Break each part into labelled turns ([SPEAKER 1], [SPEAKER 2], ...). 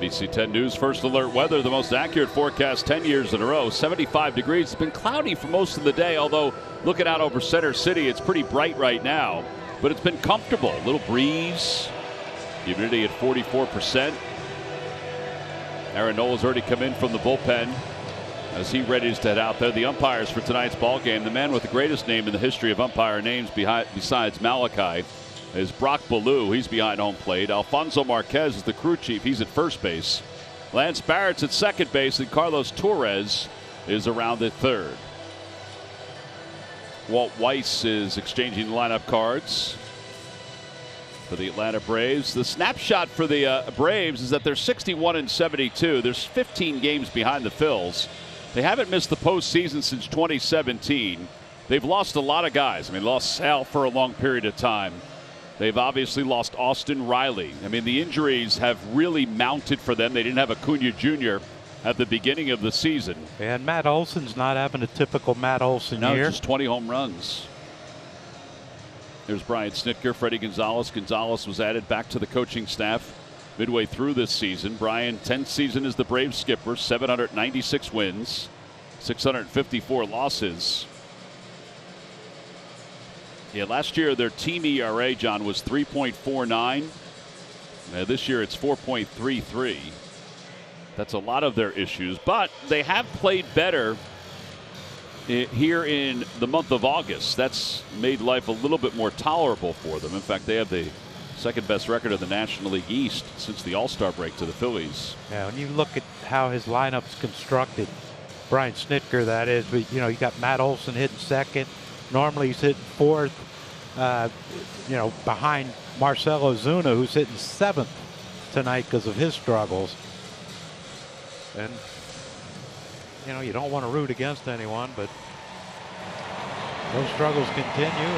[SPEAKER 1] NBC 10 News First Alert Weather, the most accurate forecast 10 years in a row. 75 degrees. It's been cloudy for most of the day, although looking out over Center City, it's pretty bright right now. But it's been comfortable. A little breeze. Humidity at 44%. Aaron Nola's already come in from the bullpen as he readies to head out there. The umpires for tonight's ball game, the man with the greatest name in the history of umpire names besides Malachi, is Brock Ballou. He's behind home plate. Alfonso Marquez is the crew chief. He's at first base. Lance Barrett's at second base, and Carlos Torres is around at third. Walt Weiss is exchanging lineup cards for the Atlanta Braves. The snapshot for the Braves is that they're 61-72. There's 15 games behind the Phils. They haven't missed the postseason since 2017. They've lost a lot of guys. I mean, lost Sal for a long period of time. They've obviously lost Austin Riley. I mean, the injuries have really mounted for them. They didn't have Acuna Jr. at the beginning of the season.
[SPEAKER 2] And Matt Olson's not having a typical Matt Olson year.
[SPEAKER 1] No, just 20 home runs. There's Brian Snitker, Freddie Gonzalez. Gonzalez was added back to the coaching staff midway through this season. Brian, 10th season as the Braves skipper, 796 wins, 654 losses. Yeah, last year their team ERA, John, was 3.49. This year it's 4.33. That's a lot of their issues, but they have played better here in the month of August. That's made life a little bit more tolerable for them. In fact, they have the second best record of the National League East since the All-Star break to the Phillies.
[SPEAKER 2] Yeah, when you look at how his lineup's constructed, Brian Snitker, that is, but you got Matt Olson hitting second. Normally he's hitting fourth, behind Marcell Ozuna, who's hitting seventh tonight because of his struggles. And, you don't want to root against anyone, but those struggles continue.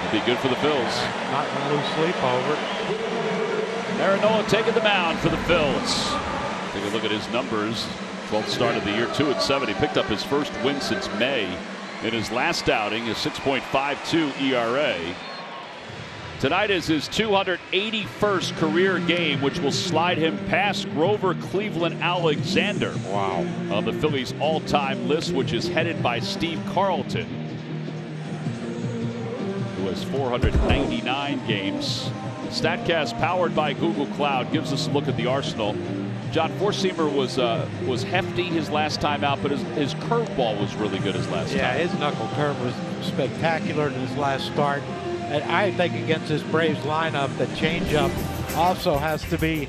[SPEAKER 1] It'd be good for the Phils.
[SPEAKER 2] Not going to lose sleep over it.
[SPEAKER 1] Aaron Nola taking the mound for the Phils. Take a look at his numbers. 12th start of the year, 2-7. He picked up his first win since May. In his last outing, a 6.52 ERA. Tonight is his 281st career game, which will slide him past Grover Cleveland Alexander.
[SPEAKER 2] Wow. On
[SPEAKER 1] the Phillies all-time list, which is headed by Steve Carlton, who has 499 games. StatCast, powered by Google Cloud, gives us a look at the arsenal. John, four-seamer was hefty his last time out, but his curveball was really good his last time.
[SPEAKER 2] Yeah, his knuckle curve was spectacular in his last start. And I think against this Braves lineup, the changeup also has to be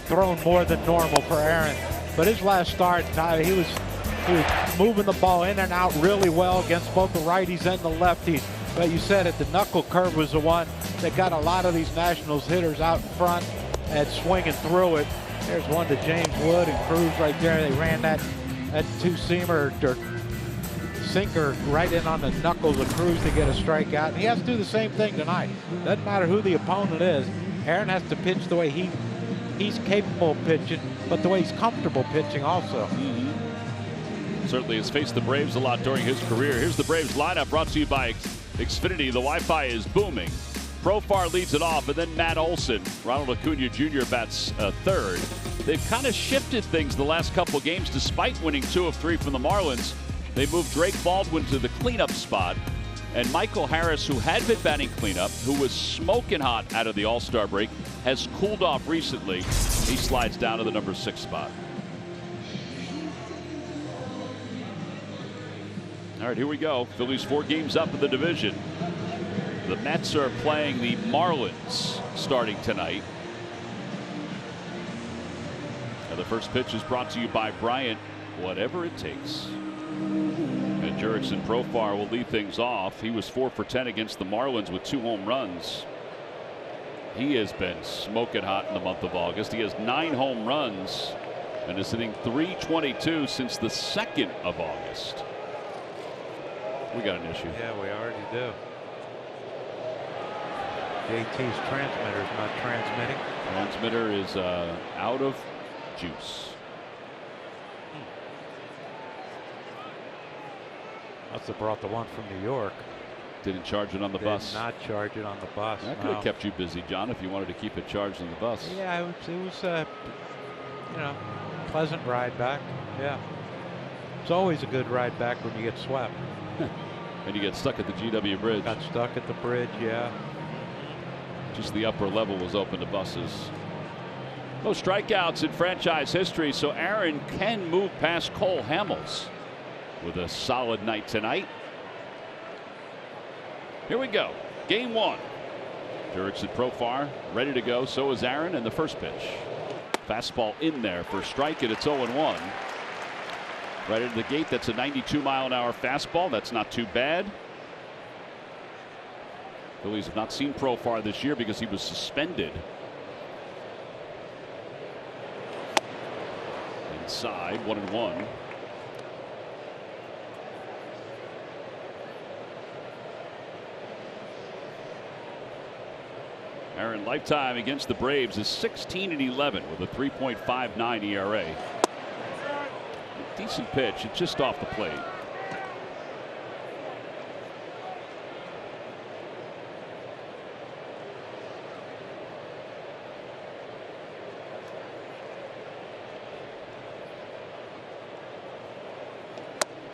[SPEAKER 2] thrown more than normal for Aaron. But his last start, he was moving the ball in and out really well against both the righties and the lefties. But you said it, the knuckle curve was the one that got a lot of these Nationals hitters out in front and swinging through it. There's one to James Wood and Cruz right there. They ran that two-seamer or sinker right in on the knuckles of Cruz to get a strikeout. And he has to do the same thing tonight. Doesn't matter who the opponent is. Aaron has to pitch the way he's capable of pitching, but the way he's comfortable pitching also.
[SPEAKER 1] Certainly has faced the Braves a lot during his career. Here's the Braves lineup brought to you by Xfinity. The Wi-Fi is booming. Profar leads it off, and then Matt Olson. Ronald Acuna Jr. bats third. They've kind of shifted things the last couple games despite winning 2 of 3 from the Marlins. They moved Drake Baldwin to the cleanup spot, and Michael Harris, who had been batting cleanup, who was smoking hot out of the All-Star break, has cooled off recently. He slides down to the number 6 spot. All right, here we go. Phillies 4 games up in the division. The Mets are playing the Marlins starting tonight. And the first pitch is brought to you by Bryant, whatever it takes. And Jurickson Profar will lead things off. He was 4 for 10 against the Marlins with 2 home runs. He has been smoking hot in the month of August. He has 9 home runs and is hitting .322 since the 2nd of August. We got an issue.
[SPEAKER 2] Yeah, we already do. JT's transmitter is not transmitting.
[SPEAKER 1] Transmitter is out of juice.
[SPEAKER 2] Must have brought the one from New York.
[SPEAKER 1] Didn't charge it on the bus.
[SPEAKER 2] Did not charge it on the bus.
[SPEAKER 1] That could have kept you busy, John, if you wanted to keep it charged on the bus.
[SPEAKER 2] Yeah, it was you know, pleasant ride back. Yeah. It's always a good ride back when you get swept.
[SPEAKER 1] And you get stuck at the GW Bridge.
[SPEAKER 2] Got stuck at the bridge, yeah.
[SPEAKER 1] Just the upper level was open to buses. Most strikeouts in franchise history, so Aaron can move past Cole Hamels with a solid night tonight. Here we go. Game 1. Jurickson Profar ready to go. So is Aaron, and the first pitch. Fastball in there for a strike, and it's 0-1. Right into the gate. That's a 92-mile-an-hour fastball. That's not too bad. Phillies have not seen Profar this year because he was suspended. Inside, 1-1. Aaron lifetime against the Braves is 16-11 with a 3.59 ERA. Decent pitch. It's just off the plate.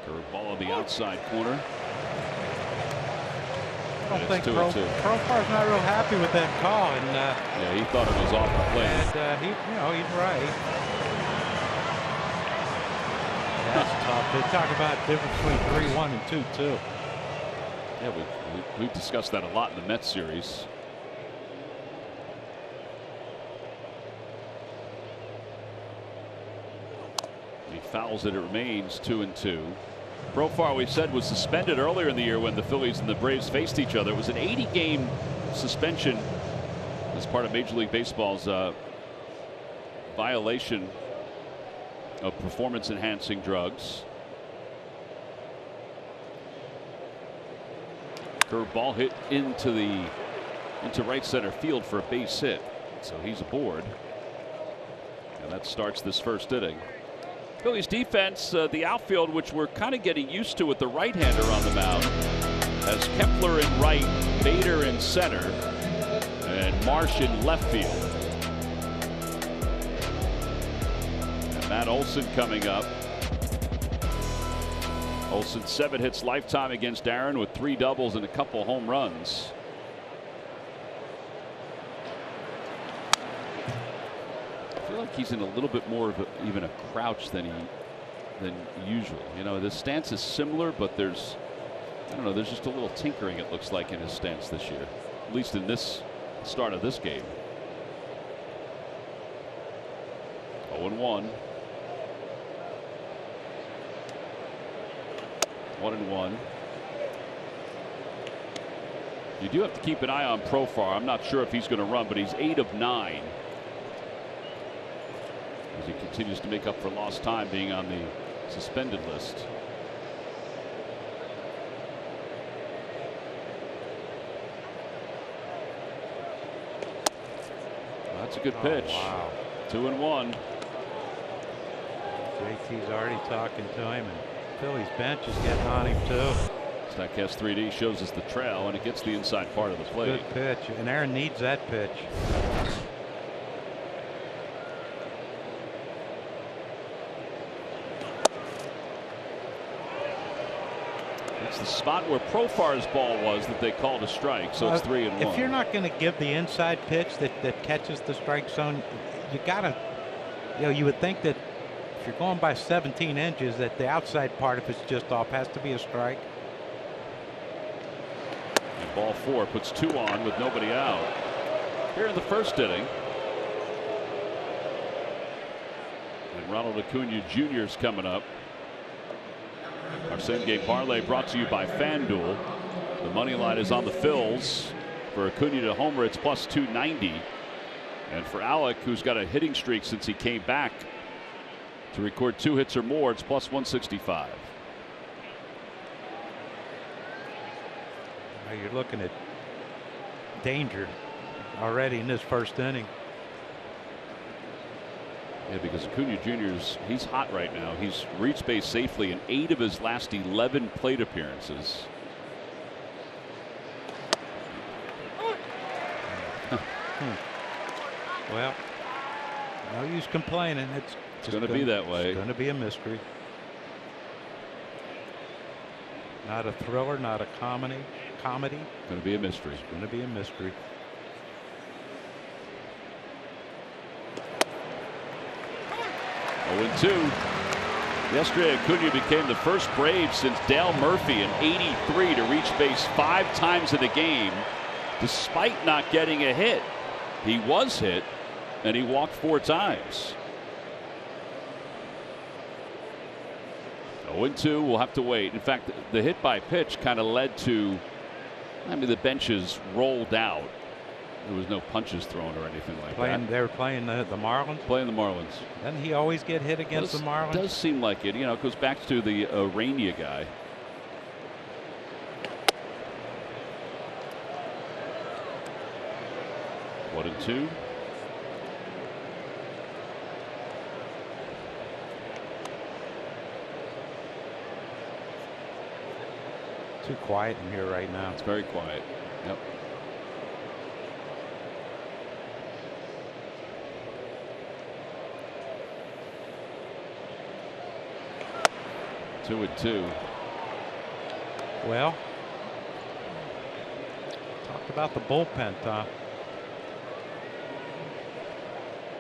[SPEAKER 1] Curveball on the outside corner.
[SPEAKER 2] I don't think Profar's not real happy with that call, and
[SPEAKER 1] yeah, he thought it was off the plate.
[SPEAKER 2] And he's right. That's tough. They talk about the difference between 3-1 and 2-2.
[SPEAKER 1] Yeah, we've discussed that a lot in the Mets series. He fouls it. It remains 2-2. Profar, we said, was suspended earlier in the year when the Phillies and the Braves faced each other. It was an 80-game suspension as part of Major League Baseball's violation of performance-enhancing drugs. Curveball hit into right center field for a base hit, so he's aboard, and that starts this first inning. Phillies defense, the outfield, which we're kind of getting used to with the right-hander on the mound, has Kepler in right, Bader in center, and Marsh in left field. And Matt Olson coming up. Olson 7 hits lifetime against Aaron with 3 doubles and a couple home runs. I feel like he's in a little bit more of even a crouch than usual. You know, the stance is similar, but there's just a little tinkering, it looks like, in his stance this year, at least in this start of this game. 0-1. 1-1. You do have to keep an eye on Profar. I'm not sure if he's going to run, but he's 8 of 9. As he continues to make up for lost time being on the suspended list. Well, that's a good pitch.
[SPEAKER 2] Wow.
[SPEAKER 1] 2-1.
[SPEAKER 2] JT's already talking to him, and Phillies bench is getting on him too.
[SPEAKER 1] StatCast 3D shows us the trail, and it gets the inside part of the plate.
[SPEAKER 2] Good pitch, and Aaron needs that pitch.
[SPEAKER 1] It's the spot where Profar's ball was that they called a strike, so it's 3-1.
[SPEAKER 2] If you're not going to give the inside pitch that catches the strike zone, you gotta, you would think that if you're going by 17 inches, that the outside part, if it's just off, has to be a strike.
[SPEAKER 1] And ball 4 puts 2 on with nobody out. Here in the first inning. And Ronald Acuna Jr. is coming up. Our same game parlay brought to you by FanDuel. The money line is on the Phils. For Acuna to homer, it's plus 290. And for Alec, who's got a hitting streak since he came back to record 2 hits or more, it's plus 165.
[SPEAKER 2] Now you're looking at danger already in this first inning.
[SPEAKER 1] Yeah, because Acuna Jr. he's hot right now. He's reached base safely in 8 of his last 11 plate appearances.
[SPEAKER 2] Well, no use complaining.
[SPEAKER 1] It's going to be that way.
[SPEAKER 2] It's going to be a mystery. Not a thriller, not a comedy.
[SPEAKER 1] Going to be a mystery.
[SPEAKER 2] It's going to be a mystery.
[SPEAKER 1] Oh, 2. Yesterday, Acuna became the first Brave since Dale Murphy in '83 to reach base 5 times in a game, despite not getting a hit. He was hit, and he walked 4 times. 0-2. We'll have to wait. In fact, the hit by pitch kind of led to, the benches rolled out. There was no punches thrown or anything like that.
[SPEAKER 2] They were playing the Marlins?
[SPEAKER 1] Playing the Marlins.
[SPEAKER 2] Doesn't he always get hit against the Marlins?
[SPEAKER 1] Does seem like it. It goes back to the Urania guy. One and 2.
[SPEAKER 2] Too quiet in here right now.
[SPEAKER 1] It's very quiet. Yep. Two and 2.
[SPEAKER 2] Well, talked about the bullpen, Tom.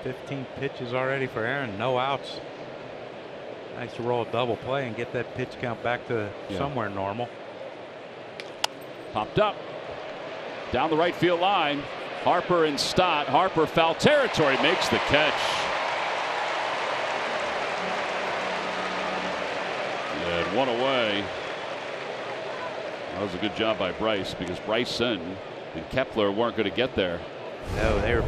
[SPEAKER 2] 15 pitches already for Aaron. No outs. Nice to roll a double play and get that pitch count back to somewhere normal.
[SPEAKER 1] Popped up down the right field line. Harper and Stott. Harper foul territory, makes the catch. And 1 away. That was a good job by Bryce, because Bryson and Kepler weren't going to get there.
[SPEAKER 2] No, they were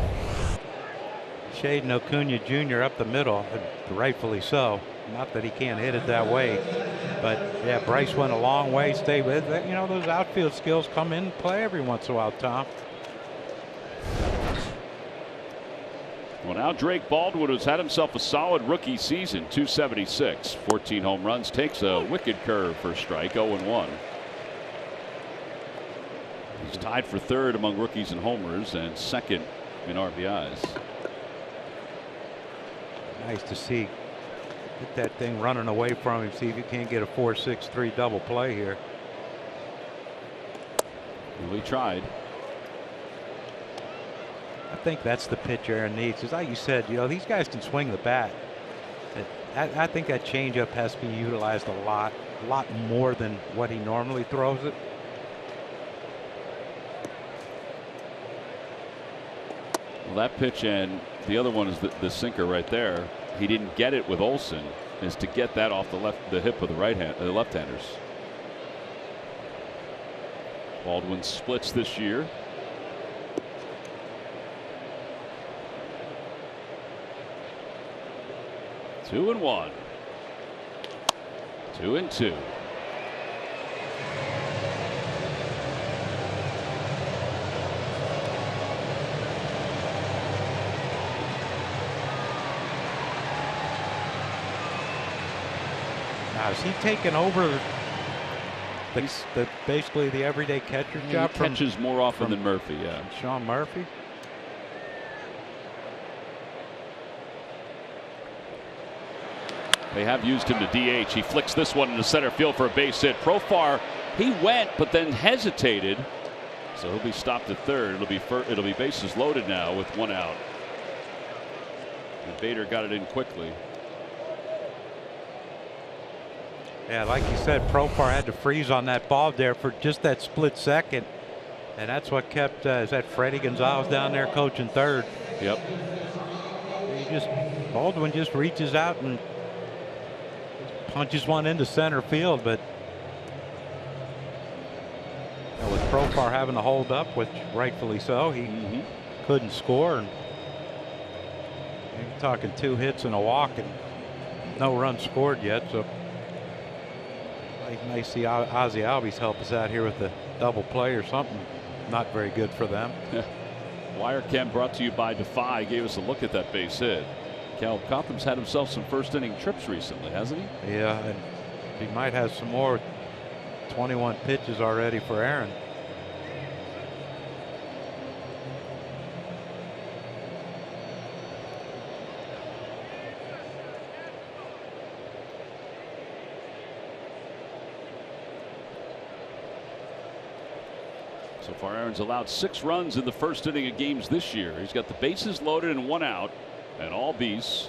[SPEAKER 2] shading Acuna Jr. up the middle, and rightfully so. Not that he can't hit it that way, but yeah, Bryce went a long way. Stay with it. Those outfield skills come in and play every once in a while, Tom.
[SPEAKER 1] Well, now Drake Baldwin has had himself a solid rookie season. 276, 14 home runs, takes a wicked curve for a strike. 0-1. He's tied for 3rd among rookies in homers and 2nd in RBIs.
[SPEAKER 2] Nice to see. Get that thing running away from him. See if you can't get a 4-6-3 double play here.
[SPEAKER 1] Well, he tried.
[SPEAKER 2] I think that's the pitch Aaron needs. Because like you said, these guys can swing the bat. I think that changeup has to be utilized a lot more than what he normally throws it.
[SPEAKER 1] Well, that pitch and the other one is the sinker right there. He didn't get it with Olsen, is to get that off the hip of the left-handers. Baldwin splits this year. Two and 1. 2 and 2.
[SPEAKER 2] Now, is he taking over basically the everyday catcher job?
[SPEAKER 1] He catches more often than Murphy, yeah.
[SPEAKER 2] Sean Murphy?
[SPEAKER 1] They have used him to DH. He flicks this one into center field for a base hit. Profar, he went but then hesitated, so he'll be stopped at 3rd. It'll be bases loaded now with 1 out. And Bader got it in quickly.
[SPEAKER 2] Yeah, like you said, Profar had to freeze on that ball there for just that split second, and that's what kept. Is that Freddie Gonzalez down there coaching 3rd?
[SPEAKER 1] Yep.
[SPEAKER 2] Baldwin just reaches out and punches one into center field, but with Profar having to hold up, which rightfully so, he couldn't score. And you're talking 2 hits and a walk and no runs scored yet, so. You may see Ozzie Albies help us out here with the double play or something. Not very good for them.
[SPEAKER 1] Wire Cam brought to you by Defy gave us a look at that base hit. Cal Cotham's had himself some first inning trips recently, hasn't he?
[SPEAKER 2] Yeah, and he might have some more. 21 pitches already for Aaron.
[SPEAKER 1] So far, Aaron's allowed 6 runs in the first inning of games this year. He's got the bases loaded and 1 out, and Albies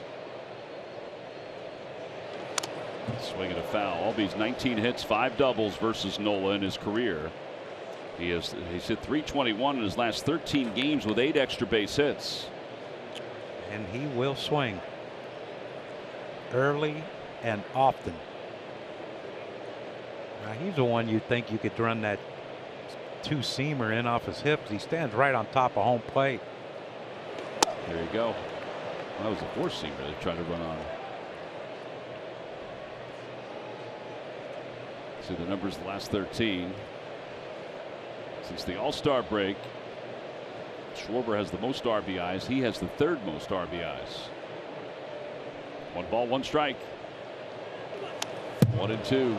[SPEAKER 1] swinging a foul. Albies 19 hits, 5 doubles versus Nola in his career. He's hit .321 in his last 13 games with 8 extra base hits.
[SPEAKER 2] And he will swing early and often. Now he's the one you'd think you could run that 2-seamer in off his hips. He stands right on top of home plate.
[SPEAKER 1] There you go. That was a 4-seamer they tried to run on. See the numbers the last 13. Since the All-Star break, Schwarber has the most RBIs. He has the 3rd most RBIs. 1 ball, 1 strike. 1-2.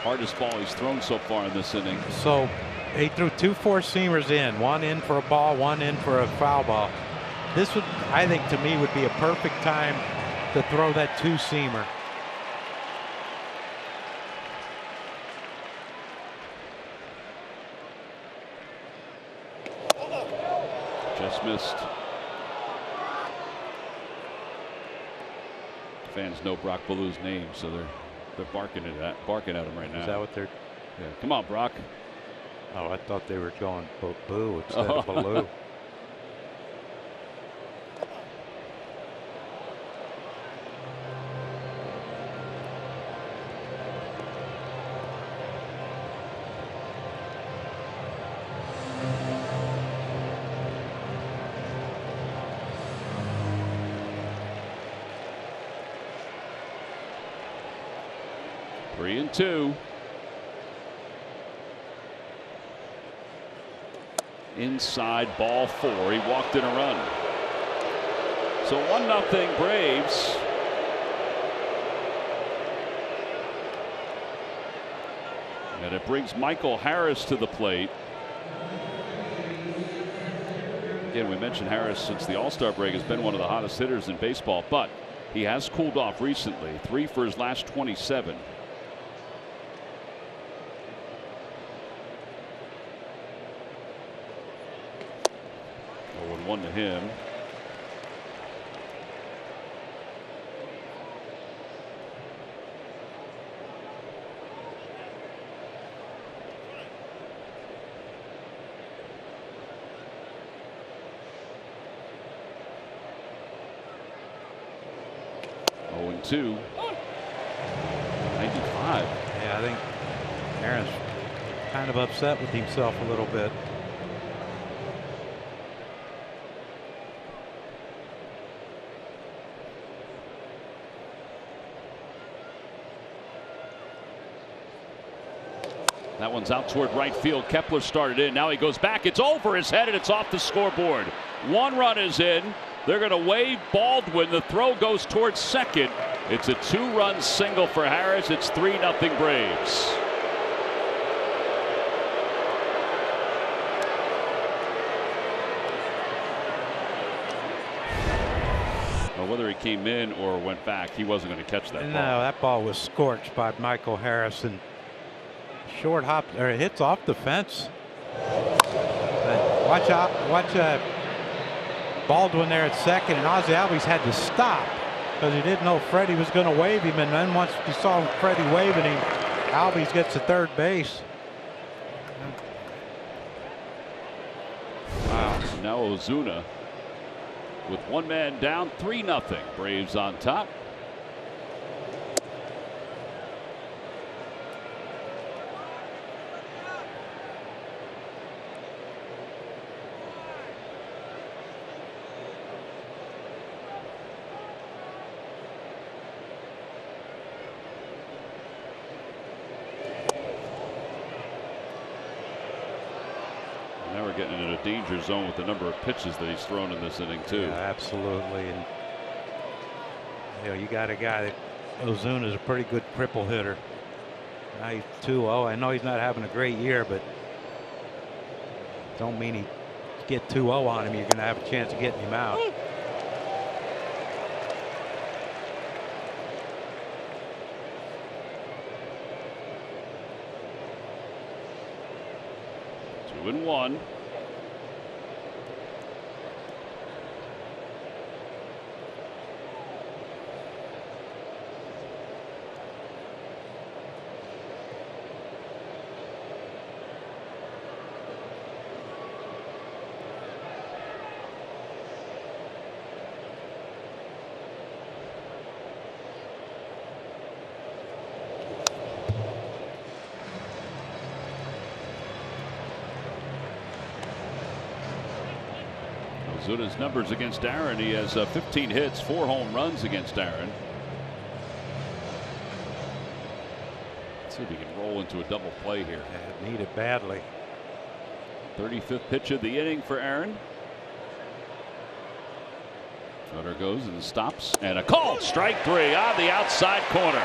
[SPEAKER 1] Hardest ball he's thrown so far in this inning.
[SPEAKER 2] So he threw 2 4-seamers in, 1 in for a ball, 1 in for a foul ball. This would, I think, to me, would be a perfect time to throw that 2-seamer.
[SPEAKER 1] Just missed. Fans know Brock Ballou's name, so they're barking at him right now.
[SPEAKER 2] Is that what they're?
[SPEAKER 1] Yeah, come on, Brock.
[SPEAKER 2] Oh, I thought they were going boo instead of Ballou.
[SPEAKER 1] Three and 2. Inside, ball 4. He walked in a run. So 1-0 Braves. And it brings Michael Harris to the plate. Again, we mentioned Harris since the All-Star break has been one of the hottest hitters in baseball, but he has cooled off recently. 3 for his last 27. 0-1 to him. Oh, 2. 95.
[SPEAKER 2] Yeah, I think Aaron's kind of upset with himself a little bit.
[SPEAKER 1] That one's out toward right field. Kepler started in. Now he goes back. It's over his head and it's off the scoreboard. 1 run is in. They're going to wave Baldwin. The throw goes towards second. It's a 2-run single for Harris. It's 3-0 Braves. Well, whether he came in or went back, he wasn't going to catch that ball.
[SPEAKER 2] No, that ball was scorched by Michael Harris, and short hop or hits off the fence. Watch out! Watch Baldwin there at second, and Ozzie Albies had to stop because he didn't know Freddie was going to wave him. And then once he saw Freddie waving him, Albies gets to third base.
[SPEAKER 1] Wow! Now Ozuna with 1 man down, 3-0. Braves on top. Now we're getting into a danger zone with the number of pitches that he's thrown in this inning too.
[SPEAKER 2] Yeah, absolutely. And you know, you got a guy that Ozuna is a pretty good triple hitter. Now he's 2-0. I know he's not having a great year, but don't mean he get 2-0 on him. You're going to have a chance of getting him out.
[SPEAKER 1] 2-1. Ozuna's numbers against Aaron. He has 15 hits, 4 home runs against Aaron. Let's see if he can roll into a double play here.
[SPEAKER 2] Yeah, need it badly.
[SPEAKER 1] 35th pitch of the inning for Aaron. Runner goes and stops, and a call. Strike 3 on the outside corner.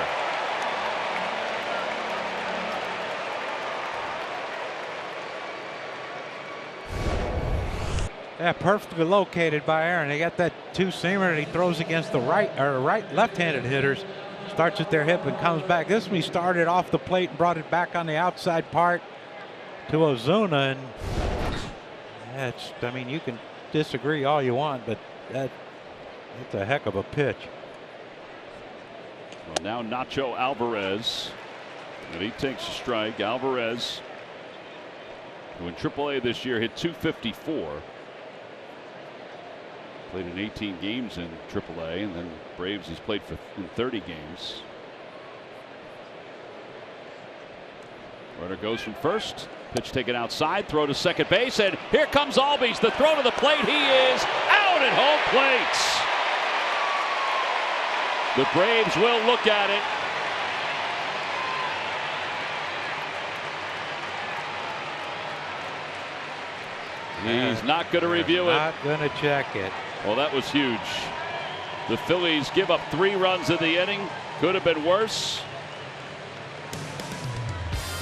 [SPEAKER 2] Yeah, perfectly located by Aaron. He got that two-seamer that he throws against the left-handed hitters. Starts at their hip and comes back. This one he started off the plate and brought it back on the outside part to Ozuna. And that's, I mean, you can disagree all you want, but that's a heck of a pitch.
[SPEAKER 1] Well, now Nacho Alvarez, and he takes a strike. Alvarez, who in AAA this year hit .254. Played in 18 games in AAA, and then Braves he's played in 30 games. Runner goes from first. Pitch taken outside. Throw to second base, and here comes Albies. The throw to the plate. He is out at home plate. The Braves will look at it. He's not going to review it.
[SPEAKER 2] Not going to check it.
[SPEAKER 1] Well, that was huge. The Phillies give up 3 runs in the inning. Could have been worse.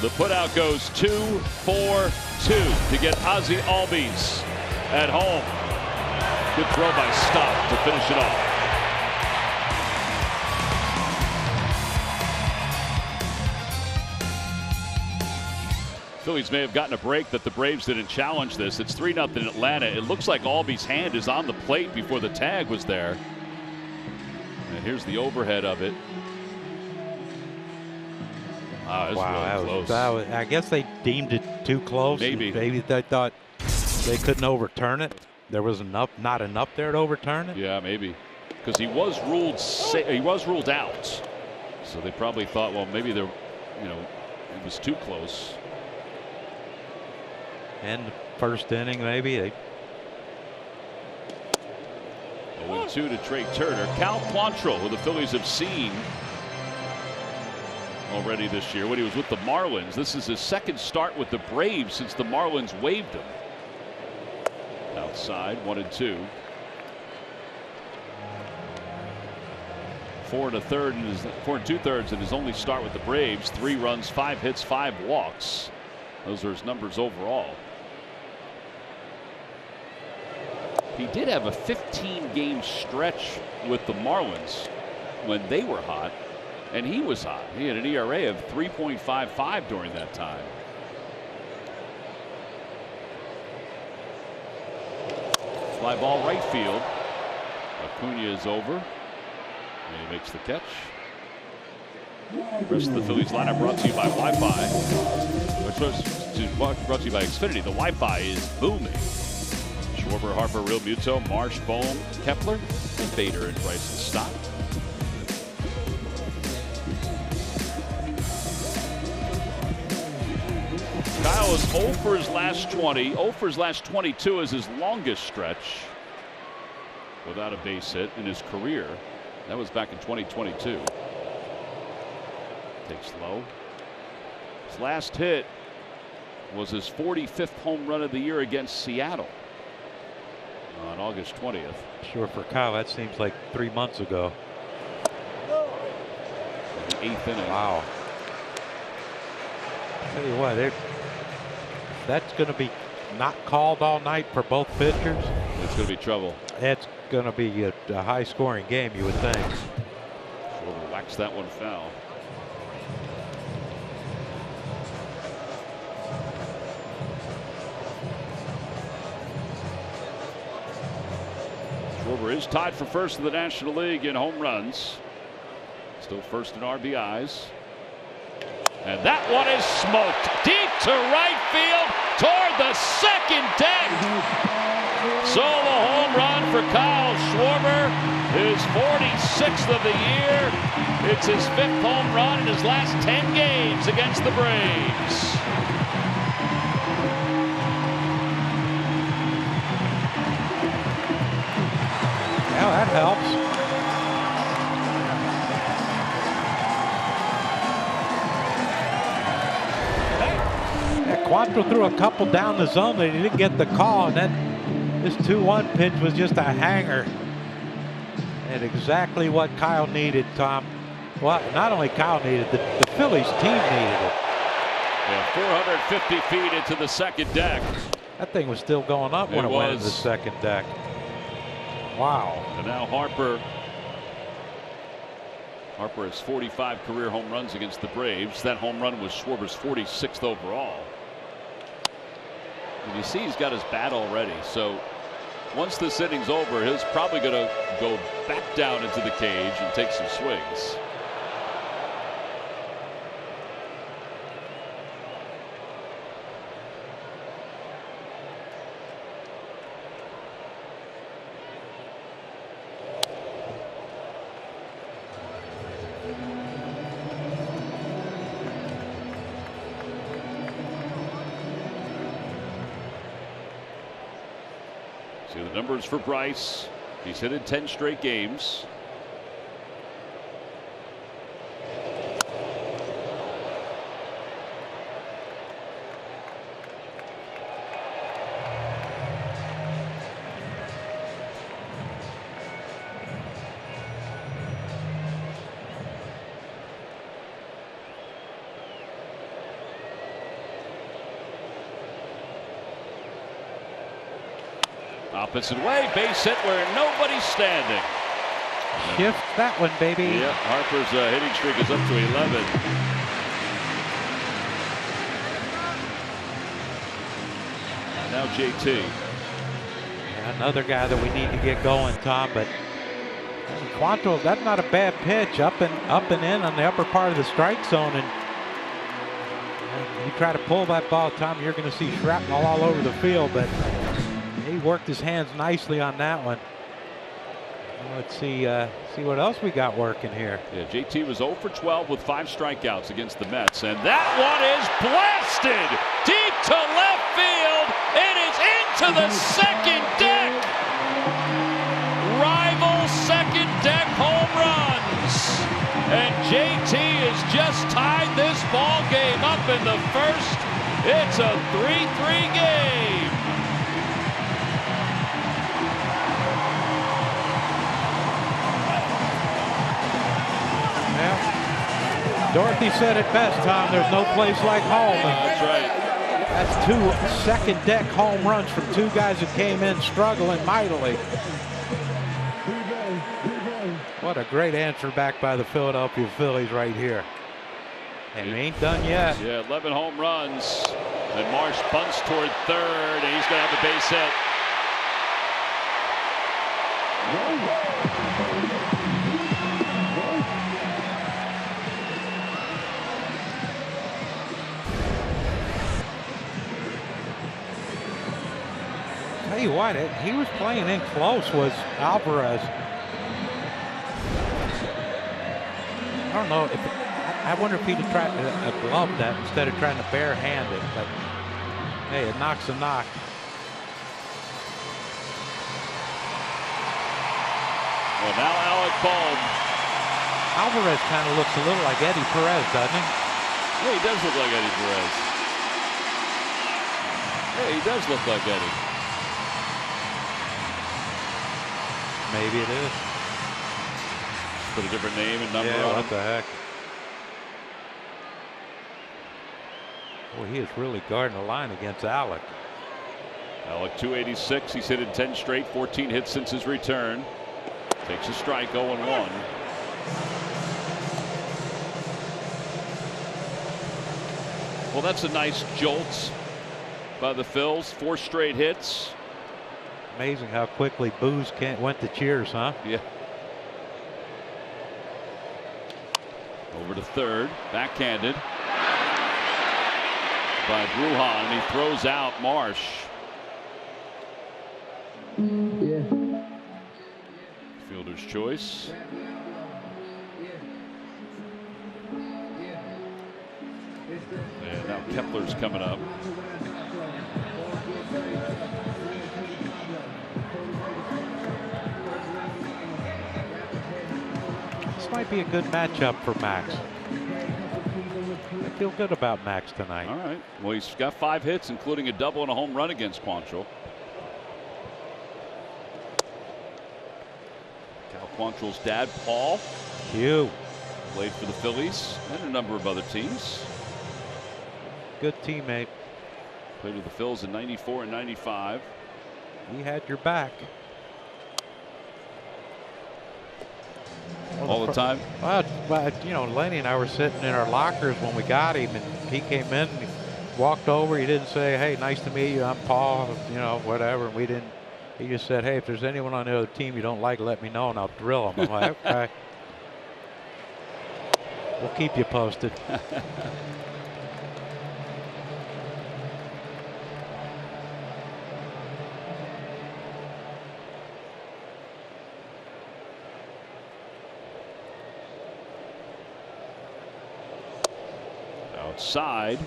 [SPEAKER 1] The putout goes 2-4-2 to get Ozzie Albies at home. Good throw by Stott to finish it off. Phillies may have gotten a break that the Braves didn't challenge this. It's 3-0 Atlanta. It looks like Albies' hand is on the plate before the tag was there. And here's the overhead of it. Wow, really close.
[SPEAKER 2] I guess they deemed it too close.
[SPEAKER 1] Maybe
[SPEAKER 2] they thought they couldn't overturn it. There was not enough there to overturn it.
[SPEAKER 1] Yeah, maybe, because he was ruled out. So they probably thought, well, maybe it was too close.
[SPEAKER 2] And the first inning, maybe.
[SPEAKER 1] 0-2 to Trey Turner. Cal Quantrill, who the Phillies have seen already this year when he was with the Marlins. This is his second start with the Braves since the Marlins waived him. Outside, 1-2. 4 2/3 in his only start with the Braves. 3 runs, 5 hits, 5 walks. Those are his numbers overall. He did have a 15-game stretch with the Marlins when they were hot, and he was hot. He had an ERA of 3.55 during that time. Fly ball right field. Acuna is over, and he makes the catch. The rest of the Phillies lineup brought to you by Wi-Fi. Brought to you by Xfinity. The Wi-Fi is booming. Schwarber, Harper, Real Muto, Marsh, Bohm, Kepler, and Bader and Bryson Stott. Kyle is 0 for his last 20. 0 for his last 22 is his longest stretch without a base hit in his career. That was back in 2022. Takes low. His last hit was his 45th home run of the year against Seattle on August 20th.
[SPEAKER 2] Sure, for Kyle, that seems like 3 months ago.
[SPEAKER 1] In the 8th inning.
[SPEAKER 2] Wow. I'll tell you what, that's going to be not called all night for both pitchers.
[SPEAKER 1] It's going to be trouble.
[SPEAKER 2] It's going to be a high-scoring game, you would think.
[SPEAKER 1] Schwarber whacks that one foul. Schwarber is tied for first in the National League in home runs. Still first in RBIs. And that one is smoked deep to right field toward the second deck. Solo home run for Kyle Schwarber, his 46th of the year. It's his 5th home run in his last 10 games against the Braves.
[SPEAKER 2] Yeah, that helps. Quantrill threw a couple down the zone that he didn't get the call, and then this 2-1 pitch was just a hanger. And exactly what Kyle needed, Tom. Well, not only Kyle needed, the Phillies team needed it.
[SPEAKER 1] Yeah, 450 feet into the second deck.
[SPEAKER 2] That thing was still going up when it went into the second deck. Wow.
[SPEAKER 1] And now Harper has 45 career home runs against the Braves. That home run was Schwarber's 46th overall. And you see he's got his bat already. So once this inning's over, he's probably going to go back down into the cage and take some swings. See the numbers for Bryce. He's hit in 10 straight games. Opposite way, base hit where nobody's standing.
[SPEAKER 2] Shift that one, baby.
[SPEAKER 1] Yep, Harper's hitting streak is up to 11. Now JT.
[SPEAKER 2] Yeah, another guy that we need to get going, Tom. But Quantrill, that's not a bad pitch. Up and in on the upper part of the strike zone, and you try to pull that ball, Tom, you're going to see shrapnel all over the field. But he worked his hands nicely on that one. Let's see what else we got working here.
[SPEAKER 1] Yeah, JT was 0 for 12 with 5 strikeouts against the Mets, and that one is blasted deep to left field. It is into the second deck. Rival second deck home runs, and JT has just tied this ball game up in the first. It's a 3-3 game.
[SPEAKER 2] Dorothy said it best, Tom. There's no place like home.
[SPEAKER 1] That's right.
[SPEAKER 2] That's 2 second deck home runs from 2 guys that came in struggling mightily. What a great answer back by the Philadelphia Phillies right here. And he ain't done yet.
[SPEAKER 1] Yeah, 11 home runs. And Marsh bunts toward third, and he's going to have a base hit.
[SPEAKER 2] Tell you what, he was playing in close, was Alvarez. I don't know if I wonder if he'd have tried to glove that instead of trying to barehand it, but hey, it knocks a knock.
[SPEAKER 1] Well, now Alec Bohm.
[SPEAKER 2] Alvarez kind of looks a little like Eddie Perez, doesn't he?
[SPEAKER 1] Yeah, he does look like Eddie Perez. Yeah, he does look like Eddie.
[SPEAKER 2] Maybe it is.
[SPEAKER 1] Put a different name and number on.
[SPEAKER 2] What the heck? Boy, he is really guarding the line against Alec.
[SPEAKER 1] Alec 286. He's hit in 10 straight, 14 hits since his return. Takes a strike, 0-1. Well, that's a nice jolt by the Phils. 4 straight hits.
[SPEAKER 2] Amazing how quickly boos went to cheers, huh?
[SPEAKER 1] Yeah. Over to third, backhanded by Bruhan, and he throws out Marsh. Fielder's choice. And now Kepler's coming up.
[SPEAKER 2] This might be a good matchup for Max. I feel good about Max tonight.
[SPEAKER 1] All right. Well, he's got 5 hits, including a double and a home run against Quantrill. Cal Quantrill's dad, Paul, played for the Phillies and a number of other teams.
[SPEAKER 2] Good teammate.
[SPEAKER 1] Played with the Phils in '94 and '95.
[SPEAKER 2] He had your back.
[SPEAKER 1] All the time?
[SPEAKER 2] Well, you know, Lenny and I were sitting in our lockers when we got him, and he came in, and he walked over. He didn't say, "Hey, nice to meet you, I'm Paul," you know, whatever. And we didn't. He just said, "Hey, if there's anyone on the other team you don't like, let me know, and I'll drill them." I'm like, "Okay, we'll keep you posted."
[SPEAKER 1] Outside,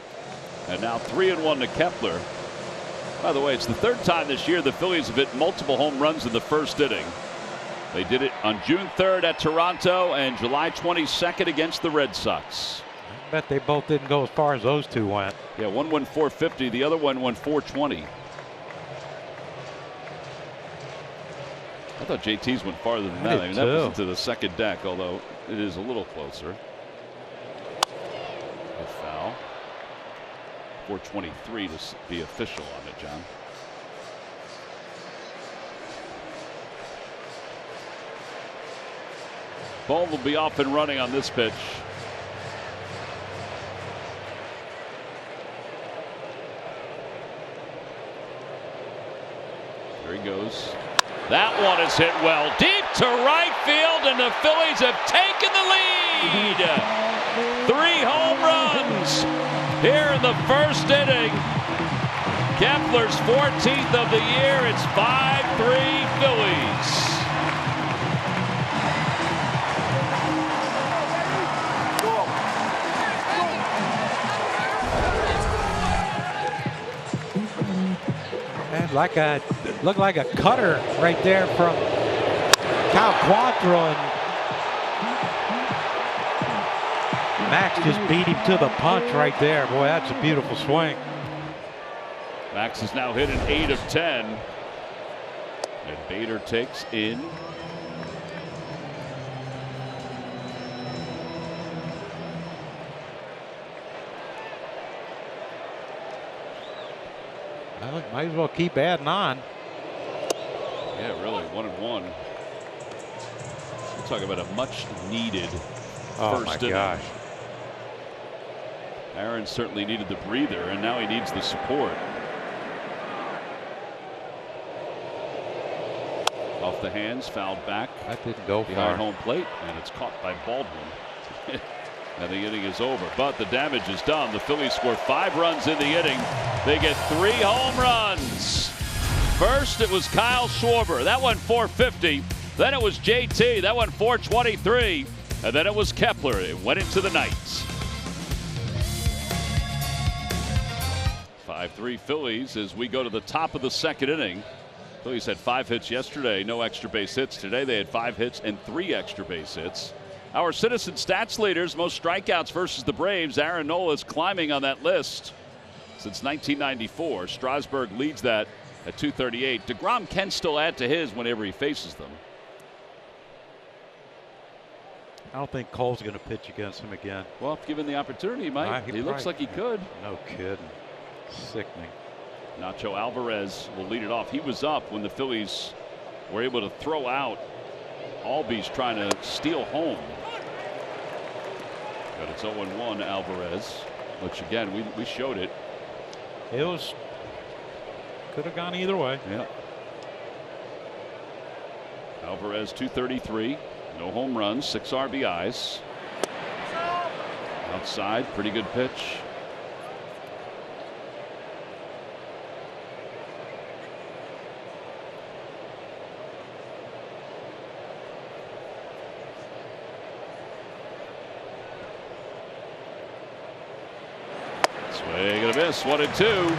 [SPEAKER 1] and now 3-1 to Kepler. By the way, it's the 3rd time this year the Phillies have hit multiple home runs in the first inning. They did it on June 3rd at Toronto and July 22nd against the Red Sox.
[SPEAKER 2] I bet they both didn't go as far as those two went.
[SPEAKER 1] Yeah, one went 450, the other one went 420. I thought JT's went farther than that. I mean, that was into the second deck, although it is a little closer. A foul. 423 to be official on it, John. Ball will be off and running on this pitch. There he goes. That one is hit well deep to right field, and the Phillies have taken the lead. 3 home runs here in the first inning. Kepler's 14th of the year. It's 5-3 Phillies.
[SPEAKER 2] Looked like a cutter right there from Cal Quantrill, and Max just beat him to the punch right there. Boy, that's a beautiful swing.
[SPEAKER 1] Max has now hit an 8 of 10. And Bader takes in.
[SPEAKER 2] Well, might as well keep adding on.
[SPEAKER 1] Yeah, really, 1-1. We're talking about a much needed first inning.
[SPEAKER 2] Gosh.
[SPEAKER 1] Aaron certainly needed the breather, and now he needs the support. Off the hands, fouled back.
[SPEAKER 2] That didn't go
[SPEAKER 1] behind
[SPEAKER 2] far.
[SPEAKER 1] home plate, and it's caught by Baldwin. And the inning is over, but the damage is done. The Phillies score 5 runs in the inning. They get 3 home runs. First, it was Kyle Schwarber. That went 450. Then it was JT. That went 423. And then it was Kepler. It went into the night. 5-3 Phillies as we go to the top of the second inning. Phillies had 5 hits yesterday, no extra base hits. Today they had 5 hits and 3 extra base hits. Our Citizen Stats leaders, most strikeouts versus the Braves. Aaron Nola is climbing on that list since 1994. Strasburg leads that at 238. DeGrom can still add to his whenever he faces them.
[SPEAKER 2] I don't think Cole's going to pitch against him again.
[SPEAKER 1] Well, if given the opportunity, he might. He looks like he could.
[SPEAKER 2] No kidding. Sickening.
[SPEAKER 1] Nacho Alvarez will lead it off. He was up when the Phillies were able to throw out Albies trying to steal home. But it's 0-1 Alvarez, which again, we showed it.
[SPEAKER 2] It was, could have gone either way.
[SPEAKER 1] Yeah. Alvarez 233, no home runs, 6 RBIs. Outside, pretty good pitch. Swing and a miss, 1-2.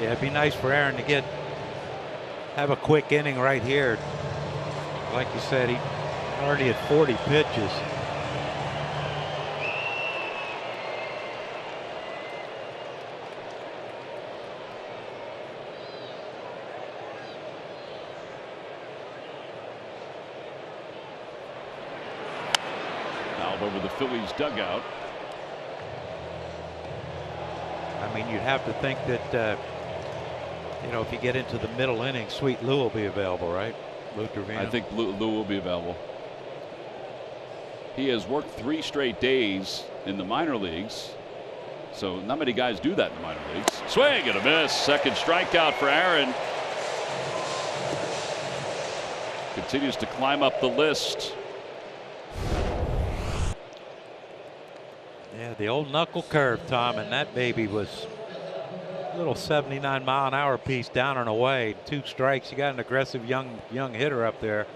[SPEAKER 2] Yeah, it'd be nice for Aaron to have a quick inning right here. Like you said, he already had 40 pitches.
[SPEAKER 1] Fouled over the Phillies dugout.
[SPEAKER 2] I mean, you'd have to think that you know, if you get into the middle inning, Sweet Lou will be available, right? Lou Trevino.
[SPEAKER 1] I think Lou will be available. He has worked 3 straight days in the minor leagues, so not many guys do that in the minor leagues. Swing and a miss. Second strikeout for Aaron. Continues to climb up the list.
[SPEAKER 2] Yeah, the old knuckle curve, Tom, and that baby was a little 79-mile-an-hour piece down and away. 2 strikes. You got an aggressive young hitter up there.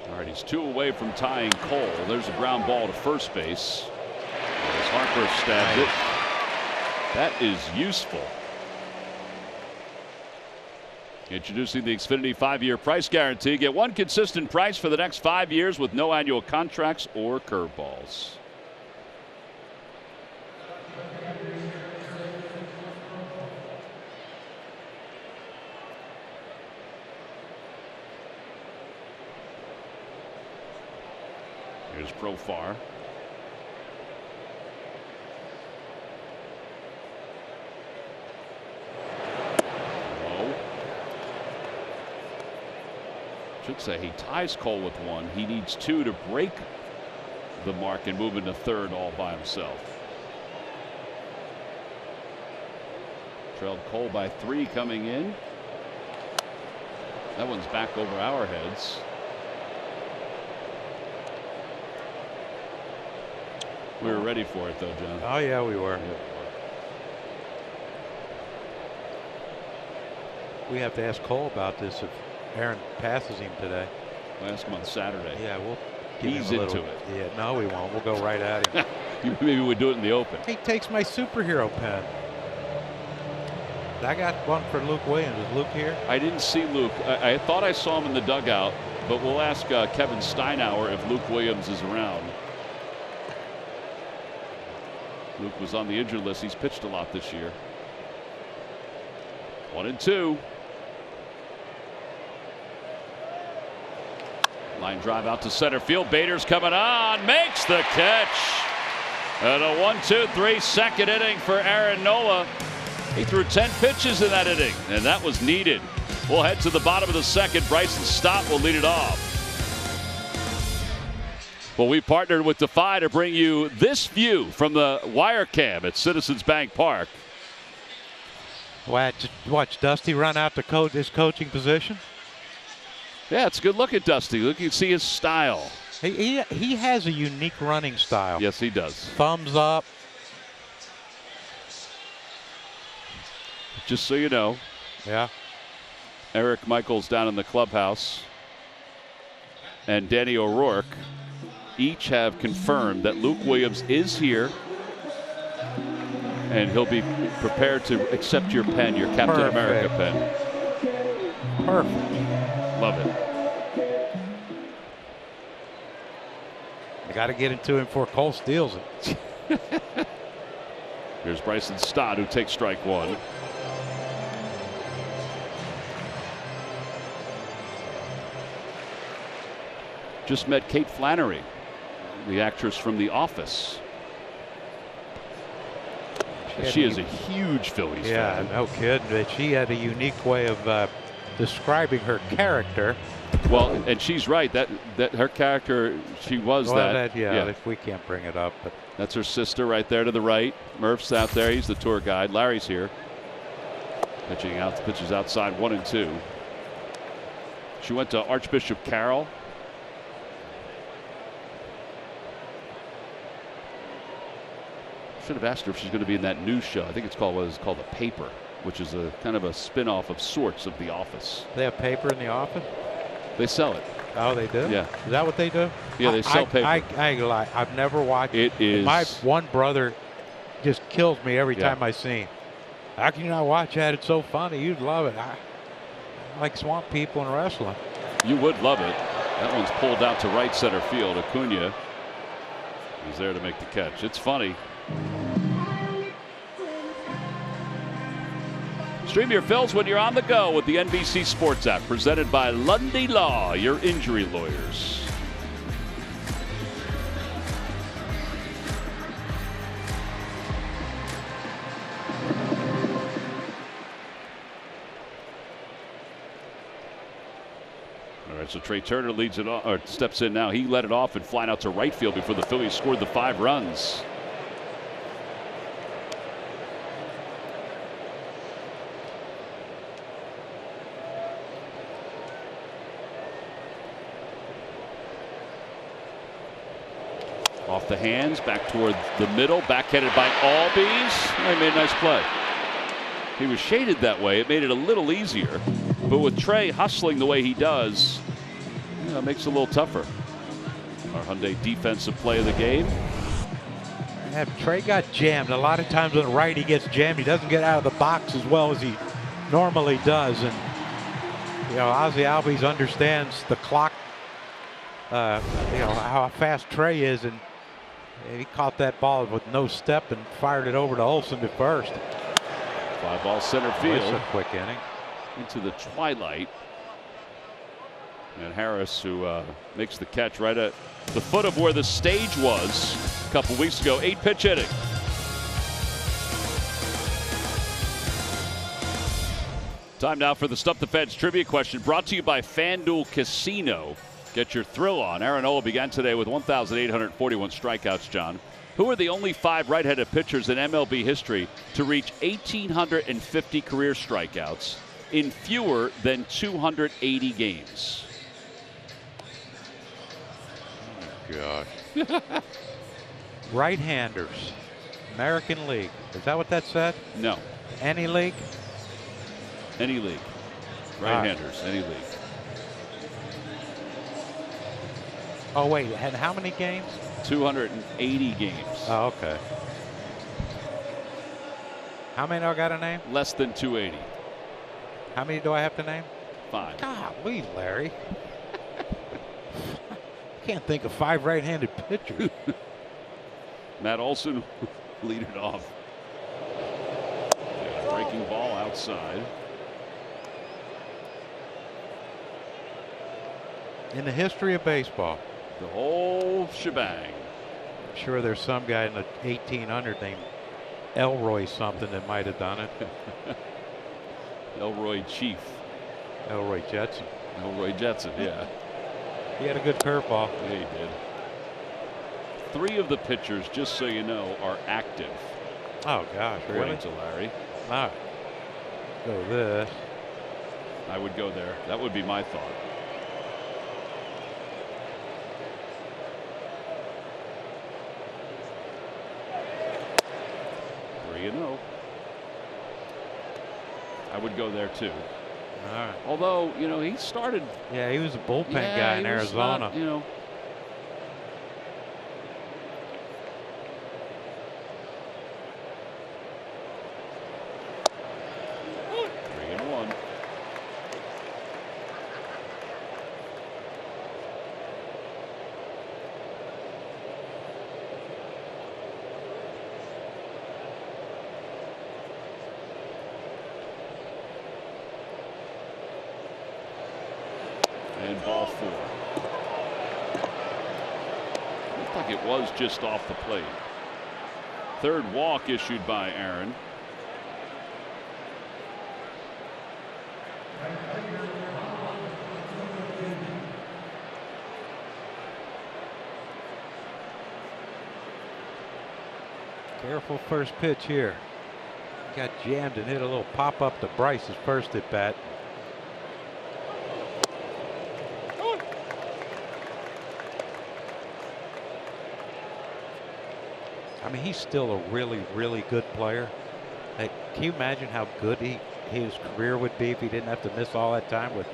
[SPEAKER 1] All right, he's 2 away from tying Cole. There's a ground ball to first base. As Harper stabs it. That is useful. Introducing the Xfinity 5-year price guarantee. Get one consistent price for the next 5 years with no annual contracts or curveballs. Here's Profar. Should say he ties Cole with 1. He needs 2 to break the mark and move into third all by himself. Trailed Cole by 3 coming in. That one's back over our heads. We were ready for it though, John.
[SPEAKER 2] Oh yeah, we were.
[SPEAKER 1] Yeah.
[SPEAKER 2] We have to ask Cole about this if Aaron passes him today.
[SPEAKER 1] We'll ask him on Saturday.
[SPEAKER 2] Yeah, we'll give
[SPEAKER 1] He's
[SPEAKER 2] him a
[SPEAKER 1] into
[SPEAKER 2] little,
[SPEAKER 1] it.
[SPEAKER 2] Yeah, no, we won't. We'll go right at him.
[SPEAKER 1] Maybe we'll do it in the open.
[SPEAKER 2] He takes my superhero pen. I got one for Luke Williams. Is Luke here?
[SPEAKER 1] I didn't see Luke. I thought I saw him in the dugout, but we'll ask Kevin Steinauer if Luke Williams is around. Luke was on the injured list. He's pitched a lot this year. 1-2. Line drive out to center field. Bader's coming on, makes the catch. And a 1-2-3 second inning for Aaron Nola. He threw 10 pitches in that inning, and that was needed. We'll head to the bottom of the second. Bryson Stott will lead it off. Well, we partnered with Defy to bring you this view from the wire cam at Citizens Bank Park.
[SPEAKER 2] Watch Dusty run out to his coaching position.
[SPEAKER 1] Yeah, it's a good look at Dusty. Look, you can see his style.
[SPEAKER 2] He has a unique running style.
[SPEAKER 1] Yes, he does.
[SPEAKER 2] Thumbs up.
[SPEAKER 1] Just so you know.
[SPEAKER 2] Yeah.
[SPEAKER 1] Eric Michaels down in the clubhouse and Danny O'Rourke each have confirmed that Luke Williams is here and he'll be prepared to accept your pen, your Captain America pen.
[SPEAKER 2] Perfect.
[SPEAKER 1] Love it.
[SPEAKER 2] I got to get into him before Cole steals it.
[SPEAKER 1] Here's Bryson Stott, who takes strike 1. Just met Kate Flannery, the actress from The Office. She is a huge Phillies fan.
[SPEAKER 2] Yeah, no kidding. But she had a unique way of describing her character.
[SPEAKER 1] Well, and she's right. That her character, she was that.
[SPEAKER 2] Yeah, we can't bring it up. But
[SPEAKER 1] that's her sister right there to the right. Murph's out there. He's the tour guide. Larry's here. Pitching out. Pitches outside 1-2. She went to Archbishop Carroll. Should have asked her if she's going to be in that news show. I think it's called The Paper, which is a kind of a spin-off of sorts of The Office.
[SPEAKER 2] They have paper in the office?
[SPEAKER 1] They sell it.
[SPEAKER 2] Oh, they do?
[SPEAKER 1] Yeah.
[SPEAKER 2] Is that what they do?
[SPEAKER 1] Yeah, they sell paper.
[SPEAKER 2] I ain't gonna lie. I've never watched
[SPEAKER 1] it.
[SPEAKER 2] My one brother just kills me every time I see him. How can you not watch that? It's so funny. You'd love it. I like Swamp People and wrestling.
[SPEAKER 1] You would love it. That one's pulled out to right center field. Acuna. He's there to make the catch. It's funny. Stream your Phils when you're on the go with the NBC Sports app, presented by Lundy Law, your injury lawyers. All right, so Trey Turner leads it off, or steps in now. He let it off and flying out to right field before the Phillies scored the 5 runs. Off the hands, back toward the middle, backhanded by Albies. He made a nice play. He was shaded that way. It made it a little easier. But with Trey hustling the way he does, it makes it a little tougher. Our Hyundai defensive play of the game.
[SPEAKER 2] Yeah, Trey got jammed. A lot of times on the right, he gets jammed. He doesn't get out of the box as well as he normally does. And, Ozzie Albies understands the clock, how fast Trey is. And he caught that ball with no step and fired it over to Olsen at first.
[SPEAKER 1] 5-ball center field.
[SPEAKER 2] It's a quick inning.
[SPEAKER 1] Into the twilight. And Harris, who makes the catch right at the foot of where the stage was a couple weeks ago. 8-pitch inning. Time now for the Stump the Feds trivia question, brought to you by FanDuel Casino. Get your thrill on. Aaron Nola began today with 1,841 strikeouts, John. Who are the only 5 right-handed pitchers in MLB history to reach 1,850 career strikeouts in fewer than 280 games?
[SPEAKER 2] Oh, gosh. Right-handers. American League. Is that what that said?
[SPEAKER 1] No.
[SPEAKER 2] Any league?
[SPEAKER 1] Any league. Right-handers, any league.
[SPEAKER 2] Oh, wait. And how many games?
[SPEAKER 1] 280 games.
[SPEAKER 2] Oh, okay. How many do I got to name?
[SPEAKER 1] Less than 280.
[SPEAKER 2] How many do I have to name?
[SPEAKER 1] 5.
[SPEAKER 2] Golly, Larry. I can't think of 5 right-handed pitchers.
[SPEAKER 1] Matt Olson lead it off. Breaking ball outside.
[SPEAKER 2] In the history of baseball.
[SPEAKER 1] The whole shebang.
[SPEAKER 2] I'm sure there's some guy in the 1800 named Elroy something that might have done it.
[SPEAKER 1] Elroy Chief.
[SPEAKER 2] Elroy Jetson.
[SPEAKER 1] Elroy Jetson, yeah.
[SPEAKER 2] He had a good curveball.
[SPEAKER 1] Yeah, he did. 3 of the pitchers, just so you know, are active.
[SPEAKER 2] Oh, gosh, really?
[SPEAKER 1] According to Larry.
[SPEAKER 2] All right. Go this.
[SPEAKER 1] I would go there. That would be my thought. I would go there too.
[SPEAKER 2] All right.
[SPEAKER 1] Although, he started.
[SPEAKER 2] Yeah, he was a bullpen guy in Arizona.
[SPEAKER 1] Not, 3-1. And ball 4. Looked like it was just off the plate. 3rd walk issued by Aaron.
[SPEAKER 2] Careful first pitch here. Got jammed and hit a little pop up to Bryce's first at bat. I mean, he's still a really, really good player. Like, can you imagine how good his career would be if he didn't have to miss all that time with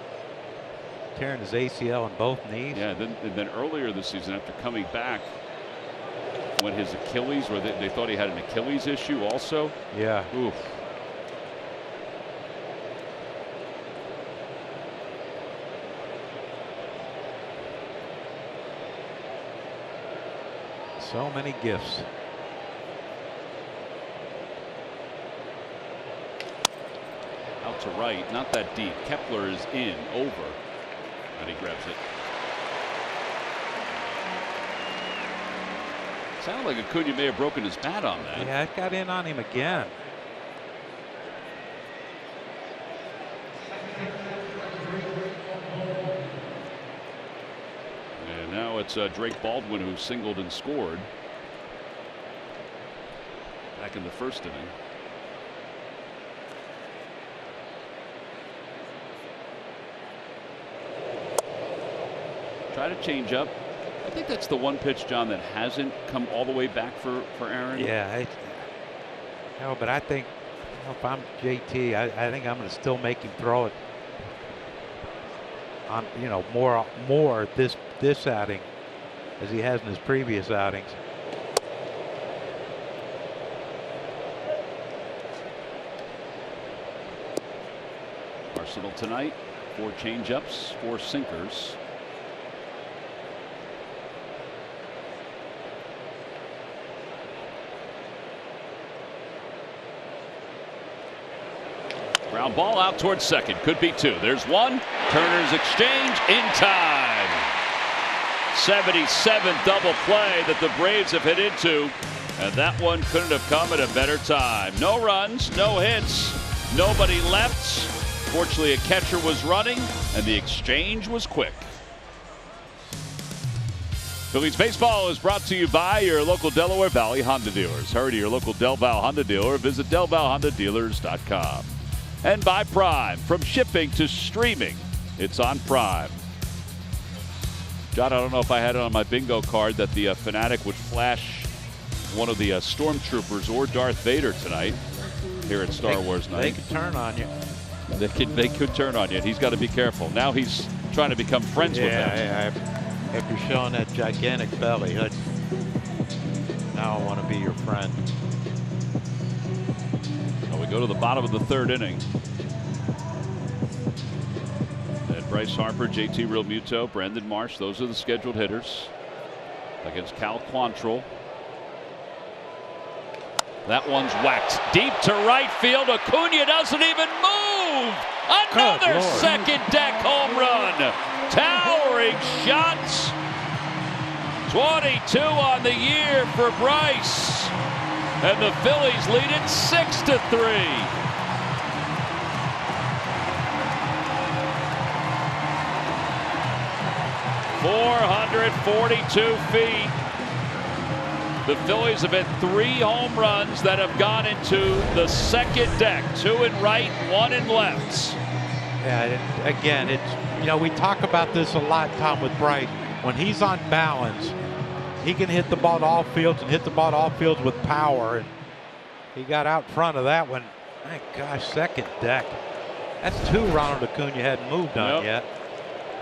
[SPEAKER 2] tearing his ACL in both knees?
[SPEAKER 1] Yeah, then earlier this season, after coming back, when his Achilles, where they thought he had an Achilles issue also.
[SPEAKER 2] Yeah.
[SPEAKER 1] Oof.
[SPEAKER 2] So many gifts.
[SPEAKER 1] Out to right, not that deep. Kepler is in, over, and he grabs it. Sounded like Acuna may have broken his bat on that.
[SPEAKER 2] Yeah, it got in on him again.
[SPEAKER 1] And now it's Drake Baldwin who singled and scored back in the first inning. Try to change up. I think that's the one pitch, John, that hasn't come all the way back for Aaron.
[SPEAKER 2] Yeah, no, but I think if I'm JT, I think I'm going to still make him throw it on, you know, more this outing as he has in his previous outings.
[SPEAKER 1] Arsenal tonight, 4 changeups, 4 sinkers. Ground ball out towards second. Could be 2. There's 1. Turner's exchange in time. 77th double play that the Braves have hit into. And that one couldn't have come at a better time. No runs, no hits, nobody left. Fortunately, a catcher was running, and the exchange was quick. Phillies baseball is brought to you by your local Delaware Valley Honda dealers. Hurry to your local Del Val Honda dealer or visit DelValHondaDealers.com. And by Prime. From shipping to streaming, it's on Prime. John, I don't know if I had it on my bingo card that the Fanatic would flash one of the Stormtroopers or Darth Vader tonight here at Star Wars Night.
[SPEAKER 2] They could turn on you.
[SPEAKER 1] They could turn on you. He's got to be careful. Now he's trying to become friends with them.
[SPEAKER 2] Yeah, if you're showing that gigantic belly, now I want to be your friend.
[SPEAKER 1] We go to the bottom of the 3rd inning. And Bryce Harper, JT Realmuto, Brandon Marsh, those are the scheduled hitters against Cal Quantrill. That one's whacked deep to right field. Acuna doesn't even move. Another second deck home run. Towering shots. 22 on the year for Bryce. And the Phillies lead it 6-3. .442 feet. The Phillies have hit 3 home runs that have gone into the second deck. 2 in right, 1 in left.
[SPEAKER 2] Yeah, again, we talk about this a lot, Tom, with Bryce. When he's on balance, he can hit the ball to all fields and hit the ball to all fields with power. And he got out front of that one. My gosh, second deck. That's 2 Ronald Acuna hadn't moved on yet.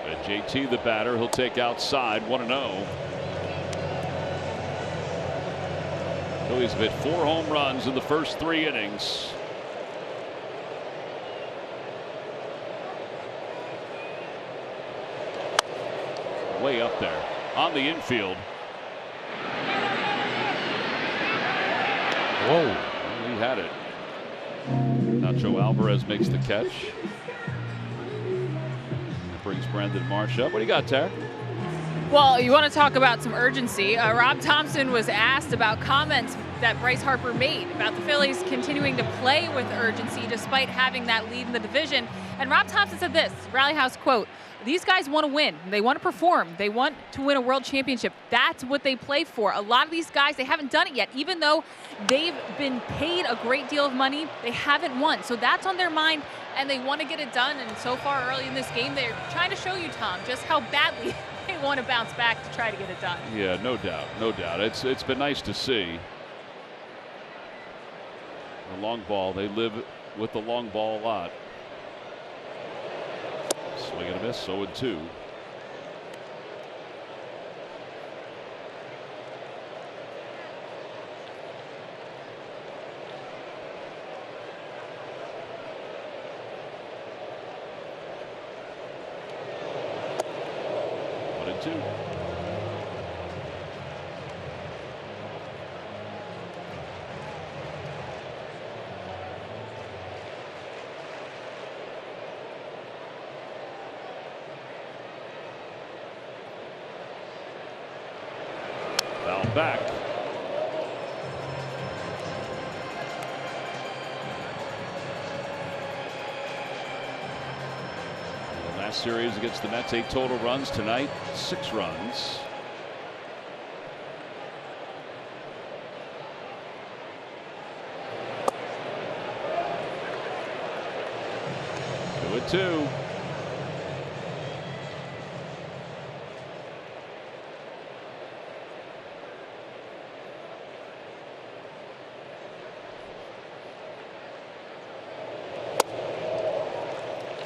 [SPEAKER 1] And JT, the batter, he'll take outside 1-0. Phillies have hit 4 home runs in the first 3 innings. Way up there on the infield.
[SPEAKER 2] Whoa.
[SPEAKER 1] Well, he had it. Nacho Alvarez makes the catch. That brings Brandon Marsh up. What do you got, Tara?
[SPEAKER 3] Well, you want to talk about some urgency. Rob Thompson was asked about comments that Bryce Harper made about the Phillies continuing to play with urgency despite having that lead in the division. And Rob Thompson said this, Rally House quote, "These guys want to win. They want to perform. They want to win a world championship. That's what they play for. A lot of these guys, they haven't done it yet. Even though they've been paid a great deal of money, they haven't won. So that's on their mind, and they want to get it done. And so far early in this game, they're trying to show you, Tom, just how badly they want to bounce back to try to get it done."
[SPEAKER 1] Yeah, no doubt, no doubt. It's been nice to see. The long ball, they live with the long ball a lot. Swing and a miss, 0-2. Back. The last series against the Mets, 8 total runs. Tonight, 6 runs. Two.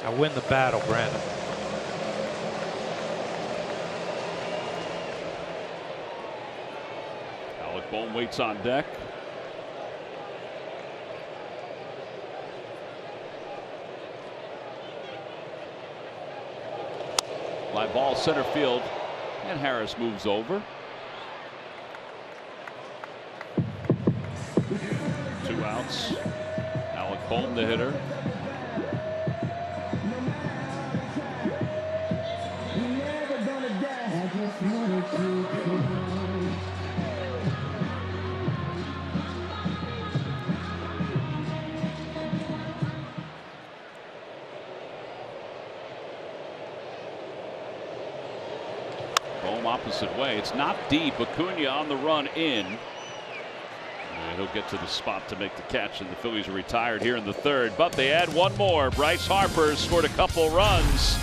[SPEAKER 2] I win the battle, Brandon.
[SPEAKER 1] Alec Bohm waits on deck. Fly ball center field, and Harris moves over. 2 outs. Alec Bohm, the hitter. Opposite way. It's not deep. Acuna on the run in. And he'll get to the spot to make the catch, and the Phillies are retired here in the 3rd. But they add one more. Bryce Harper scored a couple runs.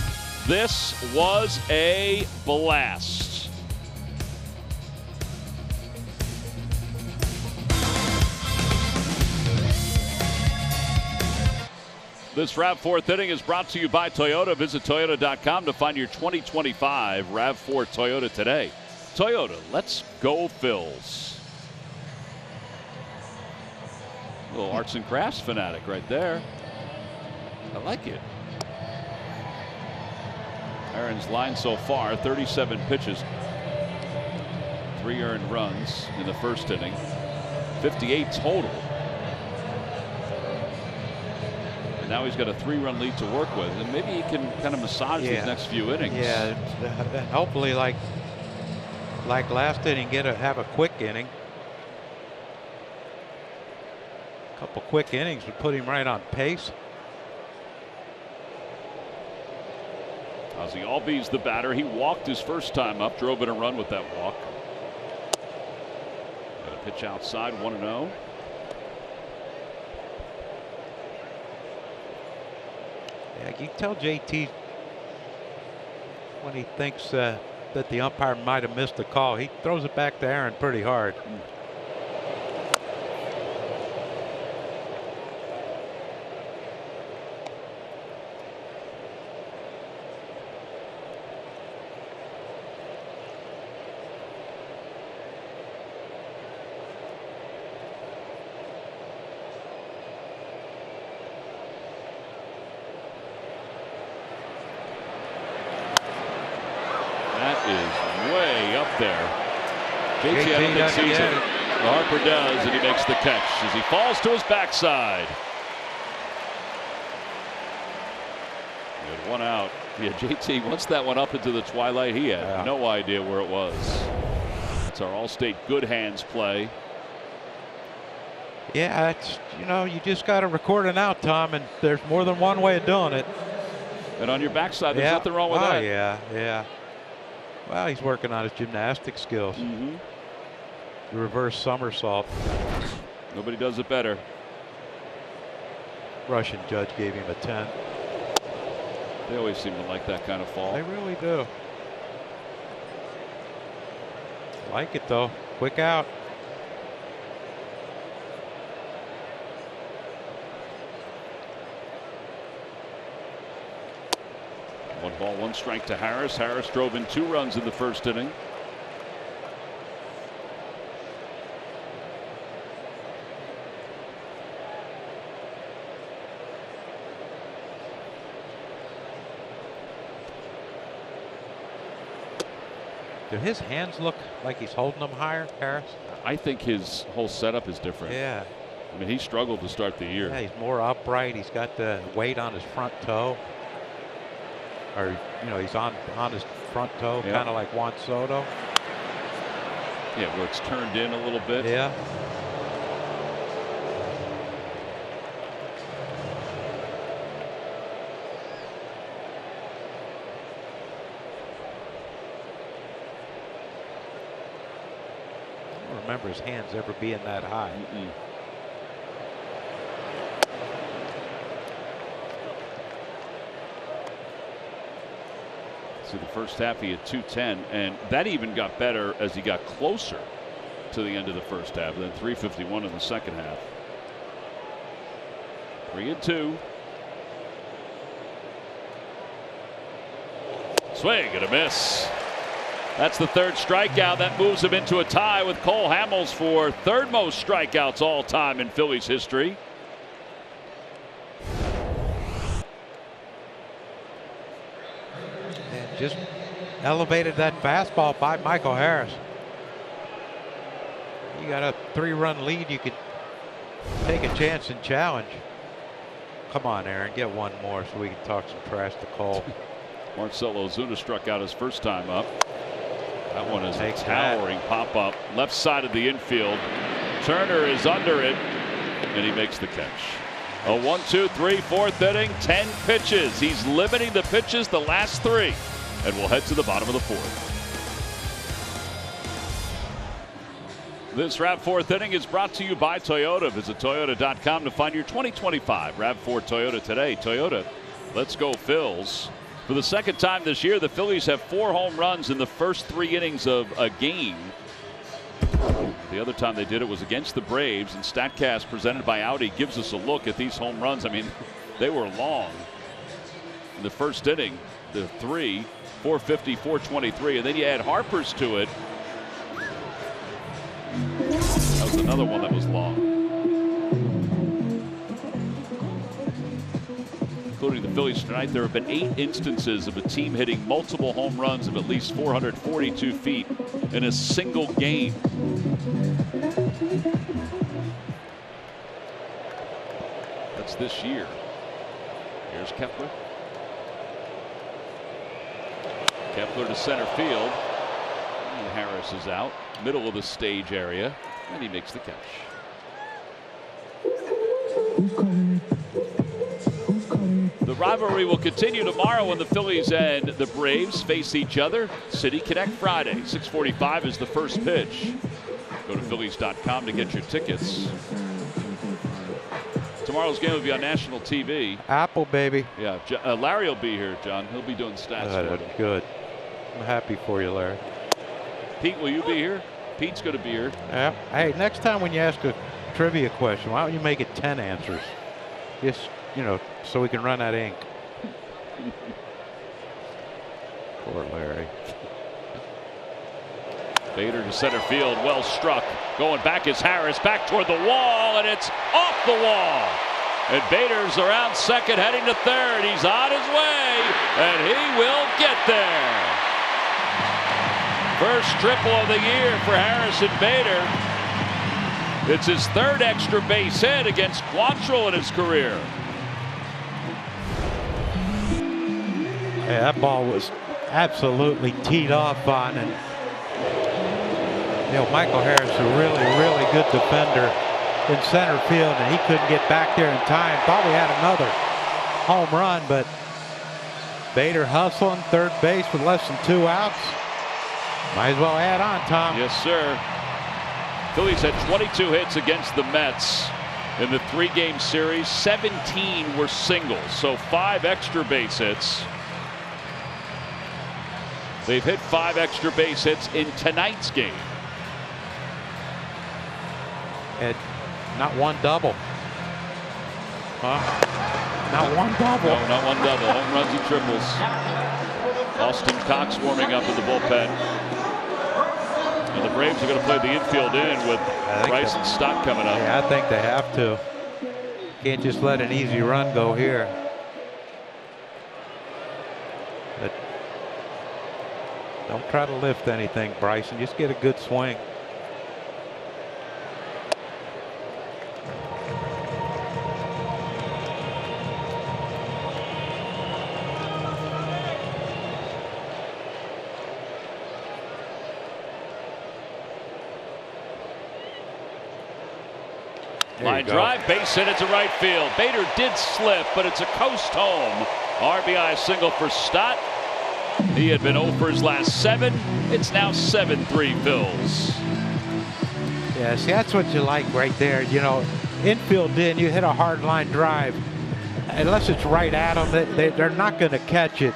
[SPEAKER 1] This was a blast. This RAV4 inning is brought to you by Toyota. Visit Toyota.com to find your 2025 RAV4 Toyota today. Toyota, let's go Phils. A little arts and crafts fanatic right there. I like it. Aaron's line so far, 37 pitches. 3 earned runs in the 1st inning. 58 total. Now he's got a 3-run lead to work with, and maybe he can kind of massage these next few innings.
[SPEAKER 2] Yeah, hopefully, like last inning, have a quick inning. A couple quick innings would put him right on pace.
[SPEAKER 1] Ozzie Albies the batter. He walked his first time up, drove in a run with that walk. Got a pitch outside, 1-0.
[SPEAKER 2] Yeah, you can tell JT when he thinks that the umpire might have missed the call. He throws it back to Aaron pretty hard.
[SPEAKER 1] JT, I don't think sees it. Harper does, and he makes the catch as he falls to his backside. Good, 1 out. Yeah, JT, once that went up into the twilight, he had no idea where it was. It's our Allstate Good Hands play.
[SPEAKER 2] Yeah, it's, you know, you just got to record it out, Tom, and there's more than one way of doing it.
[SPEAKER 1] And on your backside, there's nothing wrong with that.
[SPEAKER 2] Oh, yeah. Well, he's working on his gymnastic skills. The reverse somersault.
[SPEAKER 1] Nobody does it better.
[SPEAKER 2] Russian judge gave him a 10.
[SPEAKER 1] They always seem to like that kind of fall.
[SPEAKER 2] They really do. Like it, though. Quick out.
[SPEAKER 1] One ball, one strike to Harris. Harris drove in 2 runs in the first inning.
[SPEAKER 2] Do his hands look like he's holding them higher, Harris?
[SPEAKER 1] I think his whole setup is different.
[SPEAKER 2] Yeah.
[SPEAKER 1] I mean, he struggled to start the year.
[SPEAKER 2] Yeah, he's more upright. He's got the weight on his front toe. Or, you know, he's on his front toe, kind of like Juan Soto.
[SPEAKER 1] Yeah, where it's turned in a little bit.
[SPEAKER 2] Yeah. I don't remember his hands ever being that high.
[SPEAKER 1] The first half he had 210, and that even got better as he got closer to the end of the first half. Then 351 in the second half. 3-2. Swing and a miss. That's the 3rd strikeout. That moves him into a tie with Cole Hamels for 3rd most strikeouts all time in Phillies history.
[SPEAKER 2] Just elevated that fastball by Michael Harris. You got a 3-run lead. You could take a chance and challenge. Come on, Aaron, get one more so we can talk some trash to Cole.
[SPEAKER 1] Marcell Ozuna struck out his first time up. That one is a towering pop up left side of the infield. Turner is under it, and he makes the catch. A 1-2-3 4th inning, 10 pitches. He's limiting the pitches the last 3. And we'll head to the bottom of the 4th. This RAV4 inning is brought to you by Toyota. Visit Toyota.com to find your 2025 RAV4 Toyota today. Toyota, let's go Phils. For the 2nd time this year, the Phillies have 4 home runs in the first 3 innings of a game. The other time they did it was against the Braves, and StatCast presented by Audi gives us a look at these home runs. I mean, they were long. In the first inning, the 3, 450, 423, and then you add Harper's to it. That was another one that was long. Including the Phillies tonight, there have been 8 instances of a team hitting multiple home runs of at least 442 feet in a single game. That's this year. Here's Kepler. Kepler to center field. And Harris is out. Middle of the stage area. And he makes the catch. The rivalry will continue tomorrow when the Phillies and the Braves face each other. City Connect Friday. 6:45 is the first pitch. Go to Phillies.com to get your tickets. Tomorrow's game will be on national TV.
[SPEAKER 2] Apple, baby.
[SPEAKER 1] Yeah, Larry will be here, John. He'll be doing stats.
[SPEAKER 2] Good. I'm happy for you, Larry.
[SPEAKER 1] Pete, will you be here? Pete's going to be here.
[SPEAKER 2] Yeah. Hey, next time when you ask a trivia question, why don't you make it 10 answers? Just, you know, so we can run out of ink. Poor Larry.
[SPEAKER 1] Bader to center field, well struck. Going back is Harris, back toward the wall, and it's off the wall. And Bader's around second, heading to third. He's on his way, and he will get there. First triple of the year for Harrison Bader. It's his 3rd extra base hit against Quantrill in his career.
[SPEAKER 2] Hey, that ball was absolutely teed off on, and you know, Michael Harris is a really, really good defender. in center field, and he couldn't get back there in time. Thought we had another home run, but Bader hustling third base with less than 2 outs. Might as well add on, Tom.
[SPEAKER 1] Yes, sir. Phillies had 22 hits against the Mets in the 3-game series. 17 were singles, so 5 extra base hits. They've hit 5 extra base hits in tonight's game.
[SPEAKER 2] And not one double. Not one double.
[SPEAKER 1] No, not one double. Home runs and triples. Austin Cox warming up in the bullpen. And the Braves are going to play the infield in with Bryson Stott coming up.
[SPEAKER 2] Yeah, I think they have to. Can't just let an easy run go here. But don't try to lift anything, Bryson. Just get a good swing.
[SPEAKER 1] Line drive, base hit into right field. Bader did slip, but it's a coast home. RBI single for Stott. He had been 0 for his last 7. It's now 7-3 Phils.
[SPEAKER 2] Yeah, see, that's what you like right there. You know, infield in, you hit a hard line drive. Unless it's right at them, they're not going to catch it.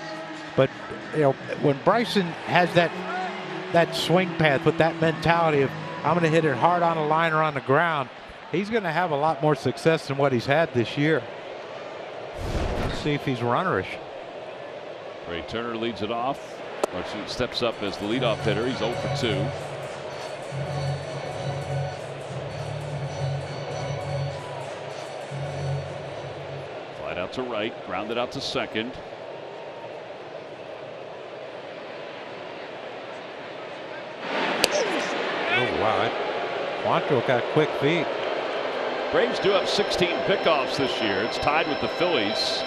[SPEAKER 2] But, you know, when Bryson has that swing path with that mentality of, I'm going to hit it hard on a line or on the ground, he's going to have a lot more success than what he's had this year. Let's see if he's runnerish.
[SPEAKER 1] Trey Turner leads it off. Martin steps up as the leadoff hitter. He's 0 for 2. Slide out to right, grounded out to second.
[SPEAKER 2] Oh, wow. Quantrill got quick feet.
[SPEAKER 1] Braves do have 16 pickoffs this year. It's tied with the Phillies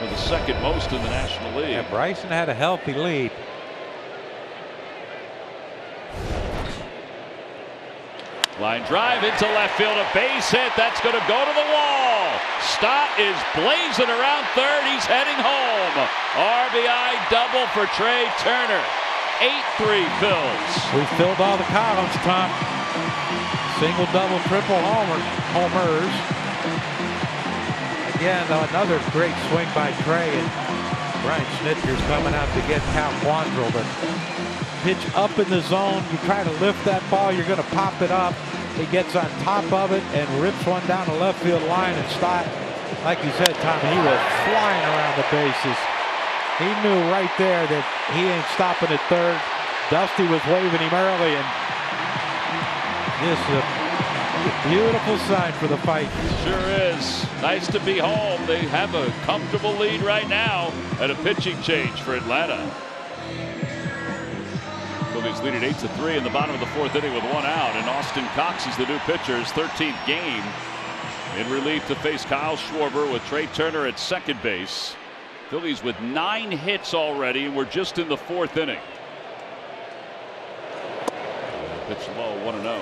[SPEAKER 1] for the second most in the National League.
[SPEAKER 2] Yeah, Bryson had a healthy lead.
[SPEAKER 1] Line drive into left field, a base hit. That's going to go to the wall. Stott is blazing around third. He's heading home. RBI double for Trey Turner. 8-3 Phils.
[SPEAKER 2] We filled all the columns, Tom. Single, double, triple homers. Again, another great swing by Trey, and Brian Schnitzer's coming out to get Cal Quantrill. But pitch up in the zone, you try to lift that ball, you're going to pop it up. He gets on top of it and rips one down the left field line, and Stott, like you said, Tom, he was flying around the bases. He knew right there that he ain't stopping at third. Dusty was waving him early, and this is a beautiful sign for the fight.
[SPEAKER 1] Sure is. Nice to be home. They have a comfortable lead right now at a pitching change for Atlanta. Phillies lead at 8-3 in the bottom of the 4th inning with 1 out, and Austin Cox is the new pitcher, his 13th game in relief to face Kyle Schwarber with Trey Turner at second base. Phillies with 9 hits already, and we're just in the 4th inning. Pitch low, 1-0.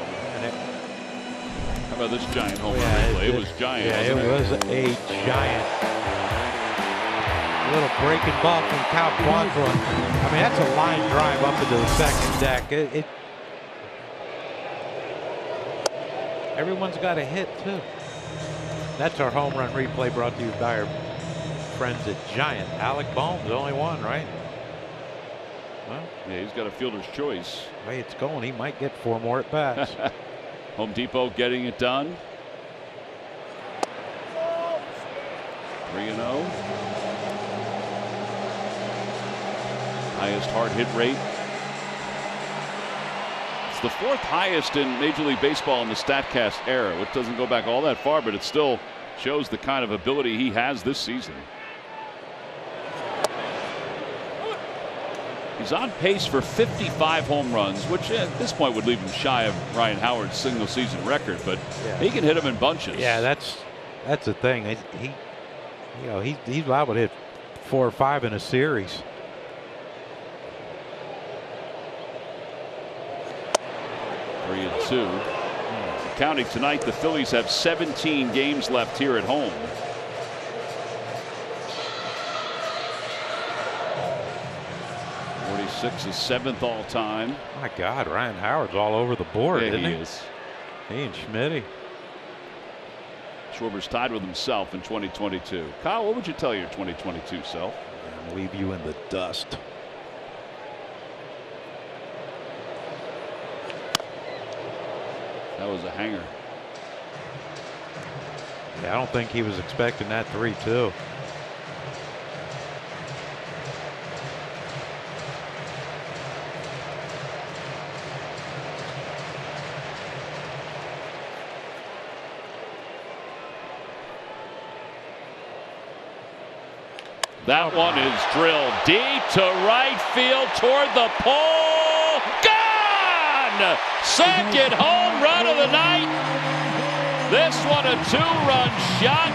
[SPEAKER 1] How about this giant home run replay? It was giant.
[SPEAKER 2] Yeah, it was a giant. A little breaking ball from Cal Quantrill. I mean, that's a line drive up into the second deck. Everyone's got a hit, too. That's our home run replay brought to you by our friends at Giant. Alec Bohm's the only one, right? Well,
[SPEAKER 1] yeah, he's got a fielder's choice.
[SPEAKER 2] The way it's going, he might get 4 more at bats.
[SPEAKER 1] Home Depot getting it done. 3-0. Highest hard hit rate. It's the 4th highest in Major League Baseball in the StatCast era, which doesn't go back all that far, but it still shows the kind of ability he has this season. He's on pace for 55 home runs, which at this point would leave him shy of Ryan Howard's single season record, but he can hit them in bunches.
[SPEAKER 2] Yeah, that's the thing. He's liable to hit 4 or 5 in a series.
[SPEAKER 1] County tonight. The Phillies have 17 games left here at home. Six is 7th all time.
[SPEAKER 2] My God, Ryan Howard's all over the board,
[SPEAKER 1] Yeah,
[SPEAKER 2] isn't he?
[SPEAKER 1] is.
[SPEAKER 2] He and Schmidt.
[SPEAKER 1] Schwarber's tied with himself in 2022. Kyle, what would you tell your 2022 self?
[SPEAKER 2] And leave you in the dust.
[SPEAKER 1] That was a hanger.
[SPEAKER 2] Yeah, I don't think he was expecting that 3-2.
[SPEAKER 1] That one is drilled deep to right field toward the pole. Gone! Second home run of the night. This one a 2-run shot.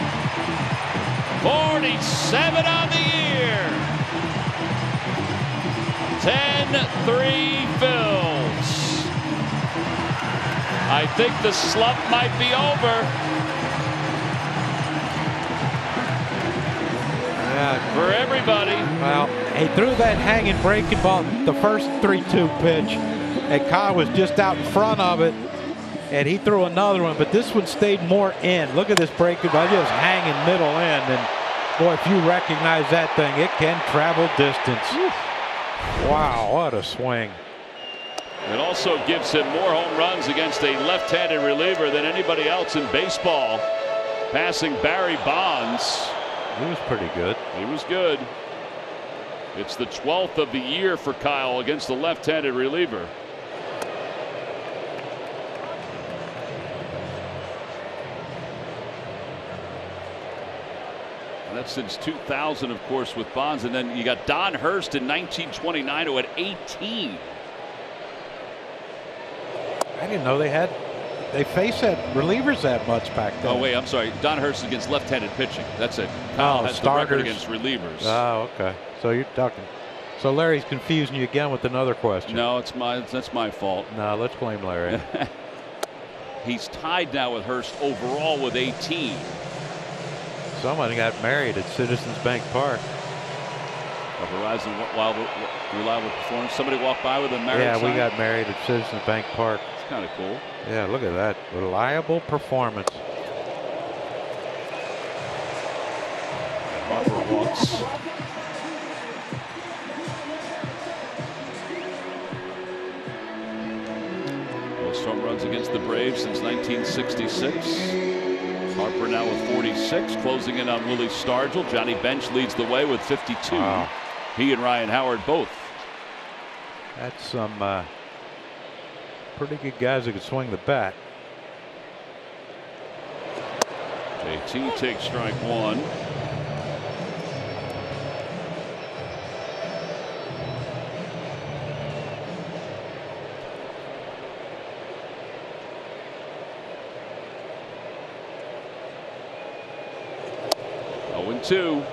[SPEAKER 1] 47 on the year. 10-3 Phils. I think the slump might be over. For everybody.
[SPEAKER 2] Well, he threw that hanging breaking ball, the first 3-2 pitch, and Kyle was just out in front of it, and he threw another one, but this one stayed more in. Look at this breaking ball, just hanging middle in, and boy, if you recognize that thing, it can travel distance. Wow, what a swing.
[SPEAKER 1] It also gives him more home runs against a left-handed reliever than anybody else in baseball, passing Barry Bonds.
[SPEAKER 2] He was pretty good.
[SPEAKER 1] He was good. It's the 12th of the year for Kyle against the left-handed reliever. And that's since 2000, of course, with Bonds. And then you got Don Hurst in 1929 who had 18.
[SPEAKER 2] I didn't know they faced relievers that much back then.
[SPEAKER 1] Oh, wait, I'm sorry. Don Hurst against left-handed pitching. That's it. Kyle has the record against relievers.
[SPEAKER 2] Oh, okay. So you're talking. So Larry's confusing you again with another question.
[SPEAKER 1] No, that's my fault.
[SPEAKER 2] No, let's blame Larry.
[SPEAKER 1] He's tied now with Hurst overall with 18.
[SPEAKER 2] Someone got married at Citizens Bank Park.
[SPEAKER 1] A Verizon reliable performance. Somebody walked by with a marriage
[SPEAKER 2] Yeah,
[SPEAKER 1] sign?
[SPEAKER 2] we got married at Citizens Bank Park.
[SPEAKER 1] It's kind of cool.
[SPEAKER 2] Yeah, look at that. Reliable performance.
[SPEAKER 1] Harper walks. Most home runs against the Braves since 1966. Harper now with 46, closing in on Willie Stargell. Johnny Bench leads the way with 52.
[SPEAKER 2] Wow.
[SPEAKER 1] He and Ryan Howard both.
[SPEAKER 2] That's some pretty good guys that could swing the bat.
[SPEAKER 1] JT takes strike one. Oh, and 2.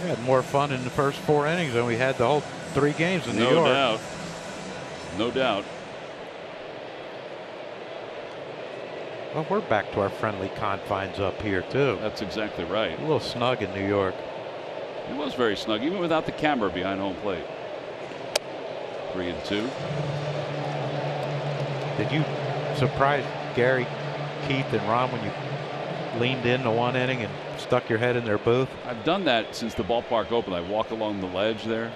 [SPEAKER 2] We had more fun in the first 4 innings than we had the whole 3 games in New York.
[SPEAKER 1] No doubt. No doubt.
[SPEAKER 2] Well, we're back to our friendly confines up here, too.
[SPEAKER 1] That's exactly right.
[SPEAKER 2] A little snug in New York.
[SPEAKER 1] It was very snug, even without the camera behind home plate. 3-2.
[SPEAKER 2] Did you surprise Gary, Keith, and Ron when you leaned into one inning and stuck your head in their booth?
[SPEAKER 1] I've done that since the ballpark opened. I walk along the ledge there,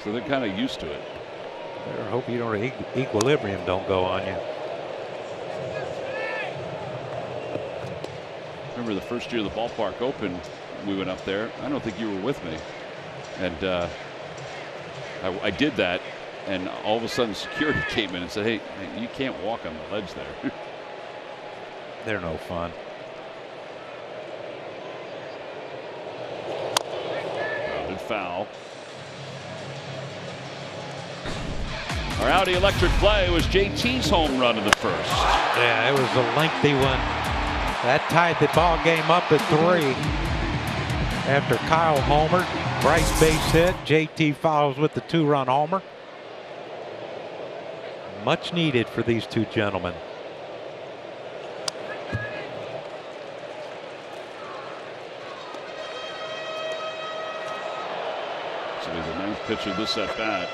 [SPEAKER 1] so they're kind of used to it.
[SPEAKER 2] Better hope you don't equilibrium don't go on you.
[SPEAKER 1] Remember the first year the ballpark opened, we went up there. I don't think you were with me, and I did that, and all of a sudden security came in and said, "Hey, you can't walk on the ledge there."
[SPEAKER 2] They're no fun.
[SPEAKER 1] Grounded foul. Our Audi electric play was JT's home run in the first.
[SPEAKER 2] Yeah, it was a lengthy one. That tied the ball game up at 3. After Kyle homered, Bryce base hit, JT follows with the 2-run homer. Much needed for these two gentlemen.
[SPEAKER 1] So the 9th pitch of this at bat.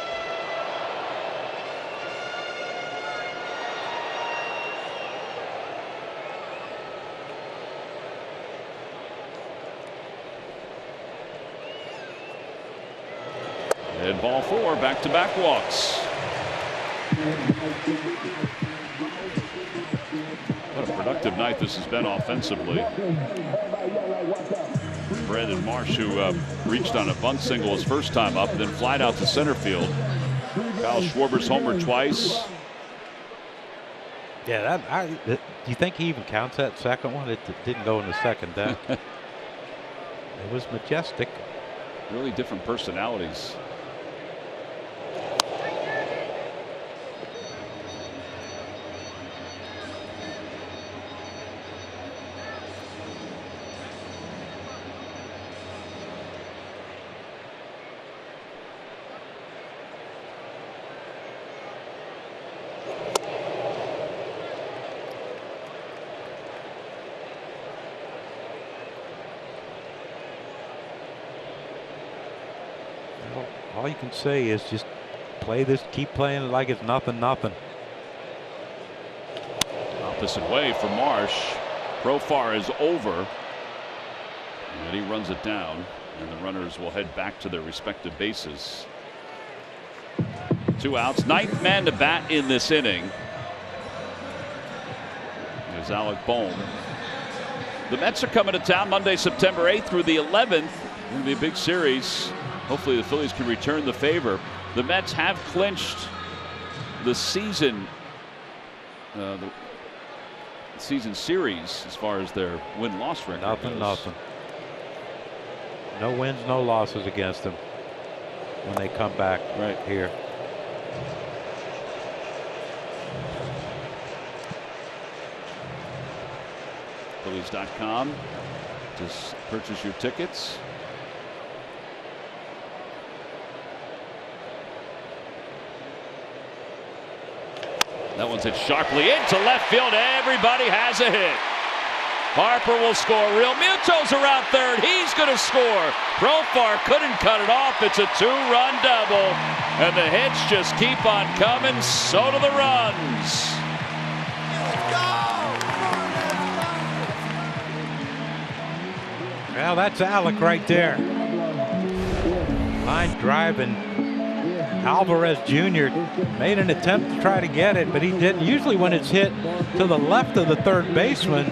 [SPEAKER 1] And ball 4, back-to-back walks. What a productive night this has been offensively. Brandon Marsh, who reached on a bunt single his first time up, and then flied out to center field. Kyle Schwarber's homer twice.
[SPEAKER 2] Yeah, do you think he even counts that second one? It didn't go in the second deck. It was majestic.
[SPEAKER 1] Really different personalities.
[SPEAKER 2] All you can say is just play this, keep playing it like it's nothing.
[SPEAKER 1] Opposite way for Marsh. Profar is over. And he runs it down. And the runners will head back to their respective bases. 2 outs. 9th man to bat in this inning is Alec Bohm. The Mets are coming to town Monday, September 8th through the 11th. It's going to be a big series. Hopefully the Phillies can return the favor. The Mets have clinched the season series as far as their win-loss record goes.
[SPEAKER 2] Nothing. No wins, no losses against them when they come back right here.
[SPEAKER 1] Phillies.com to purchase your tickets. That one's hit sharply into left field. Everybody has a hit. Harper will score. Real Muto's around third. He's going to score. Profar couldn't cut it off. It's a 2-run double. And the hits just keep on coming. So do the runs.
[SPEAKER 2] Well, that's Alec right there. Line driving. Alvarez Jr. made an attempt to try to get it, but he didn't. Usually when it's hit to the left of the third baseman,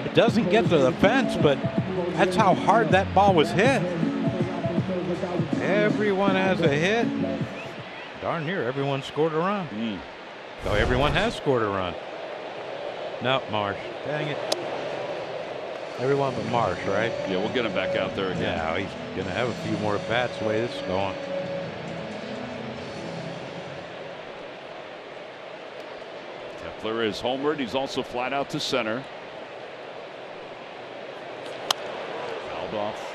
[SPEAKER 2] it doesn't get to the fence, but that's how hard that ball was hit. Everyone has a hit. Darn near everyone scored a run. So everyone has scored a run. No, Marsh. Dang it. Everyone but Marsh, right?
[SPEAKER 1] Yeah, we'll get him back out there again.
[SPEAKER 2] Yeah, he's going to have a few more bats the way this is going.
[SPEAKER 1] Kepler is homered. He's also flat out to center. Fouled off.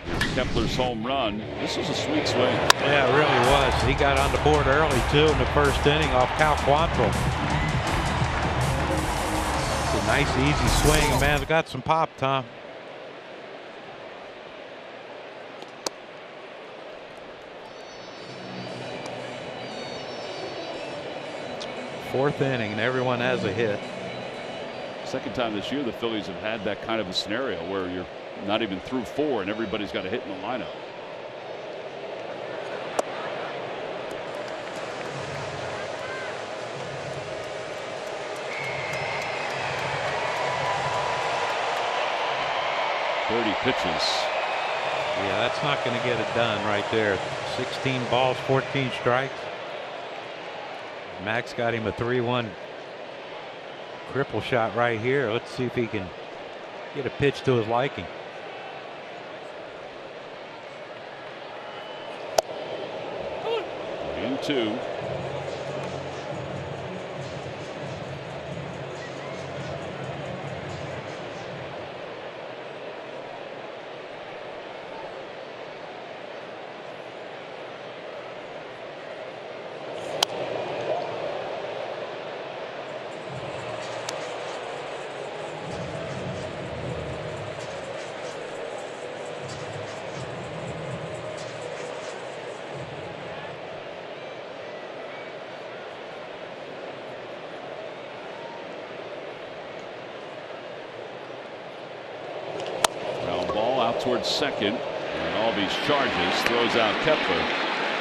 [SPEAKER 1] Here's Kepler's home run. This was a sweet swing.
[SPEAKER 2] Yeah, it really was. He got on the board early, too, in the first inning off Cal Quantrill. It's a nice, easy swing. Man, it's got some pop, Tom. 4th inning and everyone has a hit.
[SPEAKER 1] Second time this year the Phillies have had that kind of a scenario where you're not even through 4 and everybody's got a hit in the lineup. Pitches.
[SPEAKER 2] Yeah, that's not going to get it done right there. 16 balls, 14 strikes. Max got him a 3-1 cripple shot right here. Let's see if he can get a pitch to his liking.
[SPEAKER 1] Game 2. Towards second, and all these charges, throws out Kepler.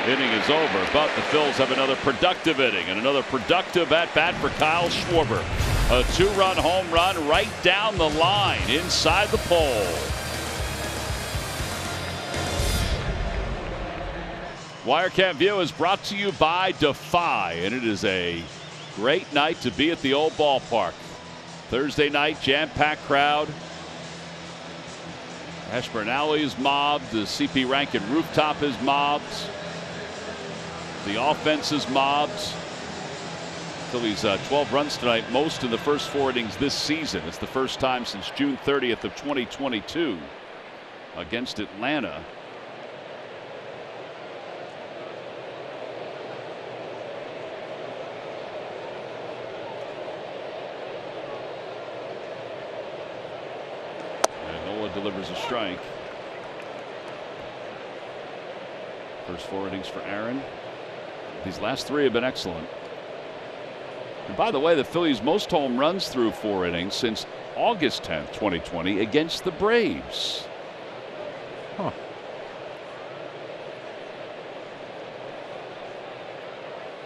[SPEAKER 1] Inning is over, but the Phils have another productive inning and another productive at bat for Kyle Schwarber. A 2-run home run right down the line inside the pole. Wirecam View is brought to you by Defy, and it is a great night to be at the old ballpark. Thursday night, jam-packed crowd. Ashburn Alley is mobbed. The CP Rankin rooftop is mobbed. The offense is mobbed. Phillies 12 runs tonight, most in the first 4 innings this season. It's the first time since June 30th of 2022 against Atlanta. Nola delivers a strike. First 4 innings for Aaron. These last 3 have been excellent. And by the way, the Phillies' most home runs through 4 innings since August 10th, 2020 against the Braves.
[SPEAKER 2] Huh.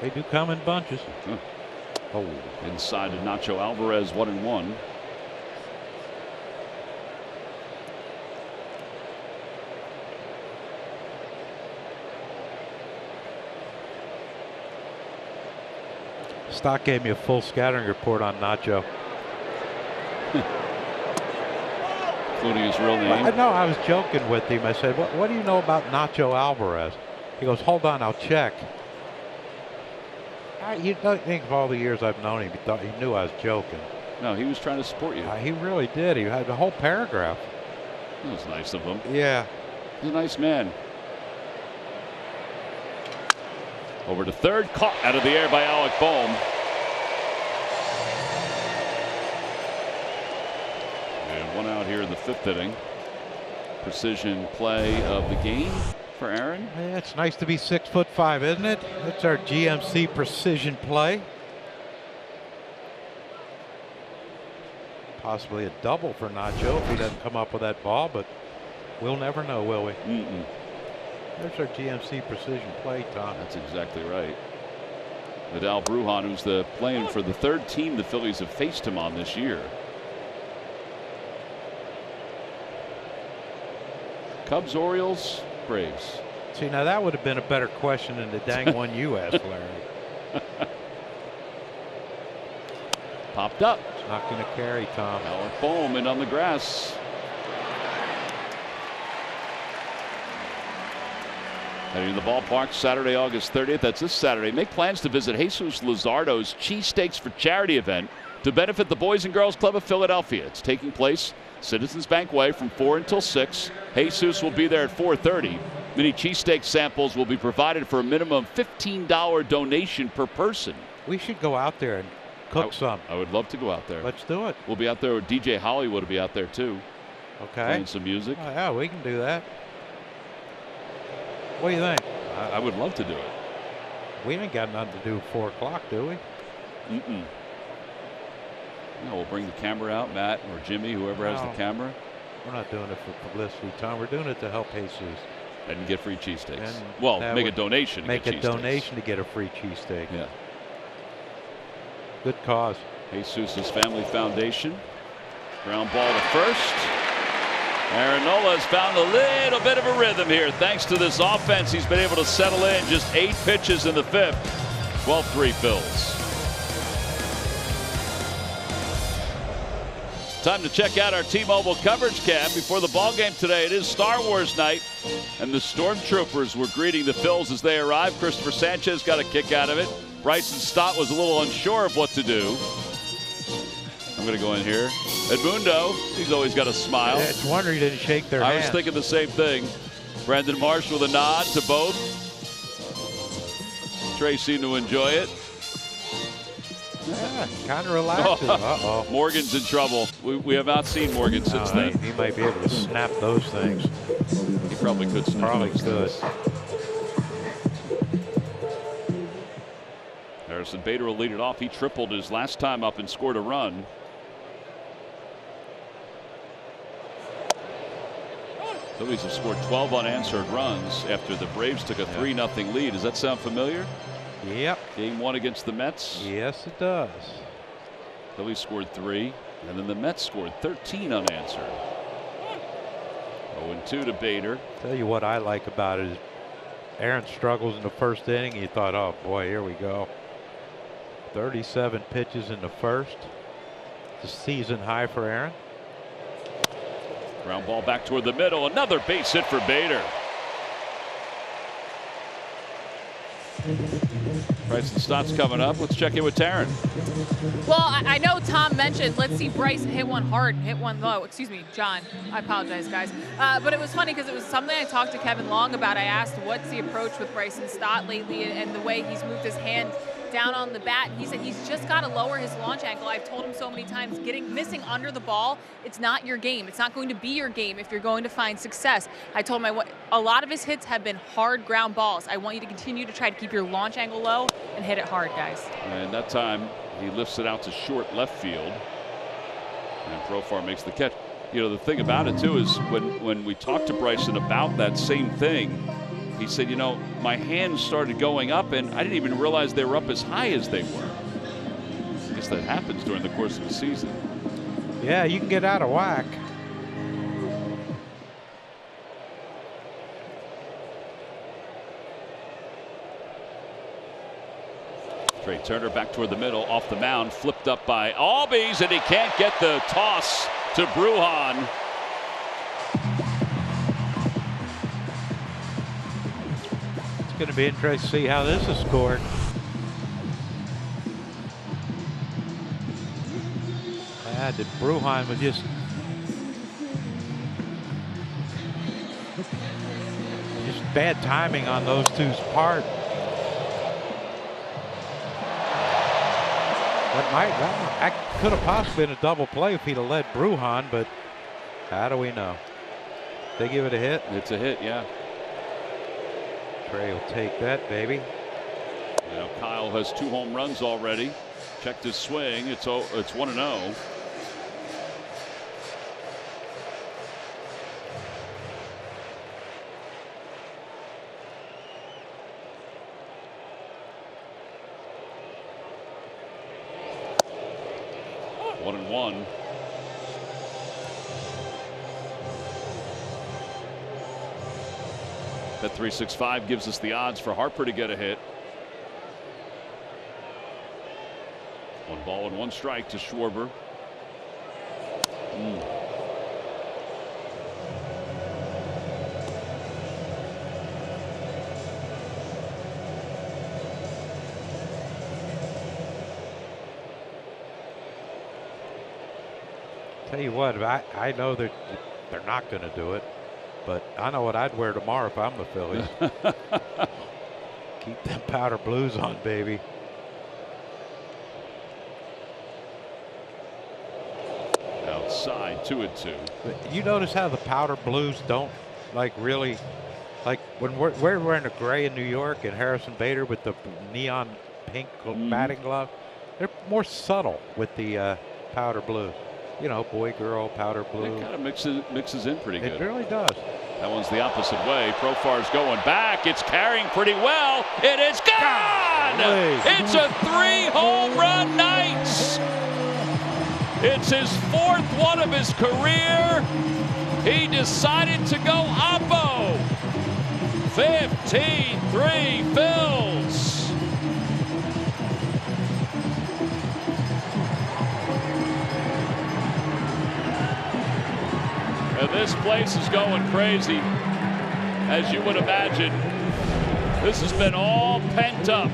[SPEAKER 2] They do come in bunches.
[SPEAKER 1] Huh. Oh, inside to Nacho Alvarez, 1-1.
[SPEAKER 2] Stock gave me a full scattering report on Nacho.
[SPEAKER 1] Including his real name.
[SPEAKER 2] No, I was joking with him. I said, what do you know about Nacho Alvarez? He goes, hold on, I'll check. You don't think of all the years I've known him, he knew I was joking.
[SPEAKER 1] No, he was trying to support you.
[SPEAKER 2] He really did. He had the whole paragraph.
[SPEAKER 1] That was nice of him.
[SPEAKER 2] Yeah.
[SPEAKER 1] He's a nice man. Over to third, caught out of the air by Alec Bohm. And 1 out here in the 5th inning. Precision play of the game for Aaron.
[SPEAKER 2] Yeah, it's nice to be 6'5", isn't it? That's our GMC precision play. Possibly a double for Nacho if he doesn't come up with that ball, but we'll never know, will we?
[SPEAKER 1] Mm-mm.
[SPEAKER 2] There's our GMC precision play, Tom.
[SPEAKER 1] That's exactly right. Vidal Brujan, who's playing for the 3rd team the Phillies have faced him on this year. Cubs, Orioles, Braves.
[SPEAKER 2] See, now that would have been a better question than the dang one you asked, Larry.
[SPEAKER 1] Popped up.
[SPEAKER 2] It's not going to carry, Tom.
[SPEAKER 1] Alec Bohm in on the grass. Heading to the ballpark Saturday, August 30th. That's this Saturday. Make plans to visit Jesus Luzardo's Cheesesteaks for Charity event to benefit the Boys and Girls Club of Philadelphia. It's taking place Citizens Bank Way from 4 until 6. Jesus will be there at 4:30. Mini cheesesteak samples will be provided for a minimum $15 donation per person.
[SPEAKER 2] We should go out there and cook some.
[SPEAKER 1] I would love to go out there.
[SPEAKER 2] Let's do it.
[SPEAKER 1] We'll be out there. DJ Hollywood will be out there too.
[SPEAKER 2] Okay.
[SPEAKER 1] Playing some music.
[SPEAKER 2] Oh, yeah, we can do that. What do you think?
[SPEAKER 1] I would love to do it.
[SPEAKER 2] We ain't got nothing to do at 4 o'clock, do we?
[SPEAKER 1] No, we'll bring the camera out, Matt or Jimmy, whoever has the camera.
[SPEAKER 2] We're not doing it for publicity, Tom. We're doing it to help Jesus.
[SPEAKER 1] And get free cheesesteaks. Well, make a donation.
[SPEAKER 2] Make a donation to get a free cheesesteak.
[SPEAKER 1] Yeah.
[SPEAKER 2] Good cause.
[SPEAKER 1] Jesus' Family Foundation. Ground ball to first. Aaron Nola has found a little bit of a rhythm here. Thanks to this offense, he's been able to settle in just 8 pitches in the 5th. 12-3 Phillies. Time to check out our T-Mobile coverage cam before the ball game today. It is Star Wars night, and the Stormtroopers were greeting the Phils as they arrived. Christopher Sanchez got a kick out of it. Bryson Stott was a little unsure of what to do. I'm going to go in here. Edmundo, he's always got a smile.
[SPEAKER 2] Yeah, it's a wonder he didn't shake their
[SPEAKER 1] hands.
[SPEAKER 2] hands.
[SPEAKER 1] I was thinking the same thing. Brandon Marsh with a nod to both. Trey seemed to enjoy it.
[SPEAKER 2] Yeah, kind of relaxing. Uh-oh.
[SPEAKER 1] Morgan's in trouble. We have not seen Morgan since then.
[SPEAKER 2] He might be able to snap those things.
[SPEAKER 1] He probably could snap those things. Harrison Bader will lead it off. He tripled his last time up and scored a run. Phillies have scored 12 unanswered runs after the Braves took a 3-0 lead. Does that sound familiar?
[SPEAKER 2] Yep.
[SPEAKER 1] Game 1 against the Mets.
[SPEAKER 2] Yes, it does.
[SPEAKER 1] Phillies scored 3, and then the Mets scored 13 unanswered. 0-2 to Bader.
[SPEAKER 2] Tell you what I like about it is Aaron struggles in the first inning. You thought, oh boy, here we go. 37 pitches in the first. It's a season high for Aaron.
[SPEAKER 1] Ground ball back toward the middle. Another base hit for Bader. Bryson Stott's coming up. Let's check in with Taryn.
[SPEAKER 3] Well, I know Tom mentioned let's see Bryson hit one hard and hit one low. Excuse me, John. I apologize, guys. But it was funny because it was something I talked to Kevin Long about. I asked what's the approach with Bryson Stott lately and the way he's moved his hand down on the bat. And he said he's just got to lower his launch angle. I've told him so many times, missing under the ball, it's not your game. It's not going to be your game if you're going to find success. I told him a lot of his hits have been hard ground balls. I want you to continue to try to keep your launch angle low and hit it hard, guys.
[SPEAKER 1] And that time he lifts it out to short left field. And Profar makes the catch. You know, the thing about it too is when we talked to Bryson about that same thing, he said, you know, my hands started going up and I didn't even realize they were up as high as they were. I guess that happens during the course of the season.
[SPEAKER 2] Yeah, you can get out of whack.
[SPEAKER 1] Trey Turner back toward the middle, off the mound, flipped up by Albies, and he can't get the toss to Brujan.
[SPEAKER 2] It's going to be interesting to see how this is scored. The Brujan was just bad timing on those two's part. That could have possibly been a double play if he'd have led Brujan, but how do we know? They give it a hit?
[SPEAKER 1] It's a hit, yeah.
[SPEAKER 2] Trey will take that, baby.
[SPEAKER 1] Now Kyle has 2 home runs already. Checked his swing. It's 1-0. Bet 365 gives us the odds for Harper to get a hit. 1 ball and 1 strike to Schwarber.
[SPEAKER 2] Tell you what, I know that they're not going to do it, but I know what I'd wear tomorrow if I'm the Phillies. Keep them powder blues on, baby.
[SPEAKER 1] Outside, 2-2.
[SPEAKER 2] But you notice how the powder blues don't really when we're wearing a gray in New York and Harrison Bader with the neon pink batting glove. They're more subtle with the powder blue. You know, boy, girl, powder blue.
[SPEAKER 1] It kind of mixes in pretty good.
[SPEAKER 2] It really does.
[SPEAKER 1] That one's the opposite way. Profar's going back. It's carrying pretty well. It is gone! It's a 3-home run night. It's his 4th one of his career. He decided to go oppo. 15-3 Phils. And this place is going crazy, as you would imagine. This has been all pent up.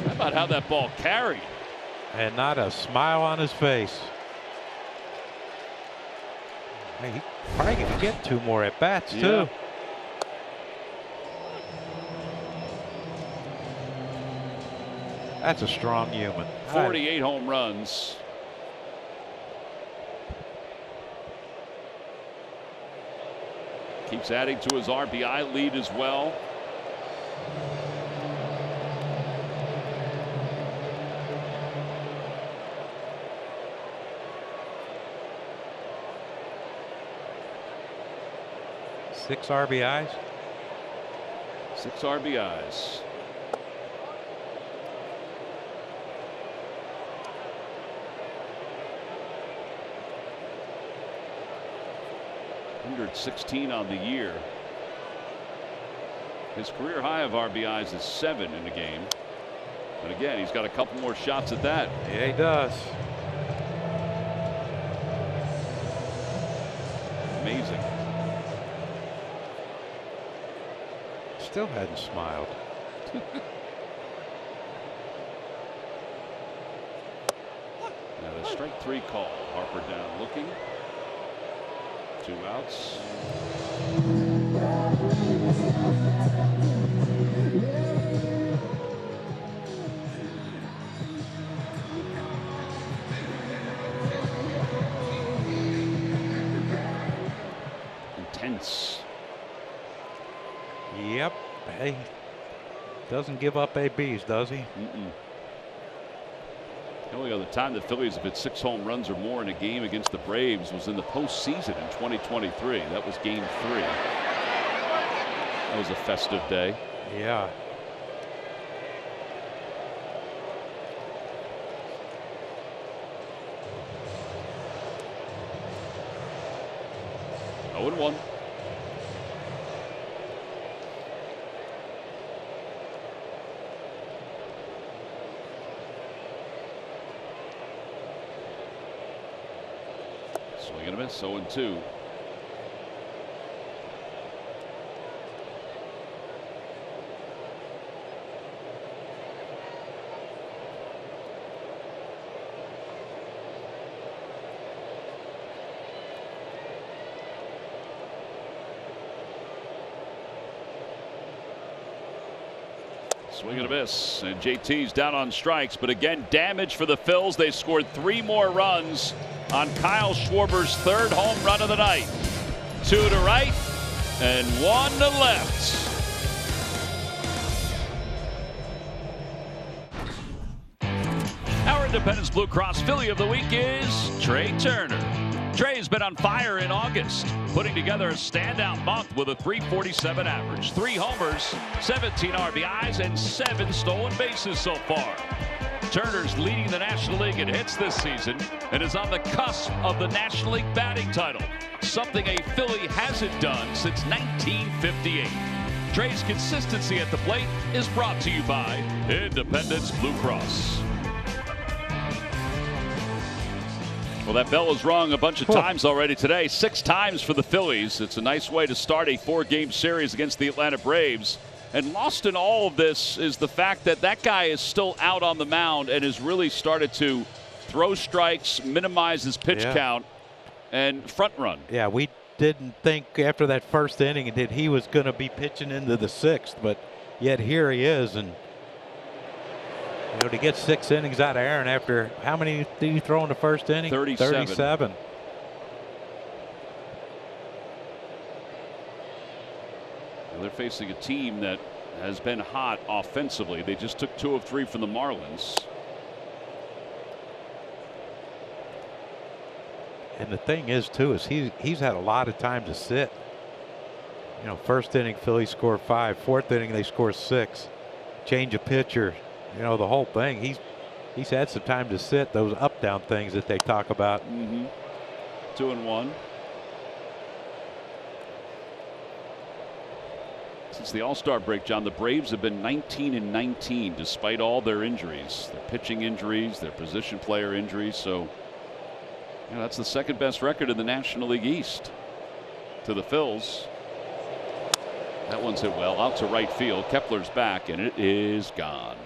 [SPEAKER 1] How about how that ball carried?
[SPEAKER 2] And not a smile on his face. Hey, he probably can get 2 more at bats too. That's a strong human.
[SPEAKER 1] 48 home runs. Keeps adding to his RBI lead as well.
[SPEAKER 2] Six RBIs.
[SPEAKER 1] 6 RBIs. .116 on the year. His career high of RBIs is 7 in a game. But again, he's got a couple more shots at that.
[SPEAKER 2] Yeah, he does.
[SPEAKER 1] Amazing.
[SPEAKER 2] Still hadn't smiled.
[SPEAKER 1] Now the strike 3 call. Harper down looking. 2 outs. Intense.
[SPEAKER 2] Yep. Hey, doesn't give up ABs, does he?
[SPEAKER 1] The only other time the Phillies have hit 6 home runs or more in a game against the Braves was in the postseason in 2023. That was game 3. That was a festive day.
[SPEAKER 2] Yeah.
[SPEAKER 1] Oh, 0-1. Swing and a miss. 0-2. Swing and a miss, and JT's down on strikes, but again damage for the Phils. They scored 3 more runs on Kyle Schwarber's 3rd home run of the night. 2 to right and 1 to left. Our Independence Blue Cross Philly of the week is Trey Turner. Trey's been on fire in August, putting together a standout month with a .347 average, 3 homers, 17 RBIs, and 7 stolen bases so far. Turner's leading the National League in hits this season and is on the cusp of the National League batting title, something a Philly hasn't done since 1958. Trey's consistency at the plate is brought to you by Independence Blue Cross. Well, that bell has rung a bunch of times already today. 6 times for the Phillies. It's a nice way to start a 4-game series against the Atlanta Braves. And lost in all of this is the fact that that guy is still out on the mound and has really started to throw strikes, minimize his pitch count, and front run.
[SPEAKER 2] Yeah, we didn't think after that first inning that he was going to be pitching into the 6th, but yet here he is. And you know, to get 6 innings out of Aaron after how many did he throw in the first inning?
[SPEAKER 1] facing a team that has been hot offensively. They just took 2 of 3 from the Marlins.
[SPEAKER 2] And the thing is, too, is he's had a lot of time to sit. You know, first inning, Phillies score 5. Fourth inning, they score 6. Change of pitcher, you know, the whole thing. He's had some time to sit. Those up-down things that they talk about.
[SPEAKER 1] 2-1. Since the All-Star break, John, the Braves have been 19-19 despite all their injuries, their pitching injuries, their position player injuries. So, you know, that's the second best record in the National League East to the Phils. That one's hit well out to right field. Kepler's back, and it is gone.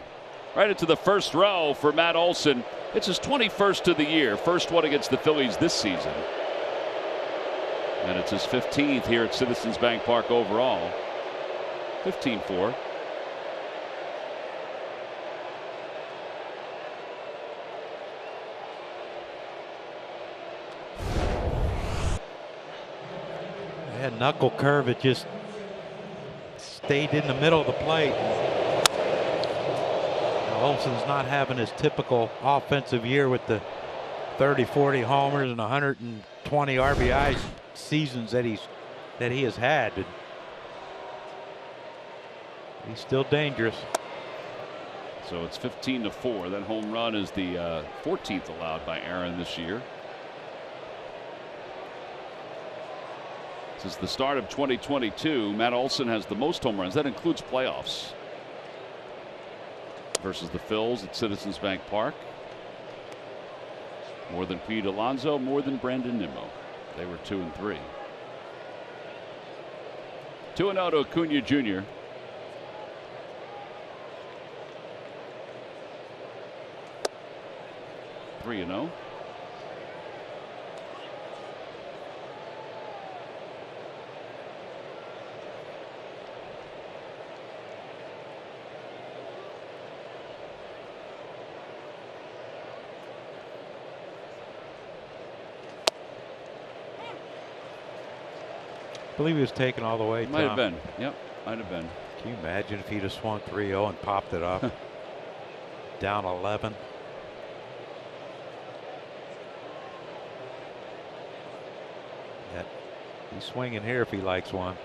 [SPEAKER 1] Right into the first row for Matt Olson. It's his 21st of the year. First one against the Phillies this season. And it's his 15th here at Citizens Bank Park overall. 15-4.
[SPEAKER 2] Yeah, knuckle curve. It just stayed in the middle of the plate. Olson's not having his typical offensive year with the 30-40 homers and 120 RBI seasons that he has had. And he's still dangerous.
[SPEAKER 1] So it's 15-4. That home run is the 14th allowed by Aaron this year. Since the start of 2022, Matt Olson has the most home runs. That includes playoffs. Versus the Phils at Citizens Bank Park. More than Pete Alonso, more than Brandon Nimmo. They were 2 and 3. 2-0 to Acuna Jr. Three and 0.
[SPEAKER 2] I believe he was taken all the way.
[SPEAKER 1] Might have been. Yep, might have been.
[SPEAKER 2] Can you imagine if he'd have swung 3-0 and popped it up? Down 11. Yeah, he's swinging here if he likes one.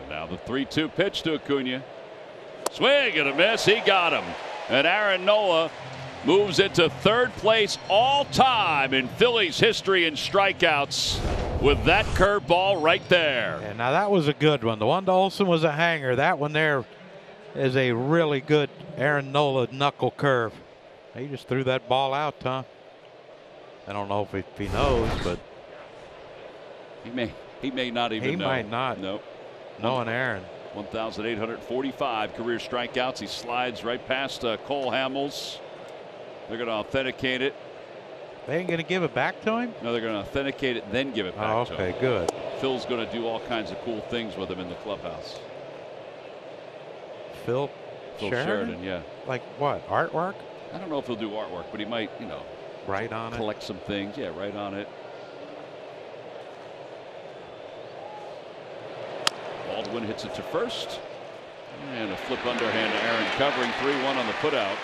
[SPEAKER 1] Now the 3-2 pitch to Acuna. Swing and a miss. He got him. And Aaron Nola moves into third place all time in Phillies history in strikeouts with that curveball right there.
[SPEAKER 2] Yeah, now that was a good one. The one to Olson was a hanger. That one there is a really good Aaron Nola knuckle curve. He just threw that ball out, Tom. I don't know if he knows, but
[SPEAKER 1] he may not even know.
[SPEAKER 2] He might not.
[SPEAKER 1] Nope.
[SPEAKER 2] Knowing Aaron.
[SPEAKER 1] 1,845 career strikeouts. He slides right past Cole Hamels. They're going to authenticate it.
[SPEAKER 2] They ain't going to give it back to him?
[SPEAKER 1] No, they're going to authenticate it, then give it back to him.
[SPEAKER 2] Okay, good.
[SPEAKER 1] Phil's going to do all kinds of cool things with him in the clubhouse.
[SPEAKER 2] Phil
[SPEAKER 1] Sheridan, yeah.
[SPEAKER 2] Like what? Artwork?
[SPEAKER 1] I don't know if he'll do artwork, but he might, you know,
[SPEAKER 2] write on it.
[SPEAKER 1] Collect some things. Yeah, write on it. Baldwin hits it to first. And a flip underhand to Aaron covering. 3-1 on the putout.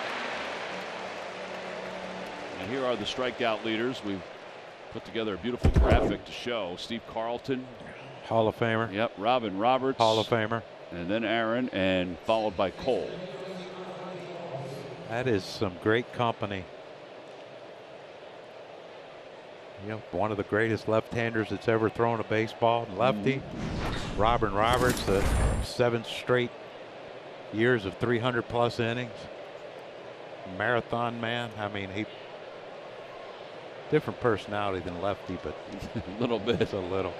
[SPEAKER 1] And here are the strikeout leaders. We've put together a beautiful graphic to show. Steve Carlton.
[SPEAKER 2] Hall of Famer.
[SPEAKER 1] Yep. Robin Roberts.
[SPEAKER 2] Hall of Famer.
[SPEAKER 1] And then Aaron, and followed by Cole.
[SPEAKER 2] That is some great company. You know, one of the greatest left-handers that's ever thrown a baseball, lefty. Robin Roberts, the 7th straight years of 300+ innings. Marathon man. I mean, he different personality than Lefty, but
[SPEAKER 1] a little bit.
[SPEAKER 2] Just a little.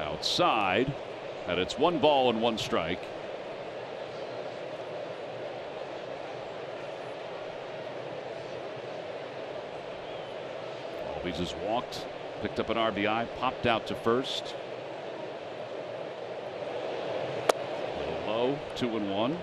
[SPEAKER 1] Outside, and it's 1 ball and 1 strike. Albies has walked, picked up an RBI, popped out to first. A little low, 2-1.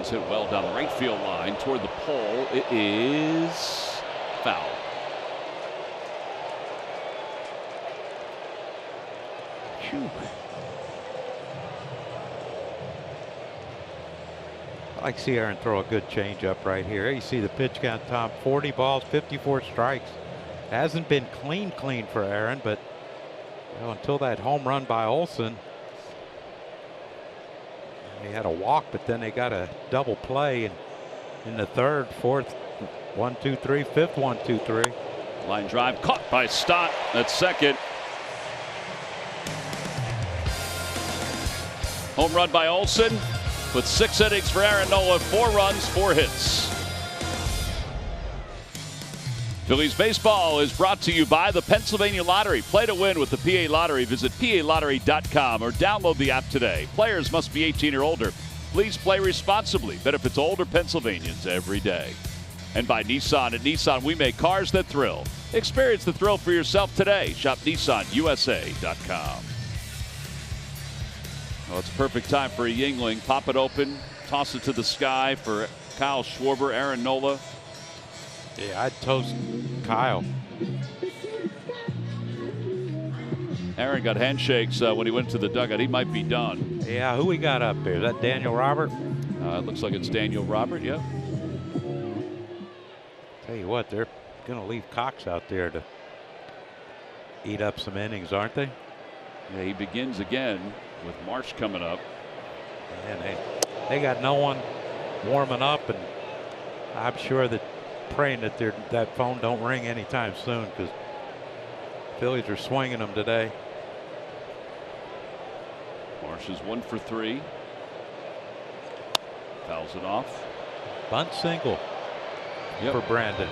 [SPEAKER 1] Hit well down the right field line toward the pole. It is foul.
[SPEAKER 2] Phew. I like to see Aaron throw a good changeup right here. You see the pitch count, Tom. 40 balls, 54 strikes. Hasn't been clean for Aaron, but until that home run by Olson. He had a walk, but then they got a double play in the third, fourth, 1, 2, 3, fifth, 1, 2, 3.
[SPEAKER 1] Line drive caught by Stott at second. Home run by Olson with 6 innings for Aaron Nola, 4 runs, 4 hits. Phillies baseball is brought to you by the Pennsylvania Lottery. Play to win with the PA Lottery. Visit PALottery.com or download the app today. Players must be 18 or older. Please play responsibly. Benefits older Pennsylvanians every day. And by Nissan. At Nissan, we make cars that thrill. Experience the thrill for yourself today. Shop NissanUSA.com. Well, it's a perfect time for a Yingling. Pop it open, toss it to the sky for Kyle Schwarber, Aaron Nola.
[SPEAKER 2] Yeah, I'd toast Kyle.
[SPEAKER 1] Aaron got handshakes when he went to the dugout. He might be done.
[SPEAKER 2] Yeah, who we got up there? Is that Daniel Robert?
[SPEAKER 1] It looks like it's Daniel Robert, yeah.
[SPEAKER 2] Tell you what, they're going to leave Cox out there to eat up some innings, aren't they?
[SPEAKER 1] Yeah, he begins again with Marsh coming up.
[SPEAKER 2] And they got no one warming up, and I'm sure that praying that that phone don't ring anytime soon, because Phillies are swinging them today.
[SPEAKER 1] Marsh is 1 for 3. Fouls it off.
[SPEAKER 2] Bunt single for Brandon.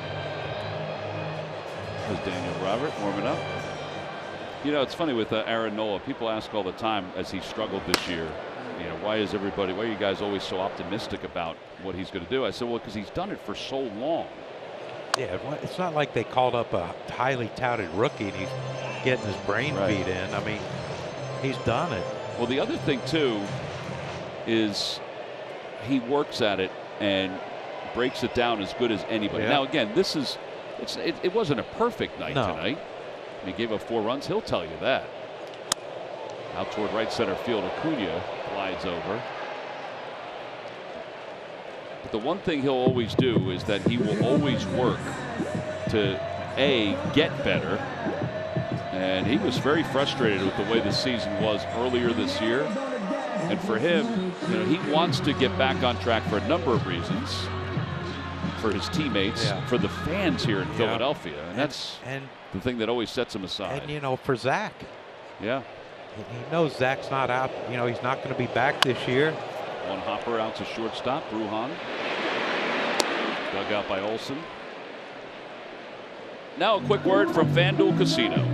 [SPEAKER 1] There's Daniel Robert warming up. You know, it's funny with Aaron Nola. People ask all the time as he struggled this year, why are you guys always so optimistic about what he's going to do? I said, well, because he's done it for so long.
[SPEAKER 2] Yeah, it's not like they called up a highly touted rookie and he's getting his brain beat in. I mean, he's done it.
[SPEAKER 1] Well, the other thing, too, is he works at it and breaks it down as good as anybody.
[SPEAKER 2] Yeah.
[SPEAKER 1] Now, again, it wasn't a perfect night tonight. He gave up 4 runs. He'll tell you that. Out toward right center field, Acuna glides over. But the one thing he'll always do is that he will always work to get better. And he was very frustrated with the way the season was earlier this year. And for him, he wants to get back on track for a number of reasons. For his teammates, for the fans here in Philadelphia. And that's the thing that always sets him aside.
[SPEAKER 2] And, for Zach.
[SPEAKER 1] Yeah.
[SPEAKER 2] He knows Zach's not out. He's not going to be back this year.
[SPEAKER 1] One hopper out to shortstop. Bruhan. Dug out by Olson. Now a quick word from FanDuel Casino.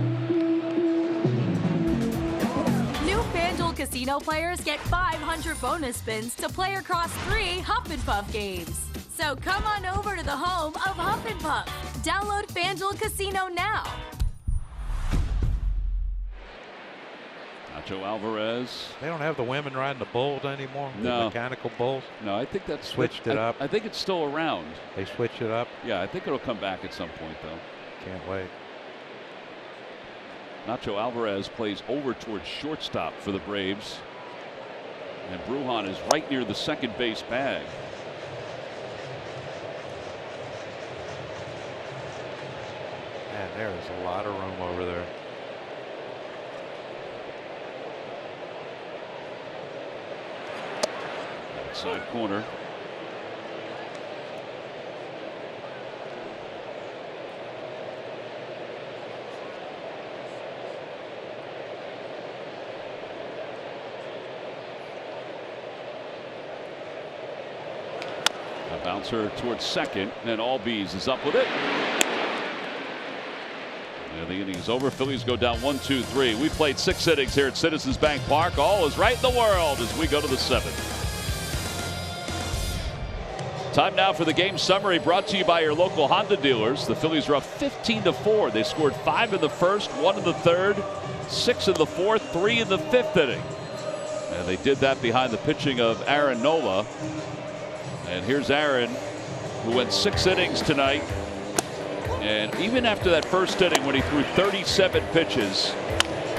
[SPEAKER 4] New FanDuel Casino Casino players get 500 bonus spins to play across 3 Huff and Puff games. So come on over to the home of Huff and Puff. Download FanDuel Casino now.
[SPEAKER 1] Nacho Alvarez.
[SPEAKER 2] They don't have the women riding the bulls anymore.
[SPEAKER 1] No.
[SPEAKER 2] The mechanical bulls.
[SPEAKER 1] No, I think that's
[SPEAKER 2] switched it up.
[SPEAKER 1] I think it's still around.
[SPEAKER 2] They switched it up.
[SPEAKER 1] Yeah, I think it'll come back at some point, though.
[SPEAKER 2] Can't wait.
[SPEAKER 1] Nacho Alvarez plays over towards shortstop for the Braves. And Brujan is right near the second base bag.
[SPEAKER 2] Man, there is a lot of room over there.
[SPEAKER 1] Outside corner. A bouncer towards second, and Albies is up with it. And the inning is over. Phillies go down 1-2-3. We played 6 innings here at Citizens Bank Park. All is right in the world as we go to the 7th. Time now for the game summary brought to you by your local Honda dealers. The Phillies are up 15-4. They scored 5 in the first, 1 in the third, 6 in the fourth, 3 in the 5th inning. And they did that behind the pitching of Aaron Nola. And here's Aaron, who went 6 innings tonight. And even after that first inning when he threw 37 pitches,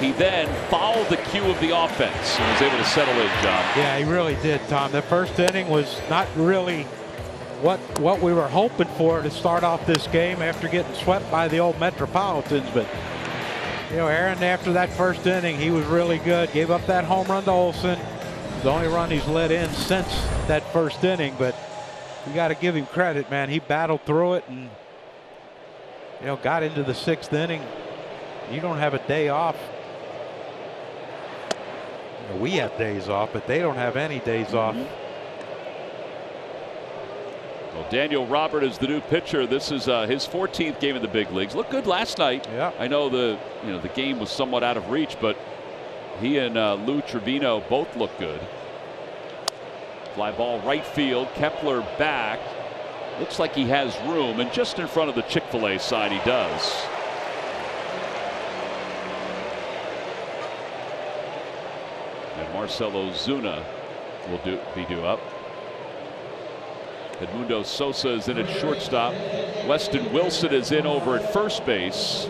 [SPEAKER 1] he then followed the cue of the offense and was able to settle in, John.
[SPEAKER 2] Yeah, he really did, Tom. The first inning was not really what we were hoping for to start off this game after getting swept by the old Metropolitans. But, you know, Aaron, after that first inning, he was really good. Gave up that home run to Olsen. The only run he's let in since that first inning. But you got to give him credit, man. He battled through it and, you know, got into the 6th inning. You don't have a day off. You know, we have days off, but they don't have any days off.
[SPEAKER 1] Well, Daniel Robert is the new pitcher. This is his 14th game in the big leagues. Looked good last night.
[SPEAKER 2] Yeah.
[SPEAKER 1] I know the game was somewhat out of reach, but he and Lou Trevino both look good. Fly ball right field. Kepler back. Looks like he has room, and just in front of the Chick-fil-A sign, he does. And Marcelo Zuna will be due up. Edmundo Sosa is in at shortstop. Weston Wilson is in over at first base.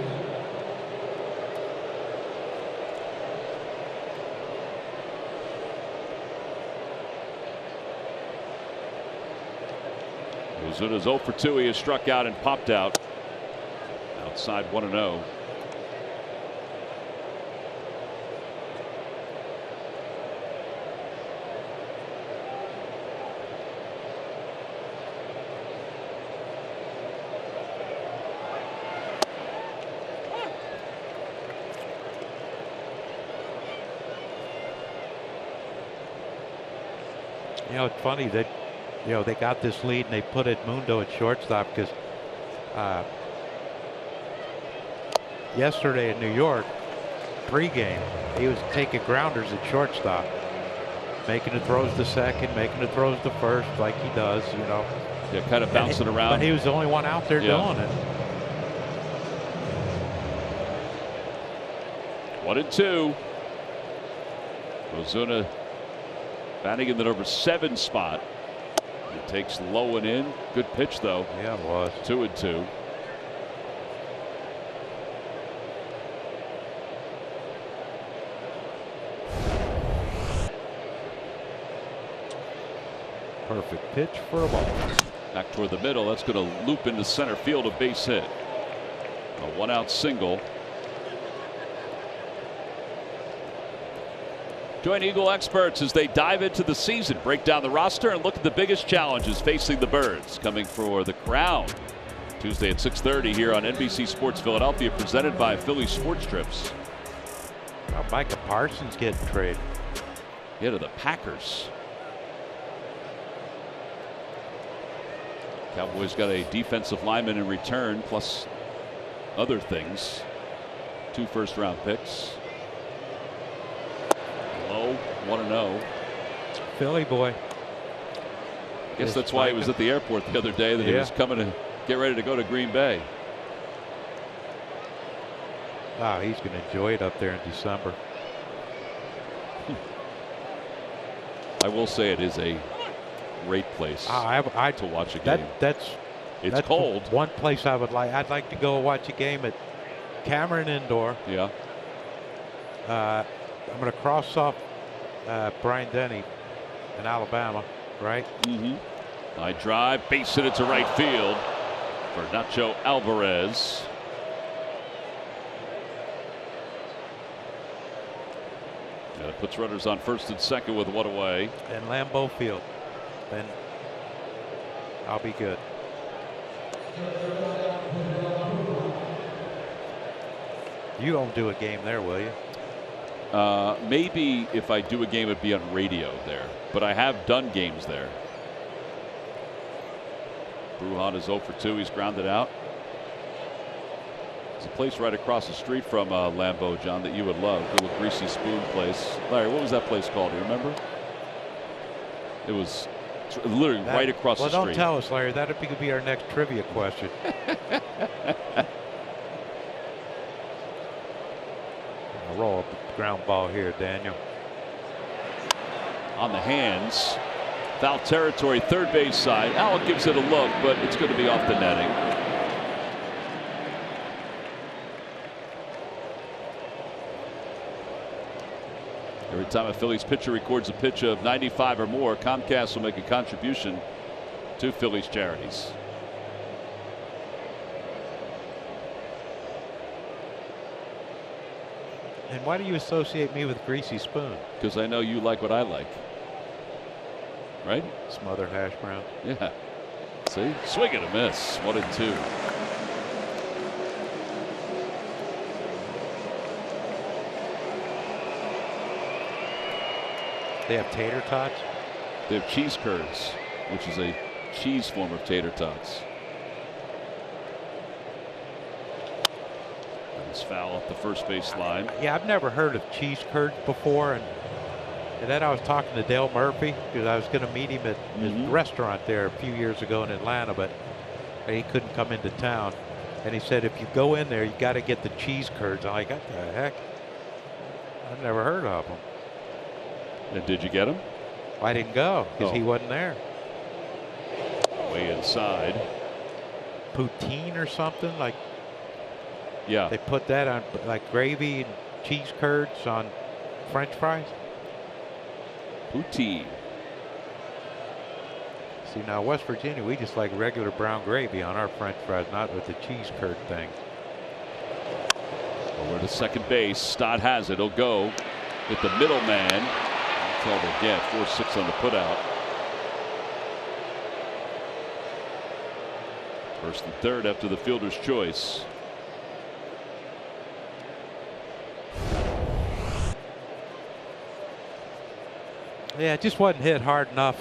[SPEAKER 1] Ozuna's 0 for 2. He has struck out and popped out. Outside 1-0.
[SPEAKER 2] You know, it's funny that, you know, they got this lead and they put Edmundo at shortstop because yesterday in New York, pregame, he was taking grounders at shortstop, making the throws to second, making the throws to first, like he does, you know.
[SPEAKER 1] Yeah, kind of bouncing around.
[SPEAKER 2] But he was the only one out there doing it.
[SPEAKER 1] 1-2. Ozuna batting in the number 7 spot. He takes low and in. Good pitch, though.
[SPEAKER 2] Yeah, it was.
[SPEAKER 1] 2-2.
[SPEAKER 2] Perfect pitch for a ball.
[SPEAKER 1] Back toward the middle. That's going to loop into center field, a base hit. A 1-out single. Join Eagle experts as they dive into the season, break down the roster, and look at the biggest challenges facing the Birds. Coming for the crown Tuesday at 6:30 here on NBC Sports Philadelphia, presented by Philly Sports Trips.
[SPEAKER 2] Well, Micah Parsons getting traded.
[SPEAKER 1] Yeah, to the Packers. Cowboys got a defensive lineman in return, plus other things. 2 first-round picks. Low. 1-0.
[SPEAKER 2] Philly boy.
[SPEAKER 1] I guess that's why he was at the airport the other day, that he was coming to get ready to go to Green Bay.
[SPEAKER 2] Wow, he's going to enjoy it up there in December.
[SPEAKER 1] I will say it is a great place to watch a game. It's cold.
[SPEAKER 2] One place I would like. I'd like to go watch a game at Cameron Indoor.
[SPEAKER 1] Yeah.
[SPEAKER 2] I'm going to cross off Brian Denny in Alabama, right?
[SPEAKER 1] Mm-hmm. High drive, base hit it to right field for Nacho Alvarez. Yeah, it puts runners on first and second with one away.
[SPEAKER 2] And Lambeau Field. Then I'll be good. You won't do a game there, will you?
[SPEAKER 1] Maybe if I do a game, it'd be on radio there. But I have done games there. Brujan is 0 for 2. He's grounded out. It's a place right across the street from Lambeau, John, that you would love. A little Greasy Spoon place. Larry, what was that place called? Do you remember? It was literally right across the street.
[SPEAKER 2] Well, don't tell us, Larry. That could be our next trivia question. I'll roll a ground ball here, Daniel.
[SPEAKER 1] On the hands. Foul territory, third base side. Alec gives it a look, but it's going to be off the netting. Every time a Phillies pitcher records a pitch of 95 or more, Comcast will make a contribution to Phillies charities.
[SPEAKER 2] And why do you associate me with Greasy Spoon?
[SPEAKER 1] Because I know you like what I like. Right?
[SPEAKER 2] Smothered hash brown.
[SPEAKER 1] Yeah. See? Swing and a miss. 1-2.
[SPEAKER 2] They have tater tots?
[SPEAKER 1] They have cheese curds, which is a cheese form of tater tots. It's foul off the first base line.
[SPEAKER 2] Yeah, I've never heard of cheese curds before, and then I was talking to Dale Murphy because I was going to meet him at his restaurant there a few years ago in Atlanta, but he couldn't come into town. And he said, if you go in there, you got to get the cheese curds. I'm like, what the heck? I've never heard of them.
[SPEAKER 1] And did you get them?
[SPEAKER 2] I didn't go because he wasn't there.
[SPEAKER 1] Way inside.
[SPEAKER 2] Poutine or something like.
[SPEAKER 1] Yeah.
[SPEAKER 2] They put that on like gravy and cheese curds on French fries.
[SPEAKER 1] Poutine.
[SPEAKER 2] See, now West Virginia, we just like regular brown gravy on our French fries, not with the cheese curd thing.
[SPEAKER 1] Over to second base. Stott has it. He'll go with the middleman. That's all they get. 4-6 on the putout. First and third after the fielder's choice.
[SPEAKER 2] Yeah, it just wasn't hit hard enough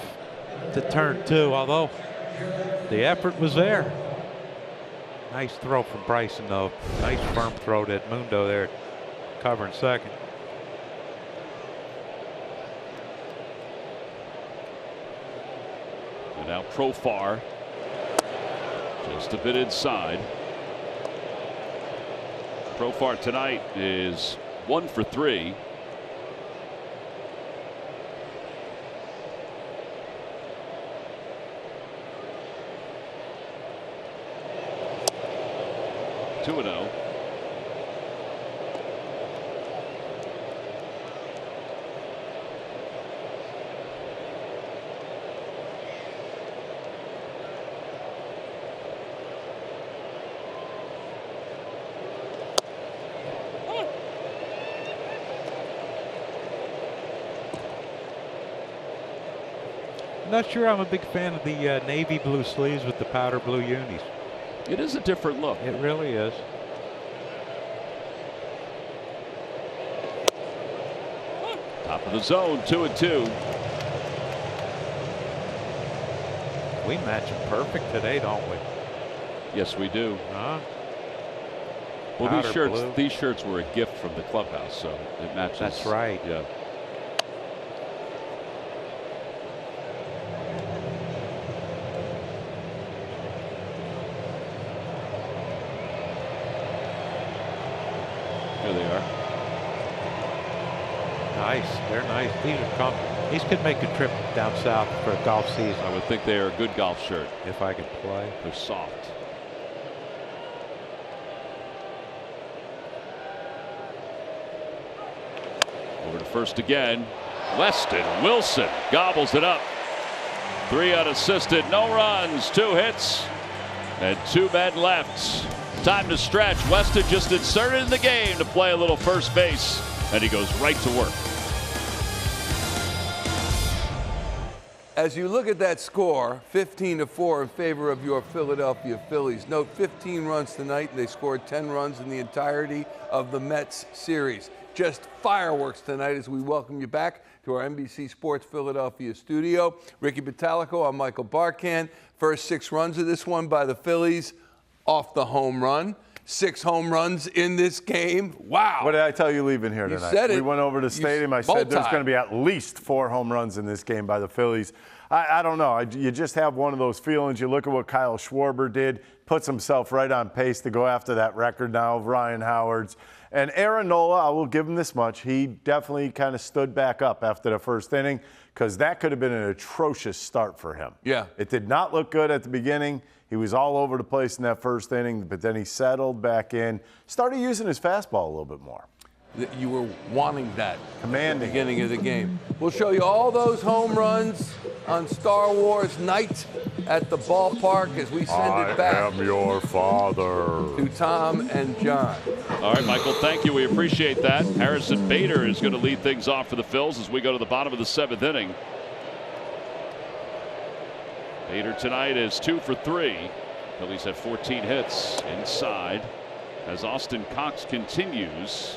[SPEAKER 2] to turn two, although the effort was there. Nice throw from Bryson, though. Nice firm throw to Edmundo there, covering second.
[SPEAKER 1] And now Profar, just a bit inside. Profar tonight is 1 for 3. (2-0).
[SPEAKER 2] I'm not sure I'm a big fan of the navy blue sleeves with the powder blue unis.
[SPEAKER 1] It is a different look.
[SPEAKER 2] It really is.
[SPEAKER 1] Top of the zone, 2-2.
[SPEAKER 2] We match them perfect today, don't we?
[SPEAKER 1] Yes, we do.
[SPEAKER 2] Huh?
[SPEAKER 1] Well, these shirts
[SPEAKER 2] blue.
[SPEAKER 1] were a gift from the clubhouse, so it matches.
[SPEAKER 2] That's right.
[SPEAKER 1] Yeah. Here they are.
[SPEAKER 2] Nice. They're nice. These could make a trip down south for a golf season.
[SPEAKER 1] I would think they are a good golf shirt.
[SPEAKER 2] If I could play.
[SPEAKER 1] They're soft. Over to first again. Weston Wilson gobbles it up. 3 unassisted, no runs, 2 hits, and 2 men left. Time to stretch. Weston just inserted in the game to play a little first base, and he goes right to work.
[SPEAKER 5] As you look at that score, 15-4 in favor of your Philadelphia Phillies. Note 15 runs tonight, and they scored 10 runs in the entirety of the Mets series. Just fireworks tonight as we welcome you back to our NBC Sports Philadelphia studio. Ricky Batalico, I'm Michael Barkan. First 6 runs of this one by the Phillies off the home run. 6 home runs in this game. Wow.
[SPEAKER 6] What did I tell you leaving here tonight?
[SPEAKER 5] You said it.
[SPEAKER 6] We went over to the stadium. I said there's going to be at least 4 home runs in this game by the Phillies. I don't know. You just have one of those feelings. You look at what Kyle Schwarber did, puts himself right on pace to go after that record now of Ryan Howard's. And Aaron Nola, I will give him this much. He definitely kind of stood back up after the first inning because that could have been an atrocious start for him.
[SPEAKER 5] Yeah.
[SPEAKER 6] It did not look good at the beginning. He was all over the place in that first inning, but then he settled back in, started using his fastball a little bit more.
[SPEAKER 5] You were wanting that
[SPEAKER 6] Commanding.
[SPEAKER 5] at the beginning of the game. We'll show you all those home runs on Star Wars night at the ballpark as we send it back.
[SPEAKER 6] I am your father.
[SPEAKER 5] To Tom and John.
[SPEAKER 1] All right, Michael, thank you. We appreciate that. Harrison Bader is going to lead things off for the Phils as we go to the bottom of the 7th inning. Bader tonight is 2 for 3. Phillies have 14 hits inside as Austin Cox continues.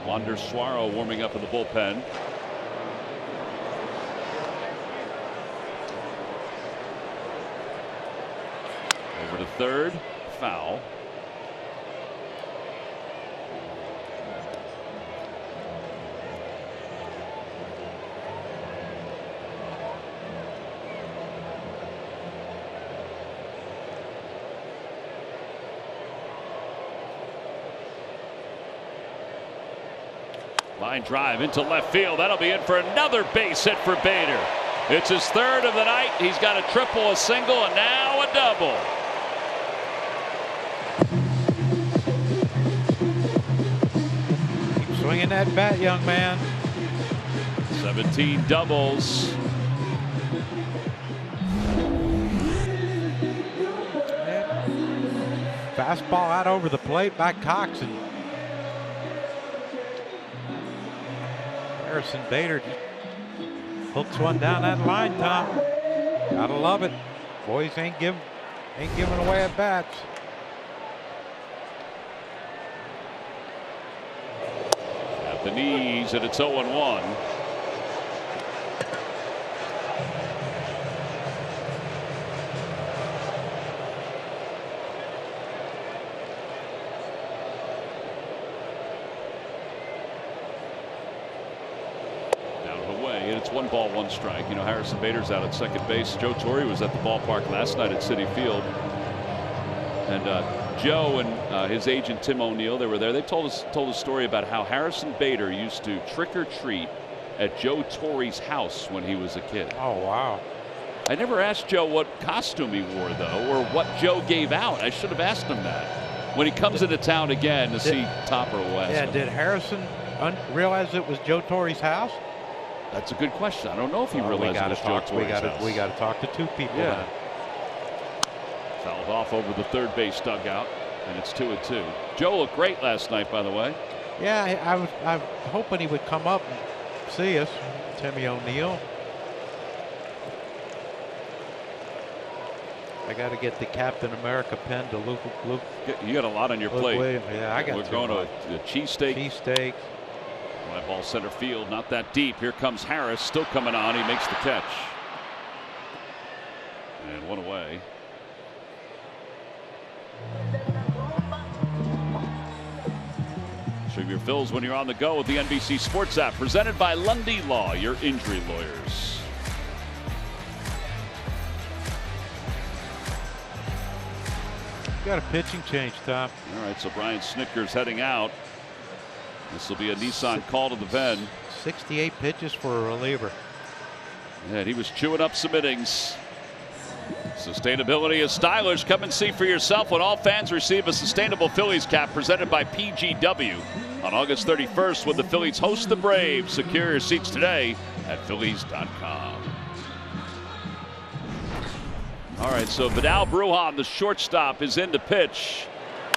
[SPEAKER 1] Wander Suaro warming up in the bullpen. Over to third, foul. Line drive into left field. That'll be in for another base hit for Bader. It's his 3rd of the night. He's got a triple, a single, and now a double.
[SPEAKER 2] Keep swinging that bat, young man.
[SPEAKER 1] 17 doubles.
[SPEAKER 2] Fastball out over the plate by Cox. And Harrison Bader hooks one down that line, Tom. Gotta love it. Boys ain't giving away at bats.
[SPEAKER 1] At the knees, and it's 0-1. It's 1 ball, 1 strike. You know, Harrison Bader's out at second base. Joe Torre was at the ballpark last night at Citi Field. And Joe and his agent Tim O'Neill, they were there. They told a story about how Harrison Bader used to trick or treat at Joe Torre's house when he was a kid.
[SPEAKER 2] Oh, wow.
[SPEAKER 1] I never asked Joe what costume he wore, though, or what Joe gave out. I should have asked him that. When he comes into town again to see Topper West.
[SPEAKER 2] Yeah, did Harrison realize it was Joe Torre's house?
[SPEAKER 1] That's a good question. I don't know if he realized it was Joe Torre's house.
[SPEAKER 2] We got to talk to 2 people.
[SPEAKER 1] Yeah. Fouled off over the third base dugout, and it's 2-2. Joe looked great last night, by the way.
[SPEAKER 2] Yeah, I was hoping he would come up and see us, Timmy O'Neill. I got to get the Captain America pen to Luke.
[SPEAKER 1] You got a lot on your plate.
[SPEAKER 2] Williams. Yeah, I got.
[SPEAKER 1] We're going to a cheesesteak.
[SPEAKER 2] Cheesesteak.
[SPEAKER 1] Fly ball center field, not that deep. Here comes Harris, still coming on. He makes the catch. And 1 away. Stream your Phils when you're on the go with the NBC Sports app, presented by Lundy Law, your injury lawyers.
[SPEAKER 2] Got a pitching change, Tom.
[SPEAKER 1] All right, so Brian Snitker's heading out. This will be a Nissan call to the pen.
[SPEAKER 2] 68 pitches for a reliever.
[SPEAKER 1] Yeah, he was chewing up some innings. Sustainability is stylish. Come and see for yourself when all fans receive a sustainable Phillies cap presented by PGW on August 31st when the Phillies host the Braves. Secure your seats today at Phillies.com. All right, so Vidal Brujan, the shortstop, is in to pitch.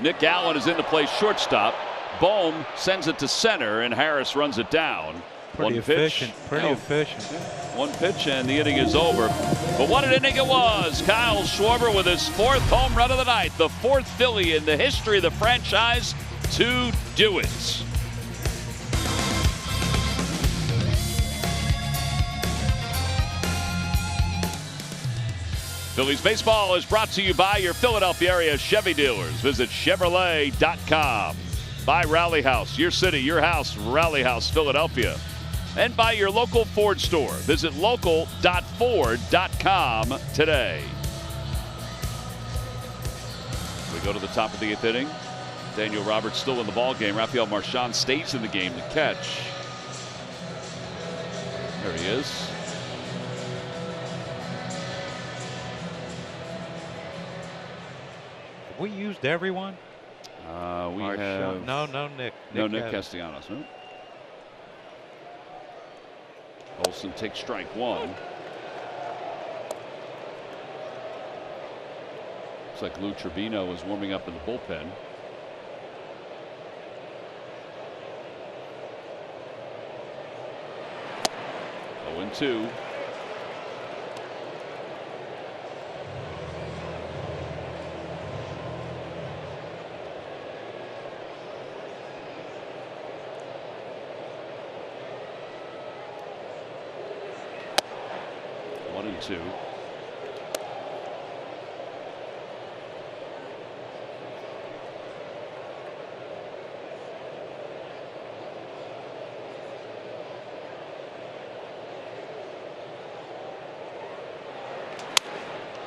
[SPEAKER 1] Nick Allen is in to play shortstop. Bohm sends it to center, and Harris runs it down.
[SPEAKER 2] Pretty efficient. Pretty efficient.
[SPEAKER 1] One pitch, and the inning is over. But what an inning it was. Kyle Schwarber with his 4th home run of the night. The 4th Philly in the history of the franchise to do it. Phillies baseball is brought to you by your Philadelphia area Chevy dealers. Visit Chevrolet.com. By Rally House, your city, your house, Rally House, Philadelphia. And by your local Ford store. Visit local.ford.com today. We go to the top of the 8th inning. Daniel Roberts still in the ball game. Rafael Marchand stays in the game to catch. There he is.
[SPEAKER 2] Have we used everyone?
[SPEAKER 1] We
[SPEAKER 2] Marchand.
[SPEAKER 1] have
[SPEAKER 2] no Nick.
[SPEAKER 1] Nick Castellanos. No? Olsen takes strike 1. Looks like Lou Tribino is warming up in the bullpen. Oh, 0-2. Two.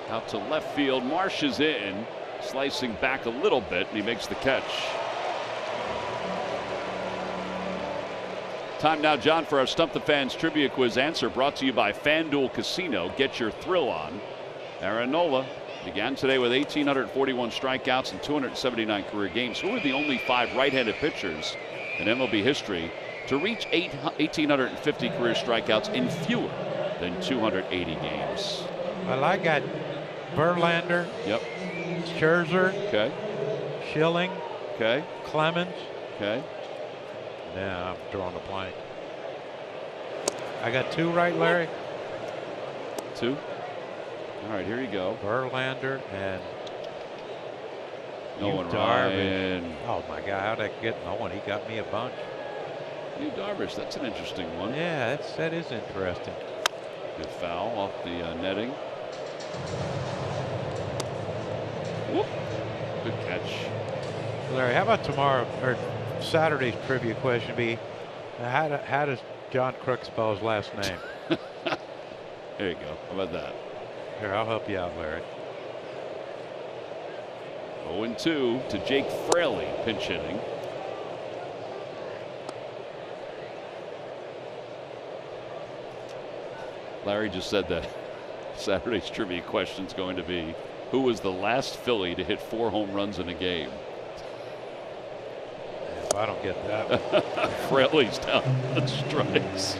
[SPEAKER 1] Out to left field. Marsh is in, slicing back a little bit, and he makes the catch. Time now, John, for our Stump the Fans trivia quiz answer, brought to you by FanDuel Casino. Get your thrill on. Aaron Nola began today with 1,841 strikeouts and 279 career games. Who are the only 5 right-handed pitchers in MLB history to reach 1,850 career strikeouts in fewer than 280 games?
[SPEAKER 2] Well, I got Verlander.
[SPEAKER 1] Yep.
[SPEAKER 2] Scherzer.
[SPEAKER 1] Okay.
[SPEAKER 2] Schilling.
[SPEAKER 1] Okay.
[SPEAKER 2] Clemens.
[SPEAKER 1] Okay.
[SPEAKER 2] Now I'm drawing a blank. I got 2 right, Larry?
[SPEAKER 1] 2? All right, here you go.
[SPEAKER 2] Verlander and
[SPEAKER 1] Nolan Ryan.
[SPEAKER 2] Oh, my God. How'd I get Nolan? He got me a bunch.
[SPEAKER 1] Yu Darvish, that's an interesting one.
[SPEAKER 2] Yeah, that is interesting.
[SPEAKER 1] Good foul off the netting. Whoop. Good catch.
[SPEAKER 2] Larry, how about tomorrow, or Saturday's trivia question be, how does John Crook spell his last name?
[SPEAKER 1] There you go. How about that?
[SPEAKER 2] Here, I'll help you out, Larry.
[SPEAKER 1] 0-2 to Jake Fraley, pinch hitting. Larry just said that Saturday's trivia question is going to be, who was the last Philly to hit 4 home runs in a game?
[SPEAKER 2] If I don't get that one.
[SPEAKER 1] Fraley's down the strikes.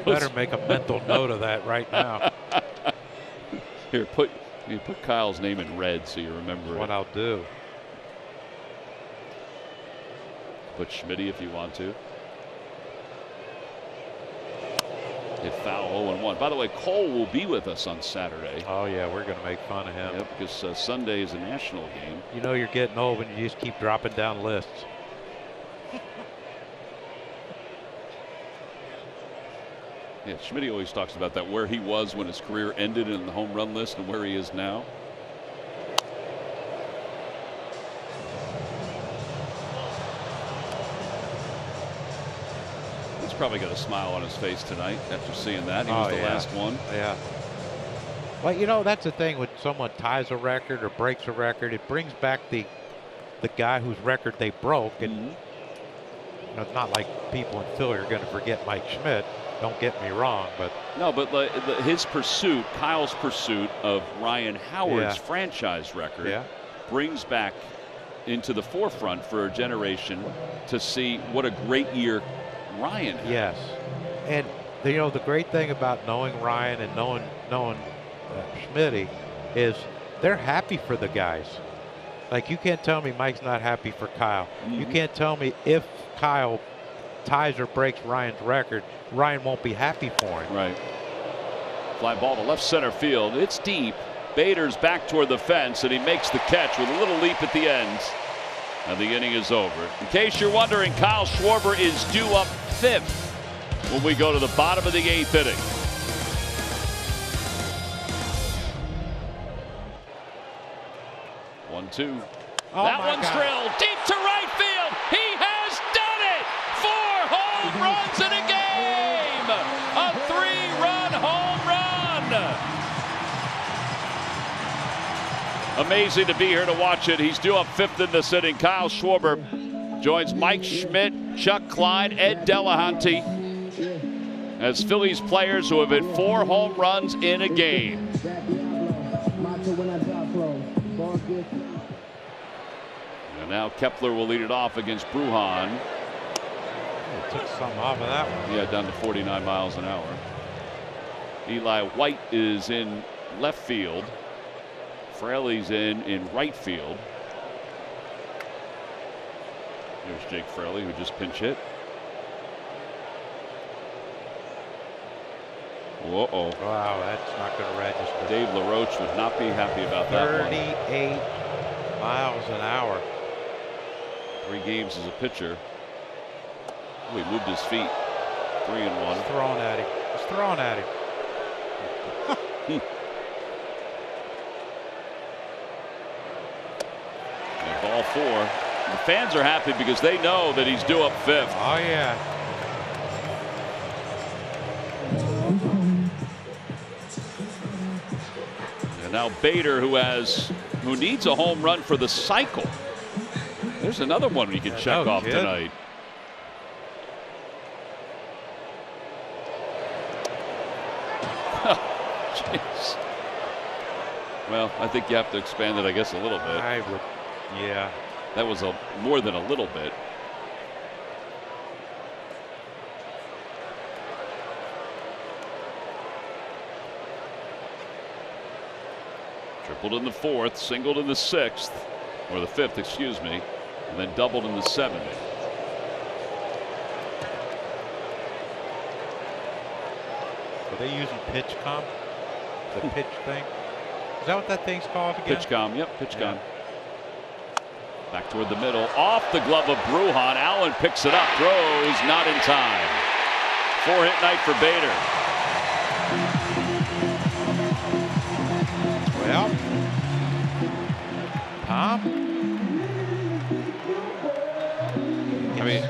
[SPEAKER 2] Better make a mental note of that right now.
[SPEAKER 1] Here, put Kyle's name in red so you remember
[SPEAKER 2] That's what I'll do.
[SPEAKER 1] Put Schmitty if you want to. Hit foul 0-1. By the way, Cole will be with us on Saturday.
[SPEAKER 2] Oh, yeah, we're going to make fun of him.
[SPEAKER 1] Yeah, because Sunday is a national game.
[SPEAKER 2] You know you're getting old when you just keep dropping down lists.
[SPEAKER 1] Yeah, Schmidt always talks about that, where he was when his career ended in the home run list and where he is now. He's probably got a smile on his face tonight after seeing that. He was the last one.
[SPEAKER 2] Yeah. Well, you know, that's the thing when someone ties a record or breaks a record, it brings back the guy whose record they broke. And you know, it's not like people in Philly are going to forget Mike Schmidt. Don't get me wrong, but
[SPEAKER 1] no, but his pursuit, Kyle's pursuit of Ryan Howard's franchise record, brings back into the forefront for a generation to see what a great year Ryan had.
[SPEAKER 2] Yes, and you know the great thing about knowing Ryan and knowing Schmitty is they're happy for the guys. Like, you can't tell me Mike's not happy for Kyle. You can't tell me if Kyle ties or breaks Ryan's record, Ryan won't be happy for him.
[SPEAKER 1] Right. Fly ball to left center field. It's deep. Bader's back toward the fence, and he makes the catch with a little leap at the end. And the inning is over. In case you're wondering, Kyle Schwarber is due up 5th when we go to the bottom of the 8th inning. One-two. That one's drilled deep to right field. He has done it! 4 home runs in a game! A 3-run home run! Amazing to be here to watch it. He's due up 5th in this inning. Kyle Schwarber joins Mike Schmidt, Chuck Klein, Ed Delahanty as Phillies players who have hit 4 home runs in a game. And now Kepler will lead it off against Bruhan.
[SPEAKER 2] Took some off of that one.
[SPEAKER 1] Yeah, down to 49 miles an hour. Eli White is in left field. Fraley's in right field. Here's Jake Fraley, who just pinch hit. Whoa.
[SPEAKER 2] Wow, that's not going to register.
[SPEAKER 1] Dave LaRoche would not be happy about that
[SPEAKER 2] 38 miles an hour.
[SPEAKER 1] 3 games as a pitcher. Oh, he moved his feet. 3-1.
[SPEAKER 2] He's throwing at him. He's throwing at him.
[SPEAKER 1] And ball 4. The fans are happy because they know that he's due up 5th.
[SPEAKER 2] Oh, yeah.
[SPEAKER 1] And now Bader, who needs a home run for the cycle. There's another one we can check off tonight. Jeez. Well, I think you have to expand it, I guess, a little bit.
[SPEAKER 2] I would, yeah.
[SPEAKER 1] That was more than a little bit. Tripled in the 4th, singled in the 6th, or the 5th, excuse me, and then doubled in the 7th.
[SPEAKER 2] Are they using pitch comp? The pitch thing? Is that what that thing's called again?
[SPEAKER 1] Pitchcom, yep, Pitchcom. Back toward the middle, off the glove of Bruhan. Allen picks it up, throws, not in time. 4-hit night for Bader.
[SPEAKER 2] Well, Tom?
[SPEAKER 1] I mean,